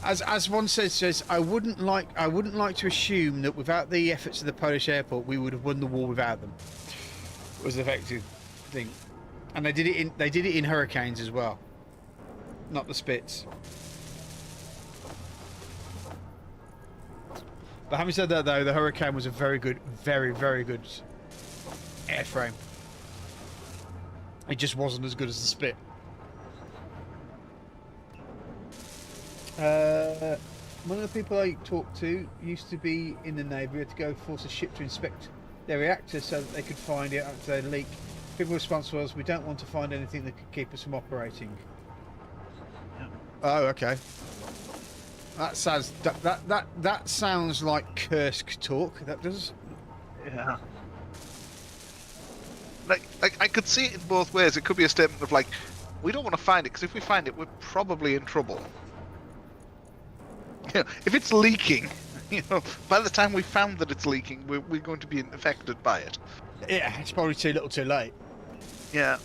as one says, I wouldn't like to assume that without the efforts of the Polish airport, we would have won the war without them. Was the effective thing, and they did it in hurricanes as well, not the Spits. But having said that, though, the Hurricane was a very good, very, very good airframe. It just wasn't as good as the Spit. One of the people I talked to used to be in the Navy. We had to go force a ship to inspect their reactor so that they could find it after they leak. People responsible was, we don't want to find anything that could keep us from operating. Yeah. Oh, okay. That sounds that sounds like Kursk talk. That does. Yeah. Like I could see it in both ways. It could be a statement of we don't want to find it because if we find it, we're probably in trouble. if it's leaking, by the time we found that it's leaking, we're going to be affected by it. Yeah, it's probably too little, too late. Yeah.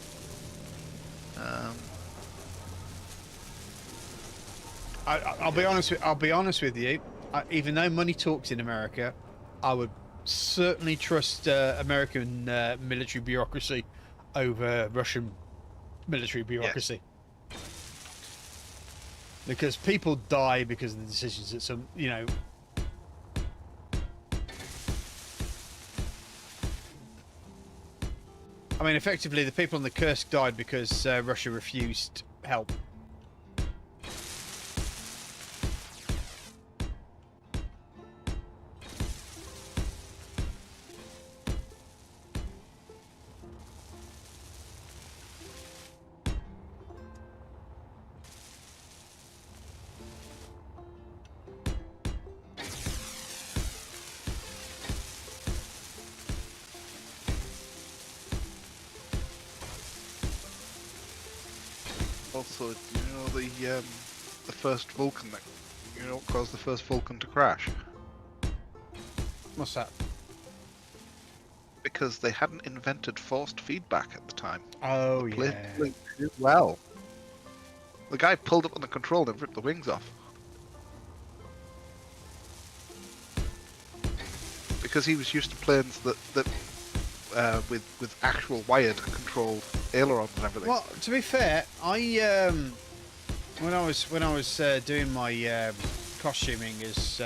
I'll be honest. I'll be honest with you. Even though money talks in America, I would certainly trust American military bureaucracy over Russian military bureaucracy. Yes. Because people die because of the decisions that some, I mean, effectively, the people on the Kursk died because Russia refused help. Also, the first Vulcan that caused the first Vulcan to crash? What's that? Because they hadn't invented forced feedback at the time. Oh, the plane yeah. flew too well. The guy pulled up on the control and ripped the wings off. Because he was used to planes that with actual wired controlled ailerons and everything. Well, to be fair, I when I was doing my costuming as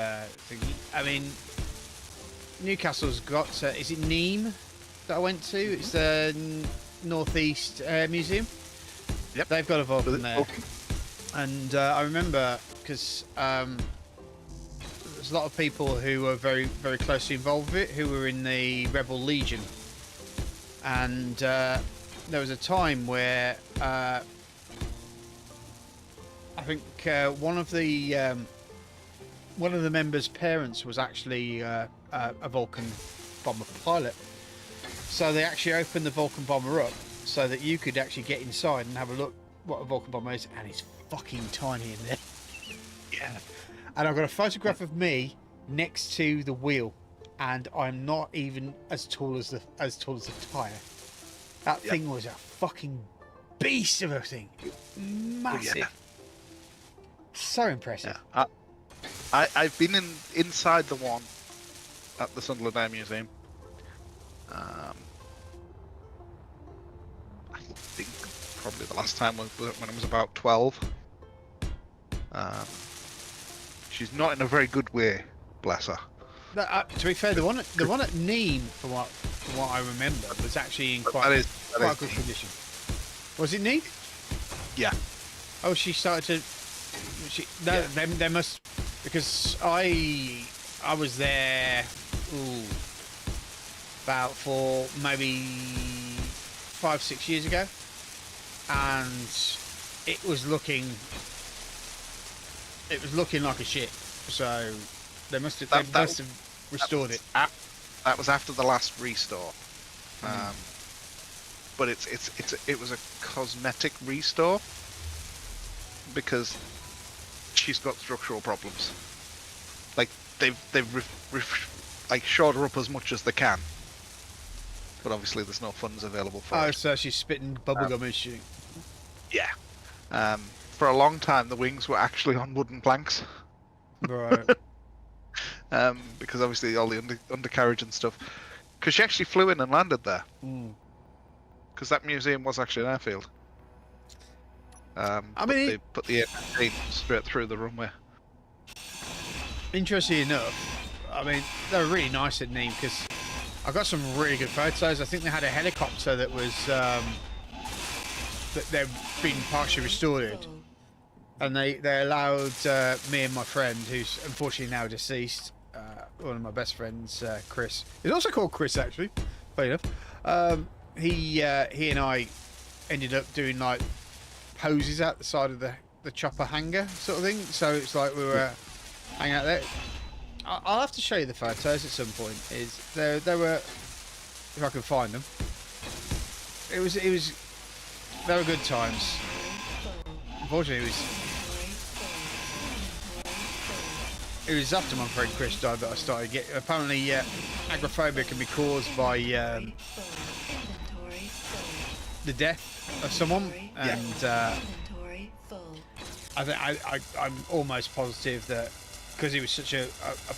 thingy, I mean, Newcastle's got is it Nîmes that I went to? It's the Northeast Museum. Yep. They've got a Vulcan there, and I remember because there's a lot of people who were very very closely involved with it, who were in the Rebel Legion, and there was a time where I think one of the members' parents was actually a Vulcan bomber pilot. So they actually opened the Vulcan bomber up so that you could actually get inside and have a look what a Vulcan bomber is, and it's fucking tiny in there. Yeah. And I've got a photograph of me next to the wheel, and I'm not even as tall as the tire. That thing was a fucking beast of a thing. Massive. Yeah. So impressive. Yeah. I've been inside the one at the Sunderland Air Museum. I think probably the last time was when I was about 12. She's not in a very good way, bless her. To be fair, the one at Nîmes, from what I remember, was actually in quite good condition. Was it Nîmes? Yeah. Oh, she started to. They must, because I was there about for maybe 5-6 years ago, and it was looking like a shit. So they must have restored it. That was after the last restore. But it was a cosmetic restore because she's got structural problems. Like they've like shored her up as much as they can, but obviously there's no funds available for it. Oh, so she's spitting bubblegum and shit. Yeah. For a long time, the wings were actually on wooden planks. Right. Because obviously all the undercarriage and stuff. Because she actually flew in and landed there. Because that museum was actually an airfield. They put the F-18 straight through the runway. Interesting enough, I mean, they were really nice at Nîmes because I got some really good photos. I think they had a helicopter that was that they'd been partially restored, and they allowed me and my friend, who's unfortunately now deceased, one of my best friends, Chris. He's also called Chris, actually, funny enough. He and I ended up doing like poses out the side of the chopper hangar sort of thing. So it's like we were hanging out there. I'll have to show you the photos at some point. There were, if I can find them. It was they were good times. Unfortunately, it was. it was after my friend Chris died that I started getting. Apparently, agoraphobia can be caused by Inventory full. the death of someone, and Inventory full. I'm almost positive that because he was such a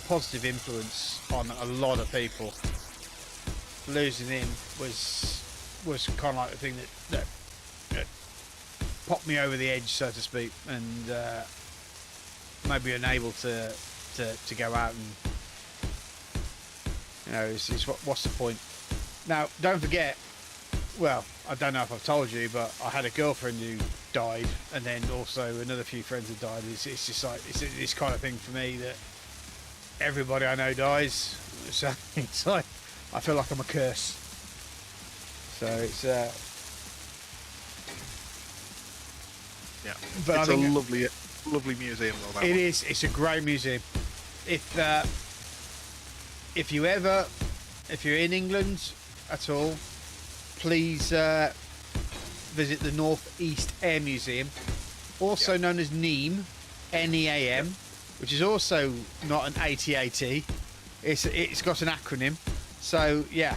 positive influence on a lot of people, losing him was kind of like the thing that popped me over the edge, so to speak, and made me unable to go out and, you know, it's what's the point? Now, don't forget, well, I don't know if I've told you, but I had a girlfriend who died, and then also another few friends had died. It's just like, it's this kind of thing for me that everybody I know dies, so it's like, I feel like I'm a curse. So it's Yeah, but it's a lovely museum though. That it one. is. It's a great museum. If you're in England at all, please visit the North East Air Museum, also known as NEAM, NEAM, which is also not an ATAT. It's got an acronym. So yeah,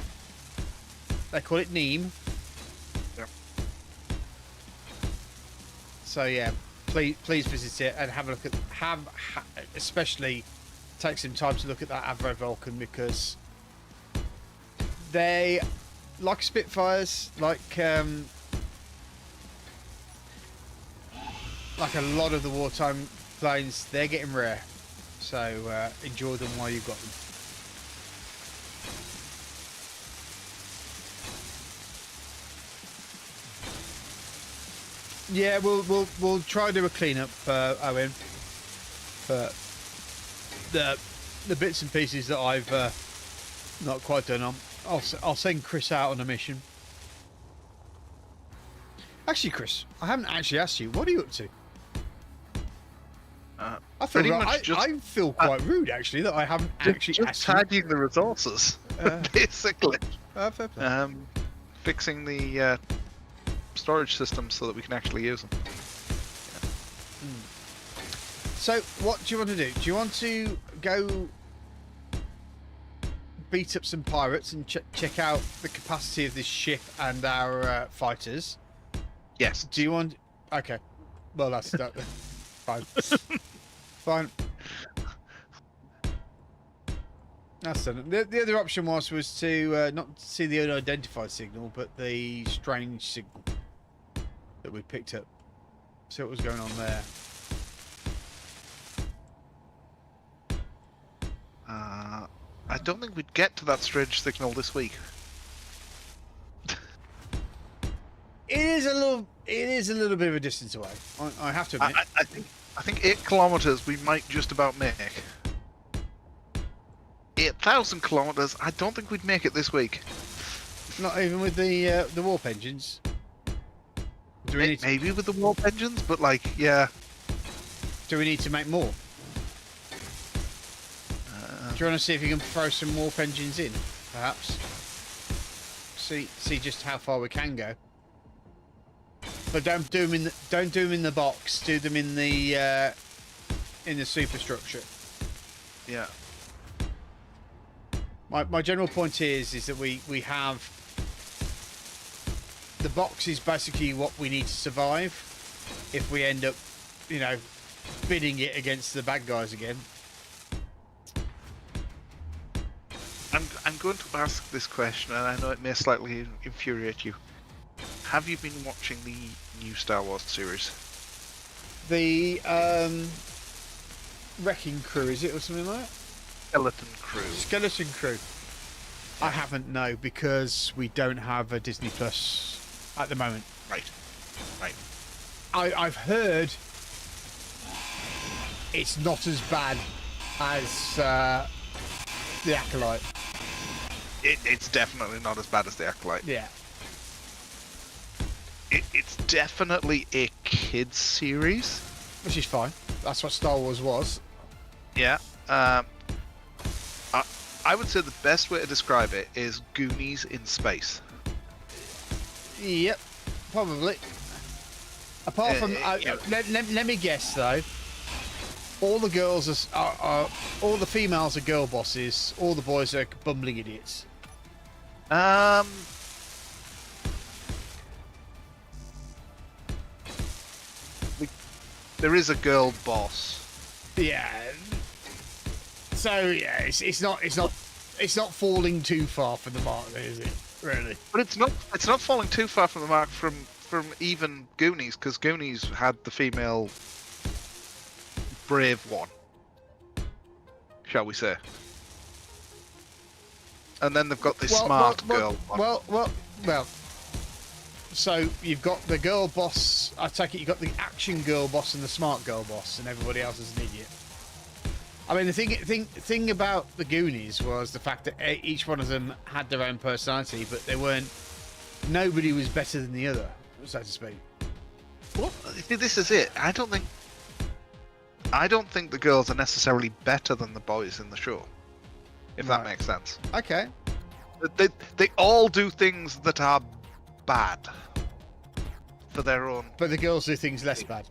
they call it NEAM. Yep. So yeah, please visit it and have a look at especially take some time to look at that Avro Vulcan, because they, like Spitfires, like a lot of the wartime planes, they're getting rare. So enjoy them while you've got them. Yeah, we'll try to do a cleanup, Owen. But the bits and pieces that I've not quite done on, I'll send Chris out on a mission. Actually, Chris, I haven't actually asked you. What are you up to? I feel quite rude actually that I haven't actually just asked you. tidying the resources, basically. Fair play. Fixing the storage systems so that we can actually use them. So, what do you want to do? Do you want to go beat up some pirates and check out the capacity of this ship and our fighters? Yes. Do you want? Okay. Well, that's that. Fine. Fine. That's done. The other option was to not see the unidentified signal, but the strange signal that we picked up. See what was going on there. I don't think we'd get to that strange signal this week. It is a little bit of a distance away. I have to admit. I think 8 kilometers we might just about make. 8,000 kilometers. I don't think we'd make it this week. Not even with the warp engines. Do we need Maybe with the warp engines, but like, yeah. Do we need to make more? Do you want to see if you can throw some warp engines in, perhaps? See just how far we can go. But don't do them in the box. Do them in the superstructure. Yeah. My general point is that we have the box is basically what we need to survive if we end up, you know, bidding it against the bad guys again. I'm going to ask this question, and I know it may slightly infuriate you. Have you been watching the new Star Wars series? The Wrecking Crew, is it, or something like that? Skeleton Crew. Skeleton Crew. I haven't, no, because we don't have a Disney Plus at the moment. Right. I've heard it's not as bad as the Acolyte. It's definitely not as bad as the Acolyte. Yeah. It's definitely a kids series, Which is fine. That's what Star Wars was. Yeah. I would say the best way to describe it is Goonies in space. Yep, probably. Apart from, yeah. let me guess though. all the girls are all the females are girl bosses. All the boys are bumbling idiots. There is a girl boss. Yeah. So yeah, it's not falling too far from the mark, is it? Really? But it's not falling too far from the mark from even Goonies, because Goonies had the female brave one, shall we say? And then they've got this smart girl one. Well. So you've got the girl boss. I take it you've got the action girl boss and the smart girl boss, and everybody else is an idiot. I mean, the thing about the Goonies was the fact that each one of them had their own personality, but they weren't. Nobody was better than the other, so to speak. Well, see, this is it. I don't think the girls are necessarily better than the boys in the show, if that makes sense. Okay. They all do things that are bad for their own. But the girls do things less bad.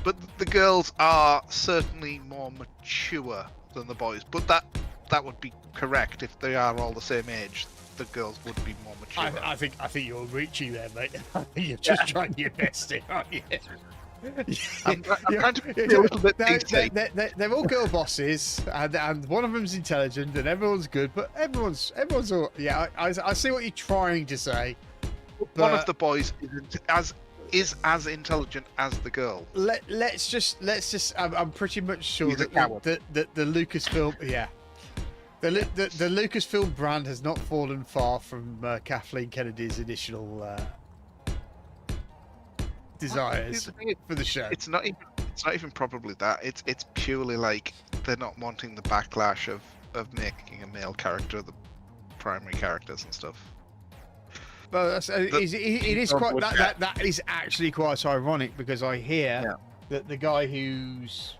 But the girls are certainly more mature than the boys. But that would be correct if they are all the same age. The girls would be more mature. I think you're reaching there, mate. I think you're just trying your best here, aren't you? I'm trying to be a little bit PC. They're all girl bosses, and one of them's intelligent, and everyone's good. But everyone's all. Yeah, I see what you're trying to say. But one of the boys is as intelligent as the girl. Let's just. I'm pretty much sure He's a that coward. the Lucasfilm, yeah, the Lucasfilm brand has not fallen far from Kathleen Kennedy's initial desires for the show. It's not even probably that. It's purely like they're not wanting the backlash of making a male character the primary characters and stuff. Well, it is quite that is actually quite ironic, because I hear that the guy who's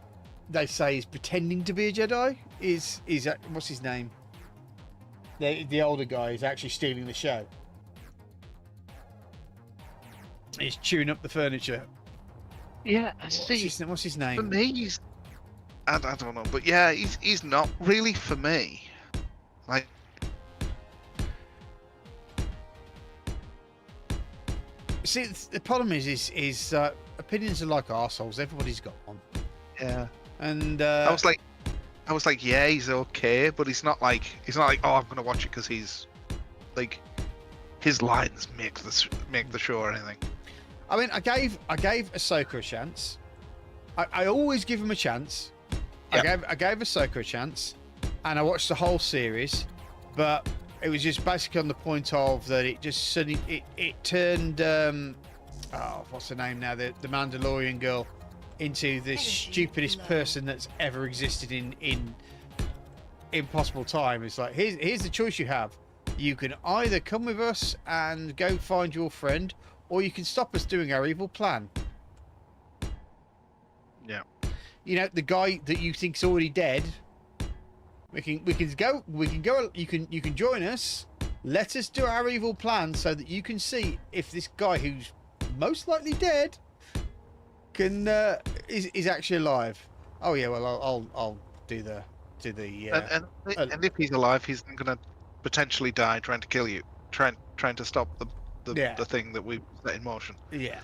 they say is pretending to be a Jedi is what's his name? The older guy is actually stealing the show. He's chewing up the furniture. Yeah, I see. What's his name? For me, I don't know, but yeah, he's not really for me. Like, see, the problem is opinions are like arseholes. Everybody's got one. Yeah. And I was like, yeah, he's okay, but he's not like, oh, I'm gonna watch it because he's like, his lines make the show or anything. I mean, I gave Ahsoka a chance. I always give him a chance. Yeah. I gave Ahsoka a chance, and I watched the whole series, but it was just basically on the point of that it just suddenly it turned what's her name now, the Mandalorian girl, into the stupidest person that's ever existed in impossible time. It's like, here's the choice you have. You can either come with us and go find your friend, or you can stop us doing our evil plan. Yeah. You know, the guy that you think's already dead. We can go. You can join us. Let us do our evil plan so that you can see if this guy who's most likely dead can is actually alive. Oh yeah, well I'll do the and if he's alive, he's gonna potentially die trying to kill you, trying to stop the thing that we set in motion. Yeah.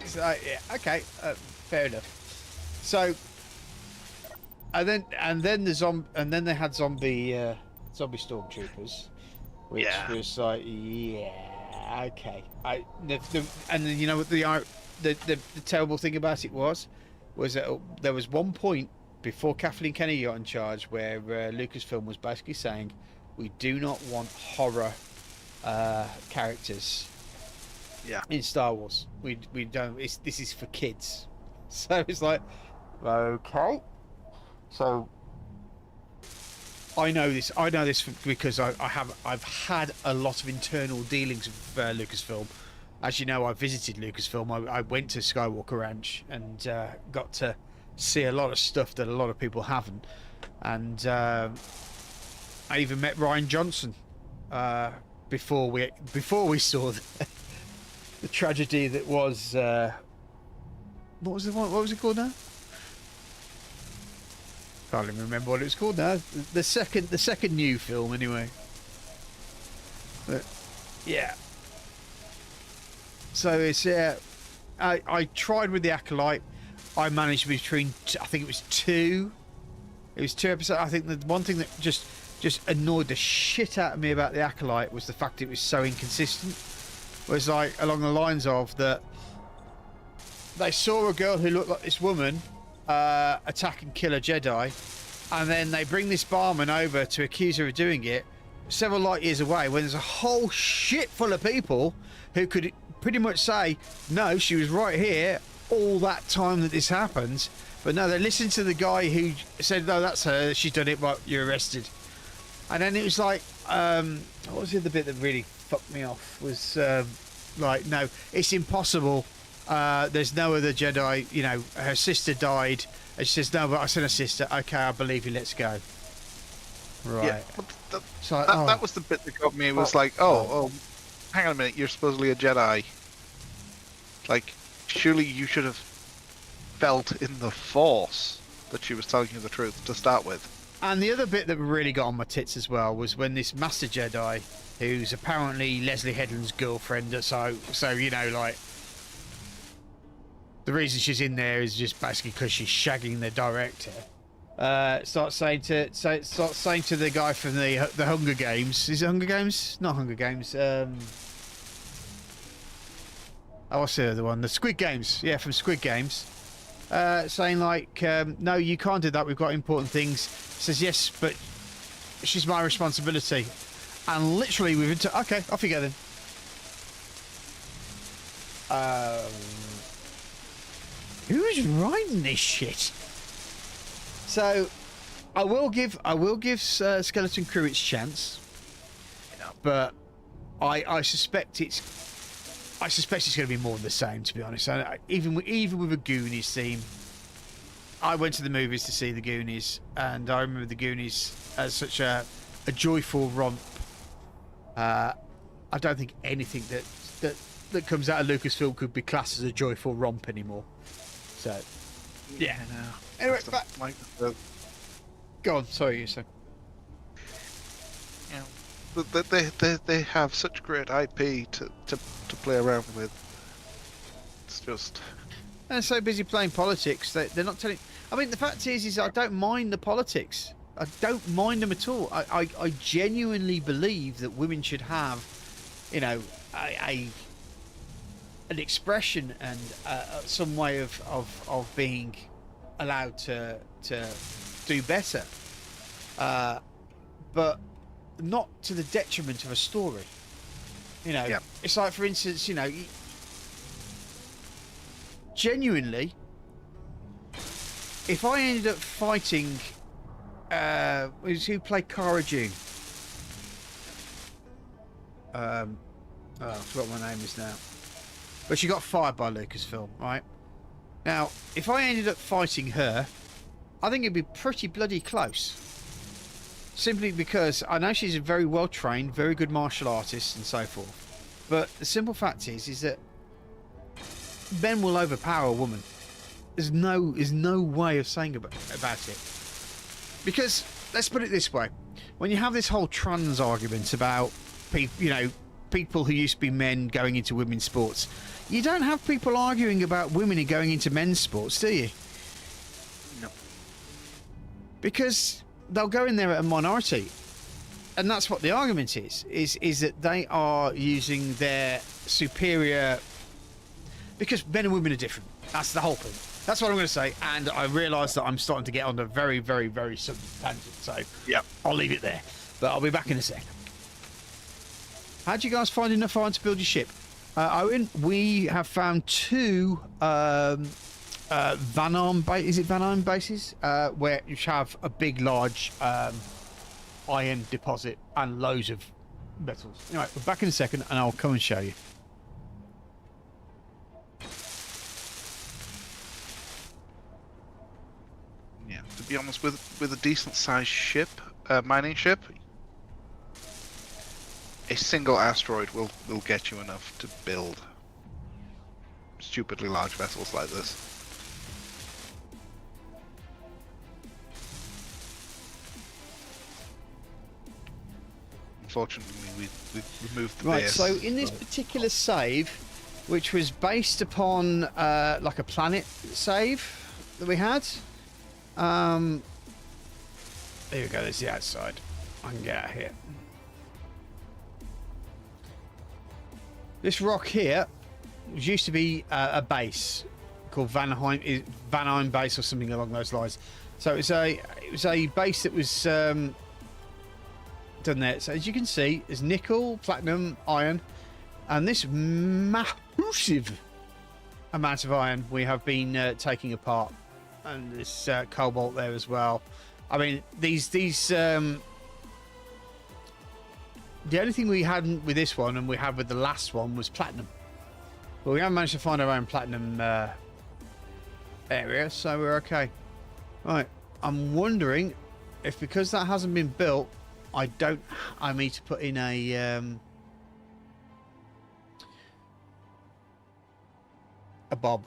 So, yeah. Okay. Fair enough. So, and then they had zombie stormtroopers, which was like, yeah, okay. And then you know what the terrible thing about it was that there was one point before Kathleen Kennedy got in charge where Lucasfilm was basically saying, we do not want horror characters in Star Wars. We don't. This is for kids. So it's like, okay. So I know this because I've had a lot of internal dealings with Lucasfilm. As you know, I visited Lucasfilm. I went to Skywalker Ranch and got to see a lot of stuff that a lot of people haven't. And I even met Ryan Johnson before we saw the tragedy that was what was it called now? Can't even remember what it was called now. The second new film, anyway. But yeah. So it's I tried with the Acolyte. I managed between I think it was two. It was 2 episodes. I think the one thing that just annoyed the shit out of me about the Acolyte was the fact it was so inconsistent. It was like along the lines of that they saw a girl who looked like this woman attack and kill a Jedi, and then they bring this barman over to accuse her of doing it several light years away when there's a whole shit full of people who could pretty much say, no, she was right here all that time that this happens. But no, they listened to the guy who said, no, that's her, she's done it, but you're arrested. And then it was like, what was the other bit that really fucked me off? Was like, no, it's impossible. There's no other Jedi, you know, her sister died. And she says, no, but I sent her sister. Okay, I believe you, let's go. Right. Yeah, but like, that was the bit that got me. It was like, hang on a minute, you're supposedly a Jedi. Like, surely you should have felt in the Force that she was telling you the truth to start with. And the other bit that really got on my tits as well was when this Master Jedi, who's apparently Leslie Headland's girlfriend, so you know, like, the reason she's in there is just basically because she's shagging the director. Starts saying to the guy from the Hunger Games. Is it Hunger Games? Not Hunger Games. What's the other one? The Squid Games. Yeah, from Squid Games. Saying like, no, you can't do that. We've got important things. Says yes, but she's my responsibility. And literally, okay, off you go then. Who's writing this shit? So, I will give Skeleton Crew its chance, but I suspect it's going to be more of the same. To be honest, even with a Goonies theme, I went to the movies to see the Goonies, and I remember the Goonies as such a joyful romp. I don't think anything that comes out of Lucasfilm could be classed as a joyful romp anymore. So, yeah. No. Anyway, go on. Sorry, you said. Yeah, they have such great IP to play around with. It's just. They're so busy playing politics that they're not telling. I mean, the fact is I don't mind the politics. I don't mind them at all. I genuinely believe that women should have, you know, an expression and some way of being allowed to do better, but not to the detriment of a story. You know, yeah. It's like, for instance, you know, genuinely, if I ended up fighting, who played Cara Dune? I forgot what my name is now. But she got fired by Lucasfilm, right? Now, if I ended up fighting her, I think it'd be pretty bloody close. Simply because I know she's a very well trained, very good martial artist and so forth. But the simple fact is that men will overpower a woman. There's no way of saying about it. Because let's put it this way: when you have this whole trans argument about people who used to be men going into women's sports, you don't have people arguing about women going into men's sports, do you? No. Because they'll go in there at a minority, and that's what the argument is that they are using their superior, because men and women are different. That's the whole thing. That's what I'm going to say, and I realise that I'm starting to get on a very, very, very sudden tangent, so yeah, I'll leave it there. But I'll be back in a sec. How'd you guys find enough iron to build your ship? Owen, we have found two Van Arm bases, where you have a big, large iron deposit and loads of metals. Anyway, we're back in a second, and I'll come and show you. Yeah, to be honest, with a decent sized ship, mining ship, a single asteroid will get you enough to build stupidly large vessels like this. unfortunately we removed the Right, base. so in this particular save, which was based upon like a planet save that we had, there we go, there's the outside. I can get out of here. This rock here used to be a base called Van Heim base or something along those lines. So it was a base that was done there. So as you can see, there's nickel, platinum, iron, and this massive amount of iron we have been taking apart, and this cobalt there as well. I mean, these the only thing we hadn't with this one and we had with the last one was platinum. But we haven't managed to find our own platinum area, so we're okay. Right, I'm wondering if because that hasn't been built, I need to put in a bob.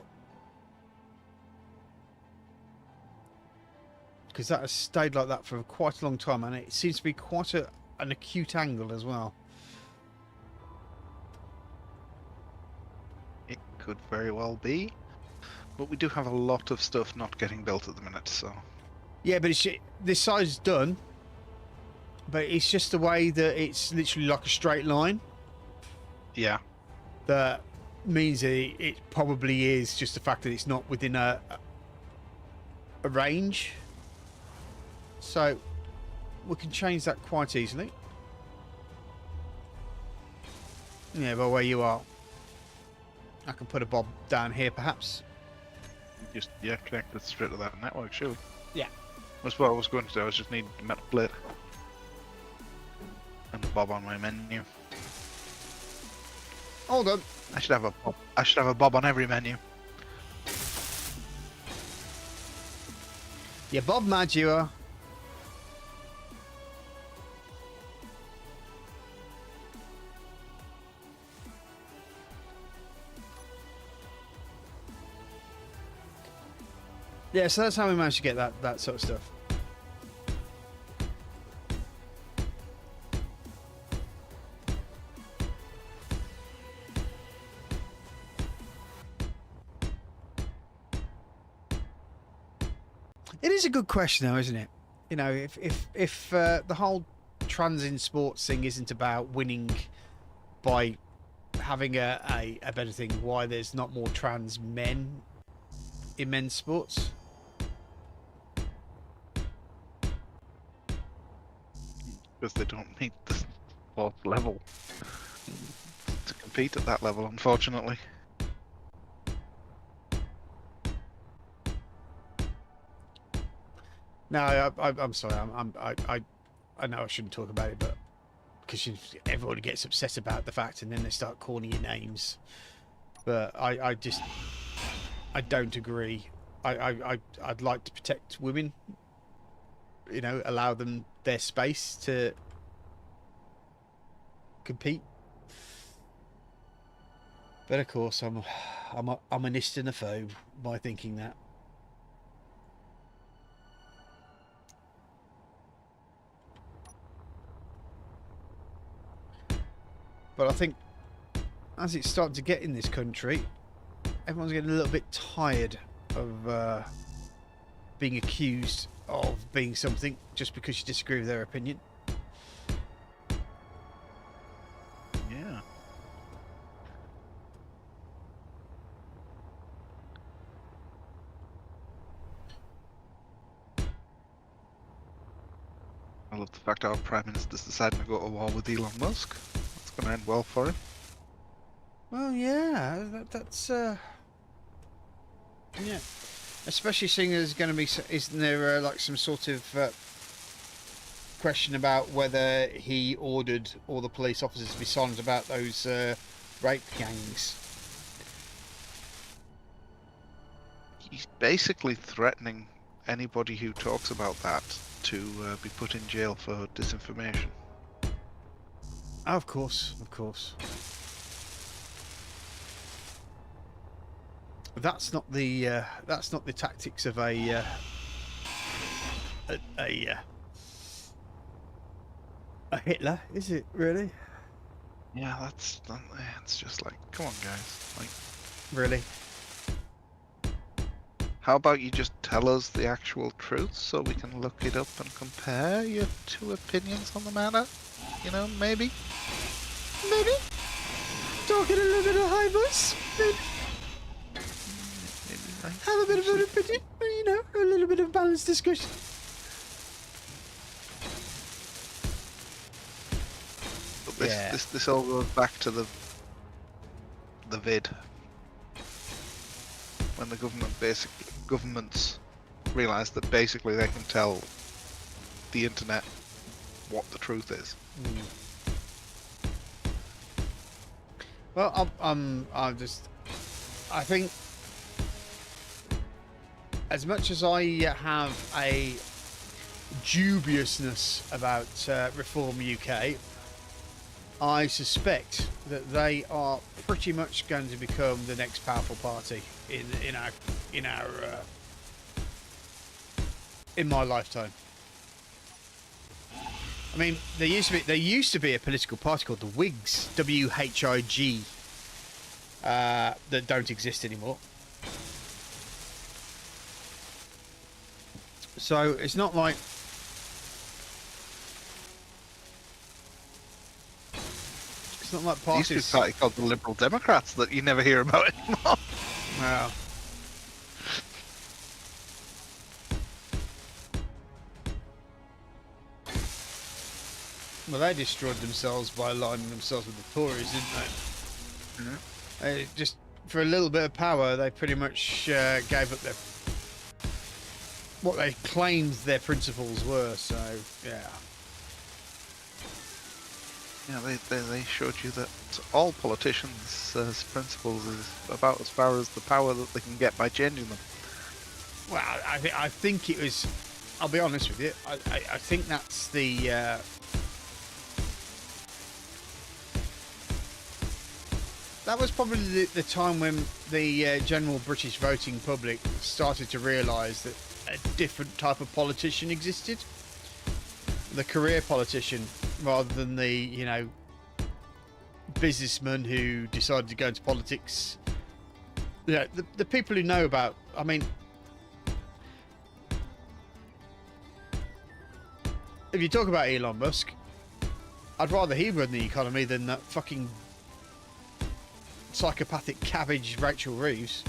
Because that has stayed like that for quite a long time, and it seems to be quite an acute angle as well. It could very well be, but we do have a lot of stuff not getting built at the minute, so... Yeah, but this side's done, but it's just the way that it's literally like a straight line. Yeah. That means that it probably is just the fact that it's not within a range. So we can change that quite easily. Yeah, but where you are, I can put a bob down here perhaps. Just, yeah, connect it straight to that network, sure. Yeah. That's what I was going to do, I was just needing a metal plate. And a bob on my menu. Hold on. I should have a bob. I should have a bob on every menu. Yeah, Bob mad you are. Yeah, so that's how we managed to get that sort of stuff. It is a good question, though, isn't it? You know, if the whole trans in sports thing isn't about winning by having a better thing, why there's not more trans men in men's sports? Because they don't meet the fourth level to compete at that level, unfortunately. No, I'm sorry. I know I shouldn't talk about it, but because everybody gets upset about the fact, and then they start calling you names. But I don't agree. I'd like to protect women. You know, allow them their space to compete. But of course, I'm a istinophobe by thinking that. But I think as it's starting to get in this country, everyone's getting a little bit tired of being accused of being something just because you disagree with their opinion. Yeah. I love the fact our Prime Minister's deciding to go to war with Elon Musk. That's going to end well for him. Well, yeah, that's yeah. Especially seeing there's going to be, isn't there like some sort of question about whether he ordered all the police officers to be silent about those rape gangs? He's basically threatening anybody who talks about that to be put in jail for disinformation. Oh, of course, of course. That's not the tactics of a a Hitler, is it really? Yeah, that's it's just like, come on, guys. Like, Really? how about you just tell us the actual truth so we can look it up and compare your two opinions on the matter? You know, maybe. Maybe. Talking a little bit of high voice. Maybe Maybe like, have a bit of an opinion. You know, a little bit of balanced discussion. But Yeah. this all goes back to the vid, when the governments realise that basically they can tell the internet what the truth is. Well, I think, as much as I have a dubiousness about Reform UK, I suspect that they are pretty much going to become the next powerful party in my lifetime. I mean, there used to be a political party called the Whigs, WHIG, that don't exist anymore. So it's not like There used to be a parties. party called the Liberal Democrats that you never hear about anymore. Well, they destroyed themselves by aligning themselves with the Tories, didn't they? Just for a little bit of power, they pretty much gave up what they claimed their principles were. So yeah. Yeah, they showed you that all politicians' principles is about as far as the power that they can get by changing them. Well, I think it was. I'll be honest with you. I think that's the. That was probably the time when the general British voting public started to realise that a different type of politician existed. The career politician, rather than the businessman who decided to go into politics. Yeah, the people who know about. I mean, if you talk about Elon Musk, I'd rather he run the economy than that fucking psychopathic cabbage Rachel Reeves.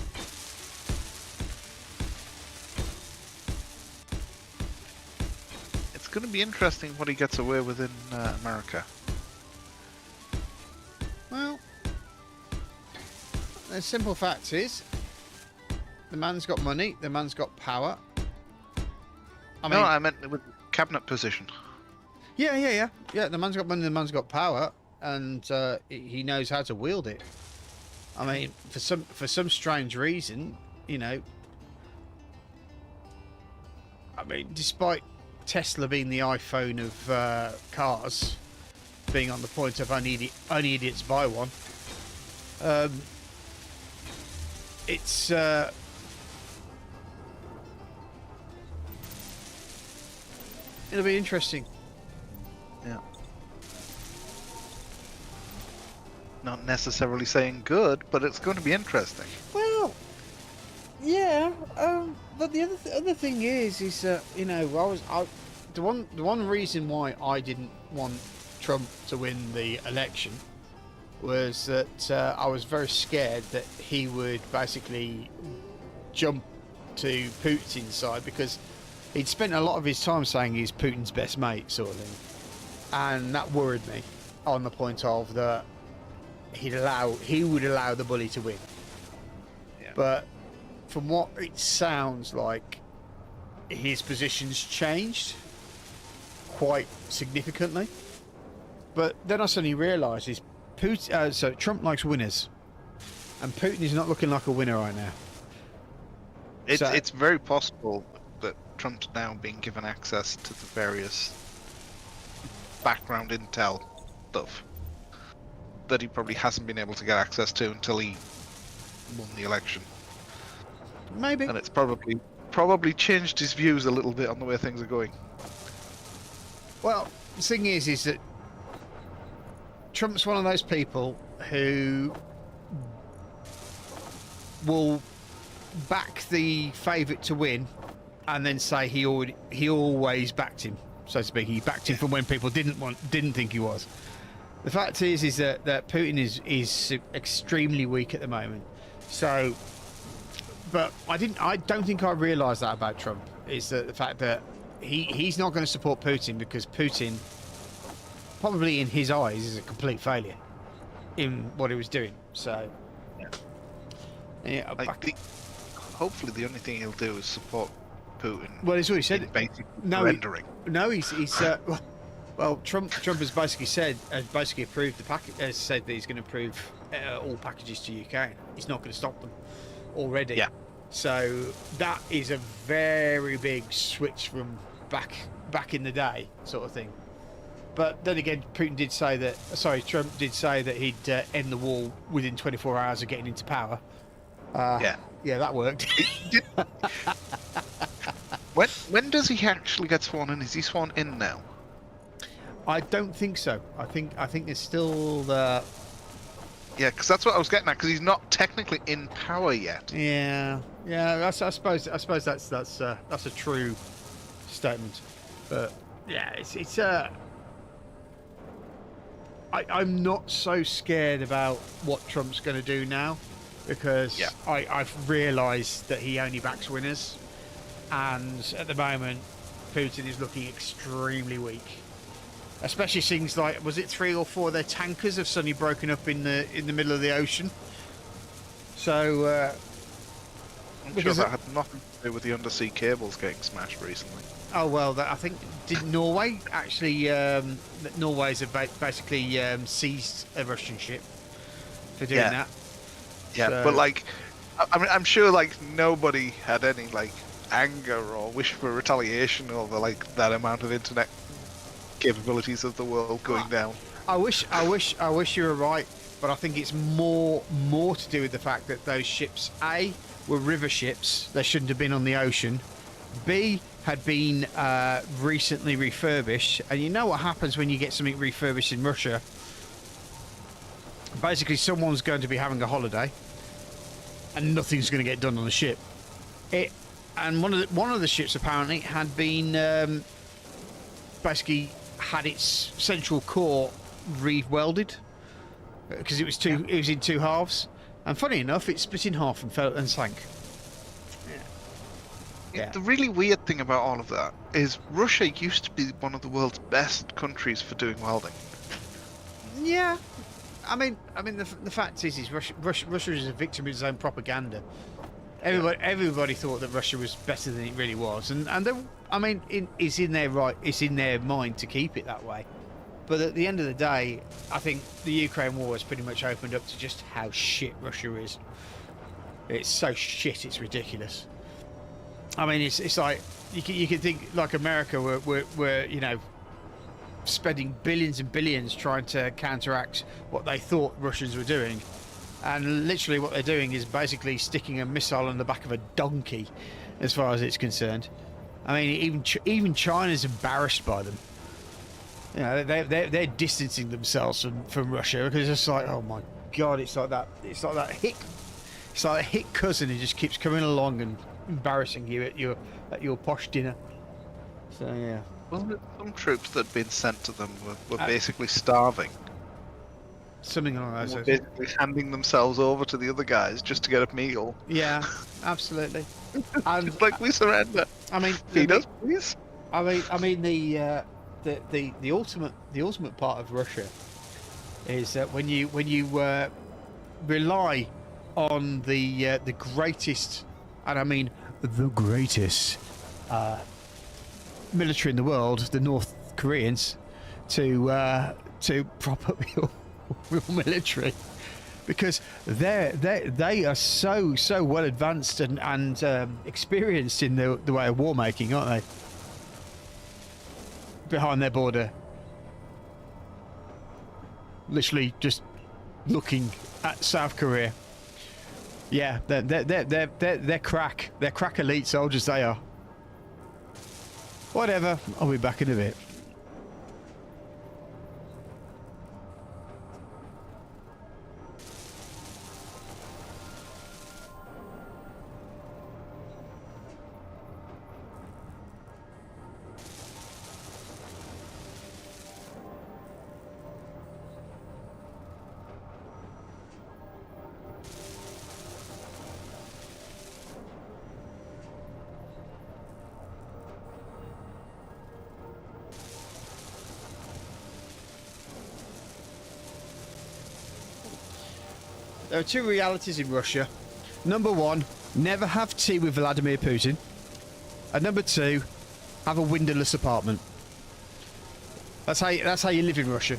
It's going to be interesting what he gets away with in America. Well, the simple fact is, the man's got money, the man's got power. No, I meant with cabinet position. Yeah. The man's got money, the man's got power, and he knows how to wield it. I mean, for some strange reason, I mean, despite Tesla being the iPhone of cars, being on the point of only idiots buy one, it's it'll be interesting. Yeah. Not necessarily saying good, but it's going to be interesting. Well, yeah. But the other thing is the one reason why I didn't want Trump to win the election was that I was very scared that he would basically jump to Putin's side, because he'd spent a lot of his time saying he's Putin's best mate, sort of thing, and that worried me on the point of that he would allow the bully to win. Yeah. But from what it sounds like, his position's changed quite significantly. But then I suddenly realised so Trump likes winners, and Putin is not looking like a winner right now. It's very possible that Trump's now being given access to the various background intel stuff that he probably hasn't been able to get access to until he won the election. Maybe. And it's probably changed his views a little bit on the way things are going. Well, the thing is that Trump's one of those people who will back the favourite to win, and then say he always backed him, so to speak. He backed him from when people didn't think he was. The fact is that Putin is extremely weak at the moment. So, but I don't think I realised that about Trump, is that the fact that he's not going to support Putin because Putin, probably in his eyes, is a complete failure in what he was doing. So, yeah, hopefully the only thing he'll do is support Putin. Well, it's what he said. Basically Rendering. No, he's well, Trump has basically approved the package. Has said that he's going to approve all packages to Ukraine. He's not going to stop them already. Yeah. So that is a very big switch from back in the day, sort of thing. But then again, Trump did say that he'd end the war within 24 hours of getting into power. Yeah, that worked. When does he actually get sworn in? Is he sworn in now? I don't think so. I think it's still the. Yeah, because that's what I was getting at. Because he's not technically in power yet. Yeah. I suppose that's a true statement. But yeah, it's I'm not so scared about what Trump's going to do now, because I've realised that he only backs winners, and at the moment, Putin is looking extremely weak. Especially things like, was it 3 or 4 of their tankers have suddenly broken up in the middle of the ocean? So I'm sure that had nothing to do with the undersea cables getting smashed recently. Oh well, I think did Norway actually? Norway's basically seized a Russian ship for doing that. Yeah, so, but like, I mean, I'm sure like nobody had any like anger or wish for retaliation over like that amount of internet capabilities of the world going down. I wish you were right, but I think it's more to do with the fact that those ships, A, were river ships. They shouldn't have been on the ocean. B, had been recently refurbished, and you know what happens when you get something refurbished in Russia? Basically, someone's going to be having a holiday, and nothing's going to get done on the ship. And one of the ships apparently had been basically had its central core re-welded because it was in 2 halves, and funny enough, it split in half and fell and sank. Yeah. The really weird thing about all of that is Russia used to be one of the world's best countries for doing welding. Yeah, I mean, the fact is Russia is a victim of its own propaganda. Everybody thought that Russia was better than it really was, and it's in their mind to keep it that way. But at the end of the day, I think the Ukraine war has pretty much opened up to just how shit Russia is. It's so shit, it's ridiculous. I mean, it's like you can think like America were spending billions and billions trying to counteract what they thought Russians were doing, and literally what they're doing is basically sticking a missile on the back of a donkey, as far as it's concerned. I mean, even China's embarrassed by them. You know, they're distancing themselves from Russia, because it's like, oh my god, it's like that hick cousin who just keeps coming along and embarrassing you at your posh dinner. So yeah. Wasn't it some troops that had been sent to them were basically starving? Something along those lines. Basically handing themselves over to the other guys just to get a meal. Yeah, absolutely. Just like, we surrender. I mean, feed us, please. I mean the ultimate part of Russia is that when you rely on the greatest, and I mean the greatest military in the world, the North Koreans, to prop up your military, because they are so well advanced and experienced in the way of war making, aren't they? Behind their border, literally just looking at South Korea. Yeah, they're crack. They're crack elite soldiers, they are. Whatever, I'll be back in a bit. There are two realities in Russia. Number one, never have tea with Vladimir Putin. And number two, have a windowless apartment. That's how you live in Russia.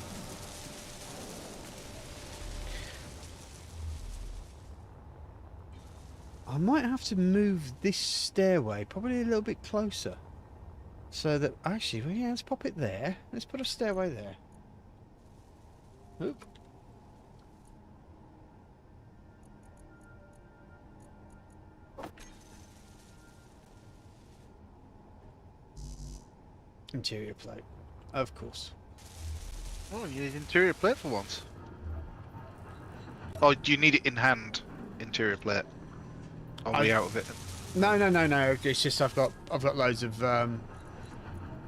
I might have to move this stairway probably a little bit closer. So that actually, well, yeah, let's pop it there. Let's put a stairway there. Oop. Interior plate, of course. Oh, you need interior plate for once. Oh, do you need it in hand? Interior plate. On the way out of it. No. It's just I've got loads of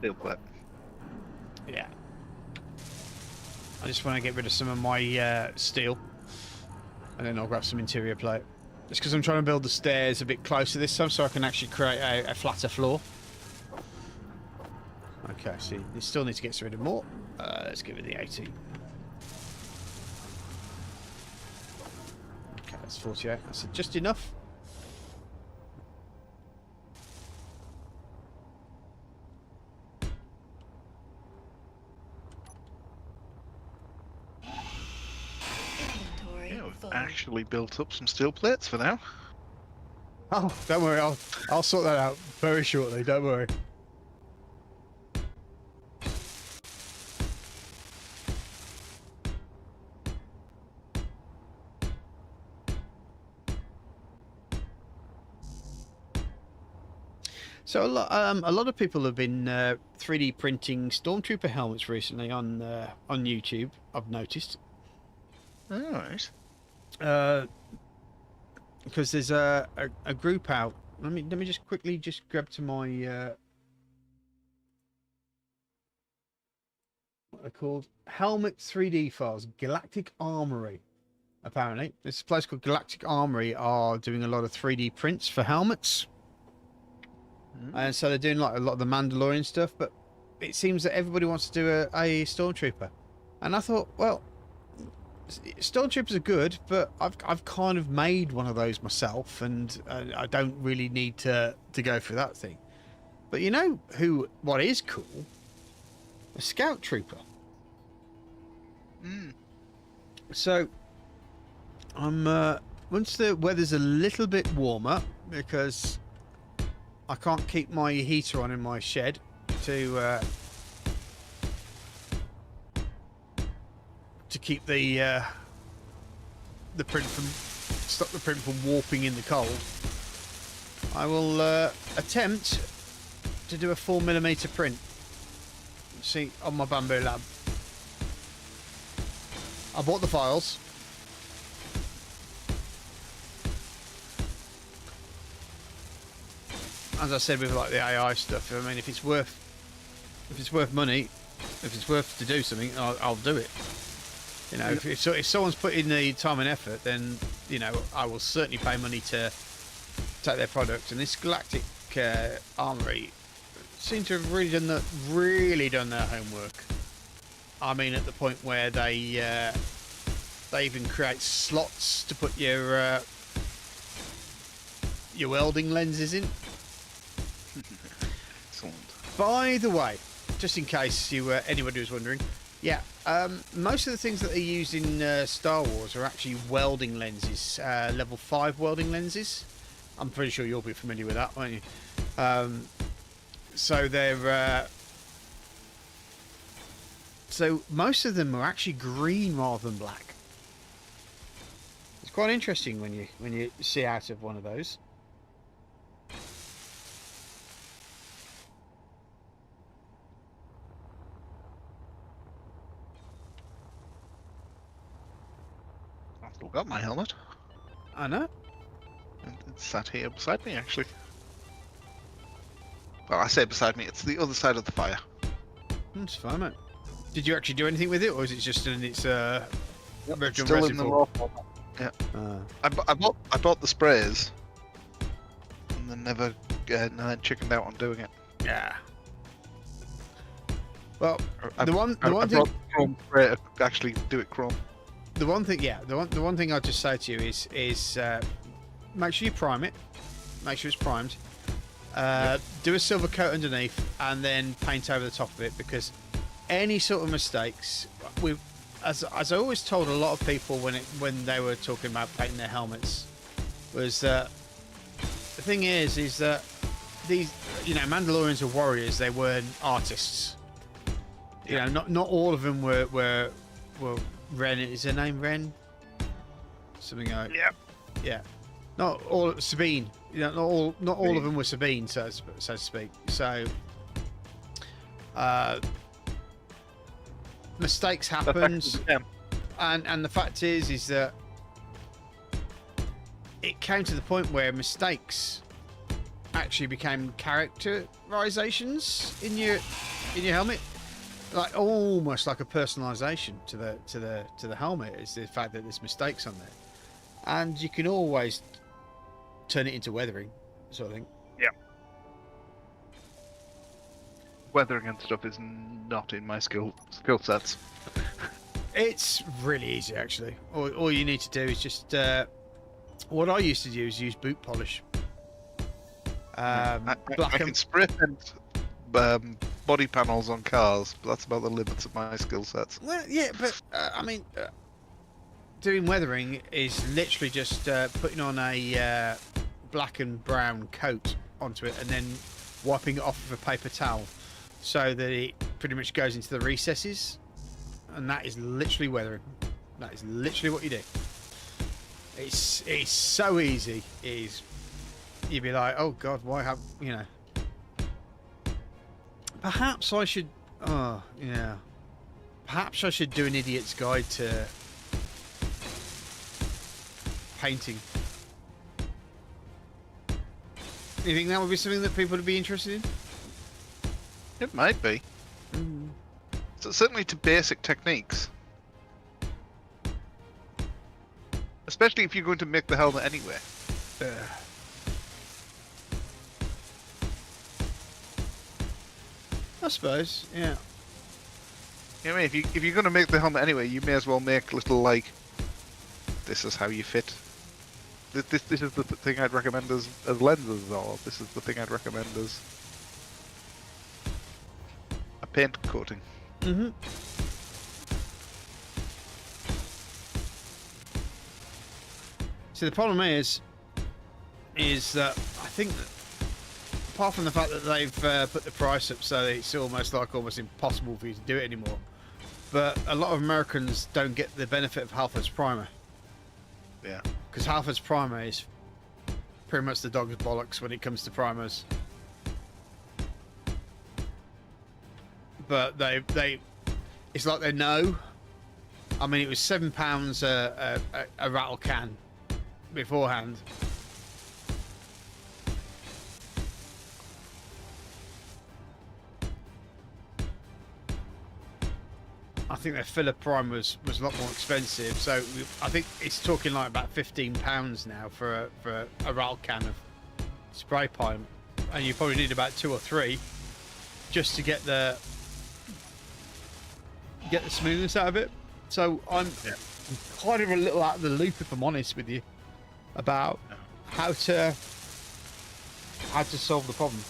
Steel plate. yeah. I just want to get rid of some of my steel, and then I'll grab some interior plate. Just because I'm trying to build the stairs a bit closer this time, so I can actually create a flatter floor. Okay, see, you still need to get rid of more. Let's give it the 18. Okay, that's 48. That's just enough. Inventory Yeah, we've full. actually built up some steel plates for now. Oh, don't worry, I'll sort that out very shortly. Don't worry. So a lot of people have been 3D printing stormtrooper helmets recently on YouTube. I've noticed. Alright. Because there's a group out. Let me just quickly grab to my what they're called, helmet 3D files. Galactic Armory. Apparently, this place called Galactic Armory are doing a lot of 3D prints for helmets. And so they're doing like a lot of the Mandalorian stuff, but it seems that everybody wants to do a stormtrooper. And I thought, well, stormtroopers are good, but I've kind of made one of those myself, and I don't really need to go for that thing. But you know what is cool? A scout trooper. So I'm once the weather's a little bit warmer, because I can't keep my heater on in my shed to keep the print from stop the print from warping in the cold. I will attempt to do a 4mm print. See, on my Bamboo Lab. I bought the files. As I said with like the AI stuff, I mean, if it's worth money, if it's worth to do something, I'll do it. You know, if someone's put in the time and effort, then you know I will certainly pay money to take their product. And this Galactic Armory seem to have really done their homework. I mean, at the point where they even create slots to put your welding lenses in. Excellent. By the way, just in case anybody was wondering, yeah, most of the things that they use in Star Wars are actually welding lenses, level 5 welding lenses. I'm pretty sure you'll be familiar with that, won't you? So they're so most of them are actually green rather than black. It's quite interesting when you see out of one of those. I've still got my helmet. I know. And it's sat here beside me, actually. Well, I say beside me, it's the other side of the fire. That's fine, mate. Did you actually do anything with it, or is it just in its virtual Still resin in the form? raw format. Yeah. I bought the sprays, and then never chickened out on doing it. Yeah. Well, I the one brought thing. the chrome spray to actually do it chrome. the one thing, yeah, the one thing I'll just say to you is make sure you prime it. Make sure it's primed. Do a silver coat underneath, and then paint over the top of it, because any sort of mistakes, as I always told a lot of people when they were talking about painting their helmets, was that the thing is that these, Mandalorians are warriors. They weren't artists. Not all of them were Ren. Is her name Ren? Something like. Yeah. Yeah. Not all Sabine. Not all of them were Sabine, so to speak. So, mistakes happens, and the fact is that it came to the point where mistakes actually became characterizations in your helmet, like almost like a personalization to the helmet. Is the fact that there's mistakes on there, and you can always turn it into weathering, sort of thing. Yeah. Weathering and stuff is not in my skill sets. It's really easy, actually. All you need to do is just what I used to do is use boot polish. I can spray paint body panels on cars, but that's about the limits of my skill sets. Well, yeah, but doing weathering is literally just putting on a black and brown coat onto it, and then wiping it off with a paper towel, so that it pretty much goes into the recesses, and that is literally weathering. That is literally what you do. It's so easy. It is. You'd be like, oh god, why have Perhaps I should. Oh yeah. Perhaps I should do an idiot's guide to painting. You think that would be something that people would be interested in? It might be. So certainly to basic techniques. Especially if you're going to make the helmet anyway. I suppose, yeah. You know what I mean? If you're going to make the helmet anyway, you may as well make little, like, this is how you fit. This is the thing I'd recommend as lenses, or this is the thing I'd recommend as a paint coating. Mm-hmm. See, the problem is that I think that, apart from the fact that they've put the price up so that it's almost impossible for you to do it anymore, but a lot of Americans don't get the benefit of Halford's primer. Yeah. Because Halford's primer is pretty much the dog's bollocks when it comes to primers. But it's like they know. I mean, it was £7 a rattle can beforehand. I think their filler prime was a lot more expensive, so I think it's talking like about £15 now for a rattle can of spray prime, and you probably need about 2 or 3 just to get the smoothness out of it. So I'm kind of a little out of the loop, if I'm honest with you, about how to solve the problem.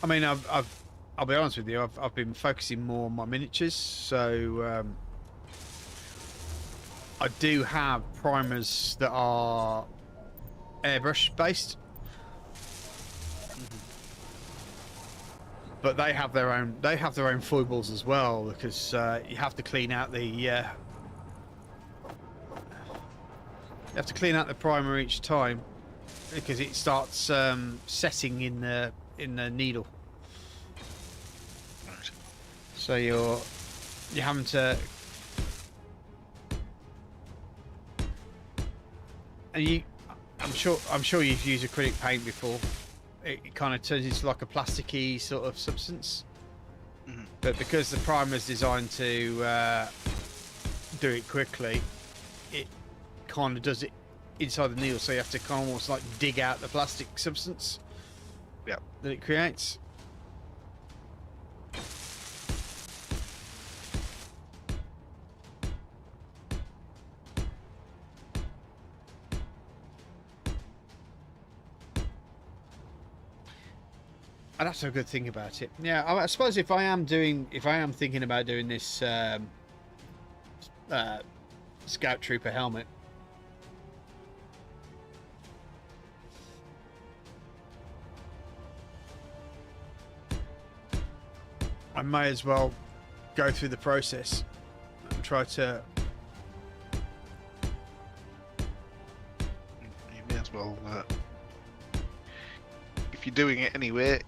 I mean, I'll be honest with you. I've been focusing more on my miniatures, so I do have primers that are airbrush based, but they have their own foibles as well, because you have to clean out the primer each time, because it starts setting in the needle. Right. So you're having to, and I'm sure you've used acrylic paint before. It kind of turns into like a plasticky sort of substance. Mm-hmm. But because the primer is designed to do it quickly, it kind of does it inside the needle, so you have to kind of almost like dig out the plastic substance Yeah. that it creates. And that's a good thing about it. Yeah, I suppose if I am thinking about doing this Scout Trooper helmet, I may as well go through the process and try to. You may as well. If you're doing it anyway,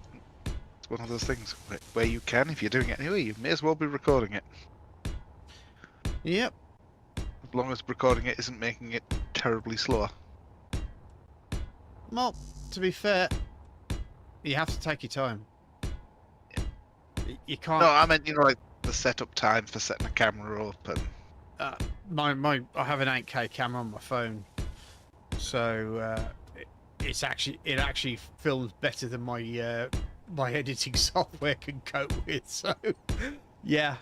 it's one of those things where you can. If you're doing it anyway, you may as well be recording it. Yep. As long as recording it isn't making it terribly slower. Well, to be fair, you have to take your time. You can't. No, I meant like the setup time for setting a camera up and. I have an 8K camera on my phone, so it actually films better than my my editing software can cope with. So yeah,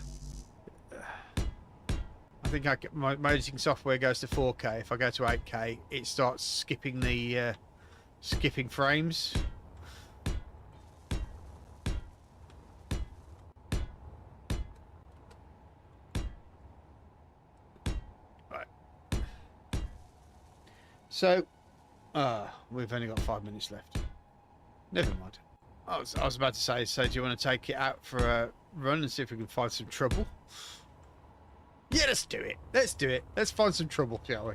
I think my editing software goes to 4K. If I go to 8K, it starts skipping the skipping frames. So, we've only got 5 minutes left. Never mind. I was about to say, so do you want to take it out for a run and see if we can find some trouble? Yeah, let's do it. Let's do it. Let's find some trouble, shall we?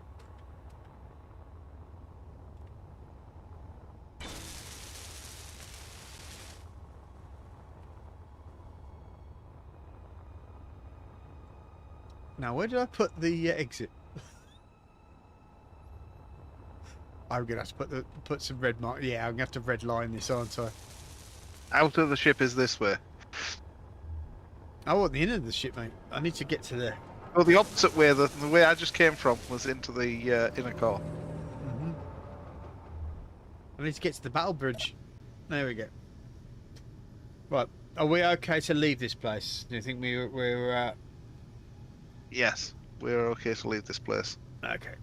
Now, where did I put the exit? I'm gonna have to put some red mark. Yeah, I'm gonna have to red line this, aren't I? Out of the ship is this way. I want the inner of the ship, mate. I need to get to there. Well, the opposite way. The way I just came from was into the inner core. Mm-hmm. I need to get to the battle bridge. There we go. Right, are we okay to leave this place? Do you think we're Yes, we're okay to leave this place. okay?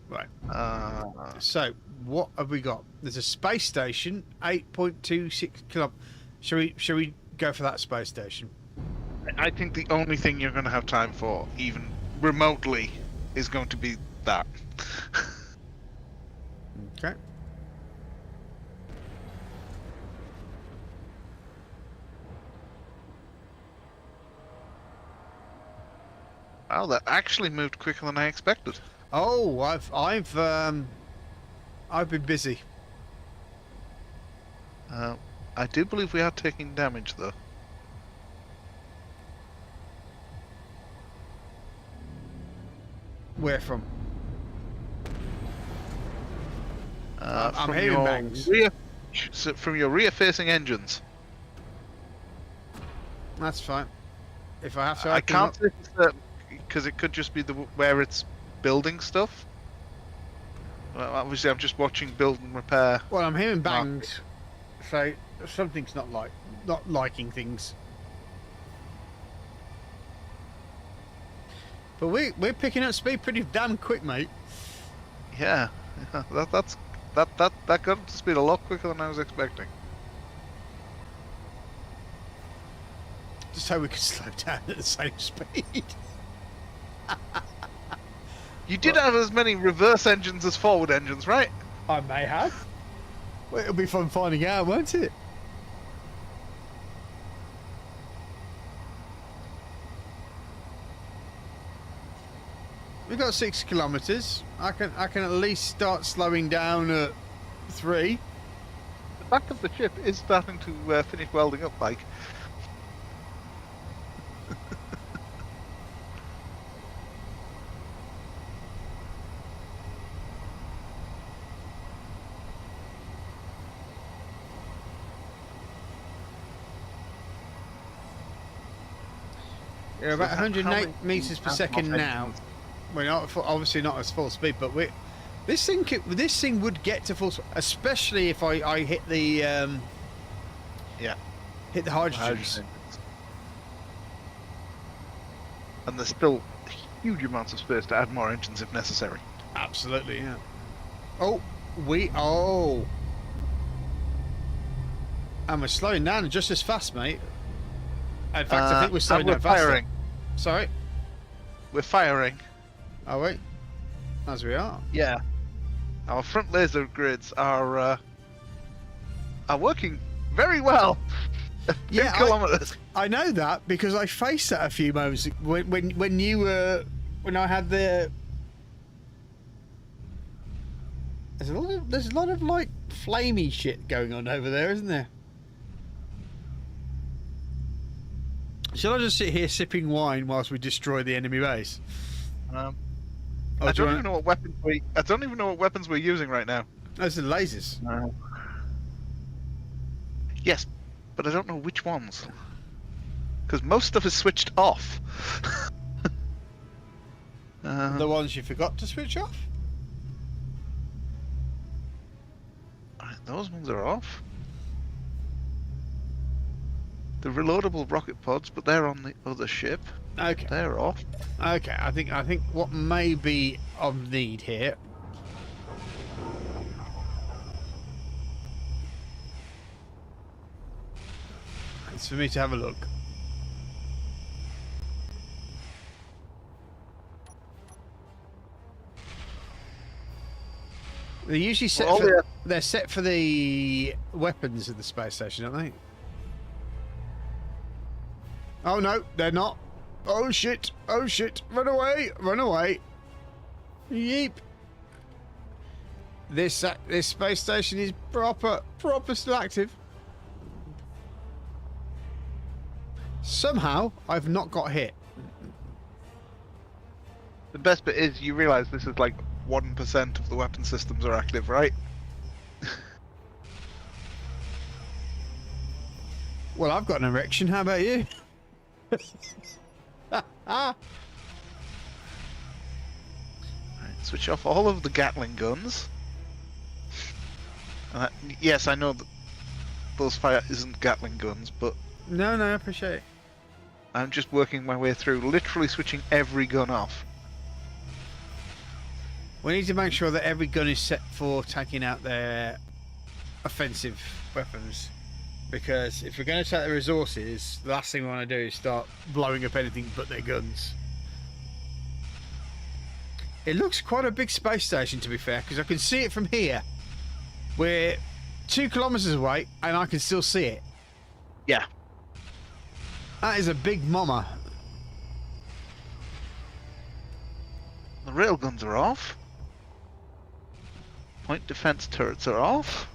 Right. So So what have we got? There's a space station, 8.26 kilometers. Shall we go for that space station? I think the only thing you're going to have time for, even remotely, is going to be that. Okay. Wow, that actually moved quicker than I expected. Oh, I've been busy. I do believe we are taking damage, though. Where from? I'm From hearing your bangs. from your rear-facing engines. That's fine. If I have to, I open can't up- say for certain, because it could just be where it's building stuff. Well, obviously, I'm just watching build and repair. Well, I'm hearing bangs, so something's not liking things. But we're picking up speed pretty damn quick, mate. Yeah, that got up to speed a lot quicker than I was expecting. Just so we can slow down at the same speed. You did have as many reverse engines as forward engines, right? I may have. Well, it'll be fun finding out, won't it? We've got 6 kilometers. I can at least start slowing down at 3. The back of the ship is starting to finish welding up, like. You're about So how 108 many meters per amp second of now. engines? We're not obviously not as full speed, but this thing would get to full speed, especially if I hit the Yeah. hit the hydrogens. And there's still huge amounts of space to add more engines if necessary. Absolutely, yeah. Oh, and we're slowing down just as fast, mate. In fact, I think we're slowing down faster. Firing. Sorry. We're firing. Oh wait, as we are. Yeah. Our front laser grids are working very well. Yeah, 2 kilometers. I know that because I faced that a few moments when you were when I had the. There's a lot of like flamey shit going on over there, isn't there? Shall I just sit here sipping wine whilst we destroy the enemy base? I don't even know what weapons we're using right now. Those are lasers. Yes, but I don't know which ones. Because most stuff is switched off. The ones you forgot to switch off? Those ones are off. The reloadable rocket pods, but they're on the other ship. Okay. They're off. Okay, I think what may be of need here. It's for me to have a look. They're usually set they're set for the weapons of the space station, aren't they? Oh no, they're not. Oh shit! Oh shit! Run away! Run away! Yeep! This space station is proper still active. Somehow I've not got hit. The best bit is you realise this is like 1% of the weapon systems are active, right? Well, I've got an erection. How about you? Right, switch off all of the Gatling guns. Yes, I know that those fire isn't Gatling guns, but No, I appreciate it. I'm just working my way through, literally switching every gun off. We need to make sure that every gun is set for taking out their offensive weapons. Because if we're going to take the resources, the last thing we want to do is start blowing up anything but their guns. It looks quite a big space station, to be fair, because I can see it from here. We're 2 kilometers away, and I can still see it. Yeah. That is a big mama. The railguns are off. Point defense turrets are off.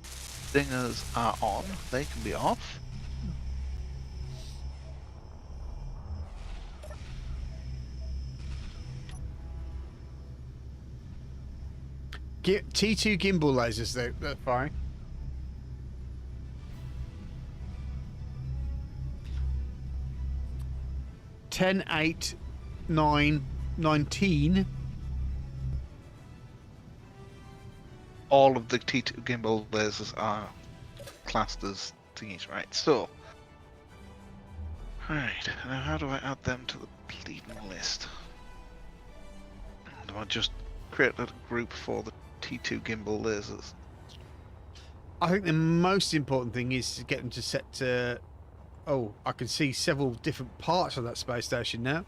Stingers are on. They can be off. T2 gimbal lasers, they're firing. Ten, 8, 9, 19. All of the T2 gimbal lasers are classed as thingies, right? So, right, now how do I add them to the bleeding list? Do I just create a group for the T2 gimbal lasers? I think the most important thing is to get them to set to... Oh, I can see several different parts of that space station now.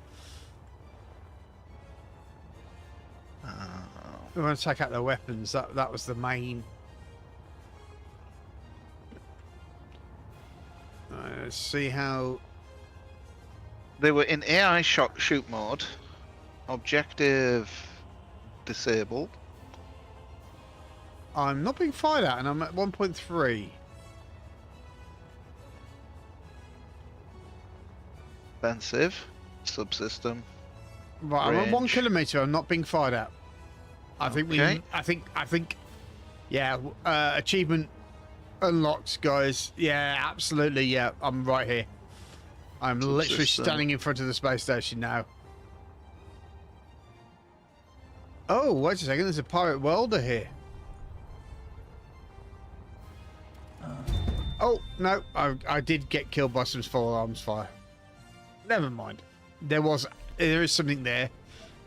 We want to take out their weapons. That was the main... let's see how... They were in AI shoot mode. Objective disabled. I'm not being fired at, and I'm at 1.3. Offensive. Subsystem. Right, I'm at 1 range. kilometer. I'm not being fired at. I think Okay. I think. Yeah, achievement unlocked, guys. Yeah, absolutely. Yeah, I'm right here. I'm So literally just, standing in front of the space station now. Oh, wait a second. There's a pirate welder here. Oh, no. I did get killed by some false arms fire. Never mind. There is something there,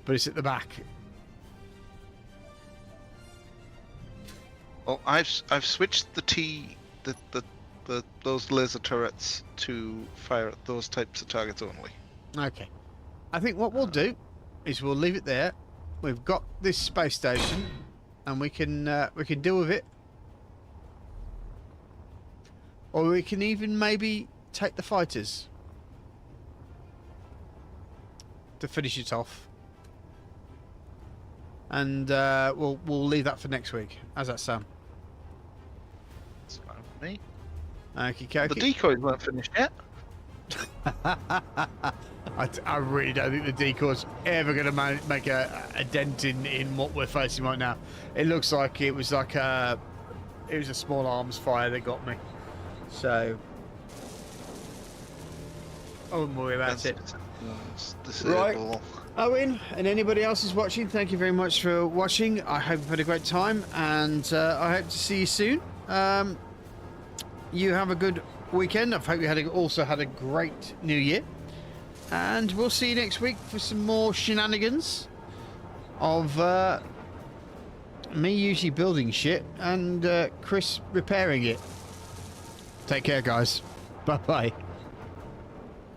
but it's at the back. Oh, I've switched those laser turrets to fire at those types of targets only. Okay. I think what we'll do is we'll leave it there. We've got this space station, and we can deal with it. Or we can even maybe take the fighters to finish it off. And we'll leave that for next week. How's that sound? That's fine with me. Okay, The decoys weren't finished yet. I really don't think the decoy's ever going to make a dent in what we're facing right now. It looks like it was a small arms fire that got me. So I wouldn't worry about it. Right. Owen and anybody else who's watching, thank you very much for watching. I hope you've had a great time, and I hope to see you soon. You have a good weekend. I hope you also had a great New Year, and we'll see you next week for some more shenanigans of me usually building shit and Chris repairing it. Take care, guys. Bye bye.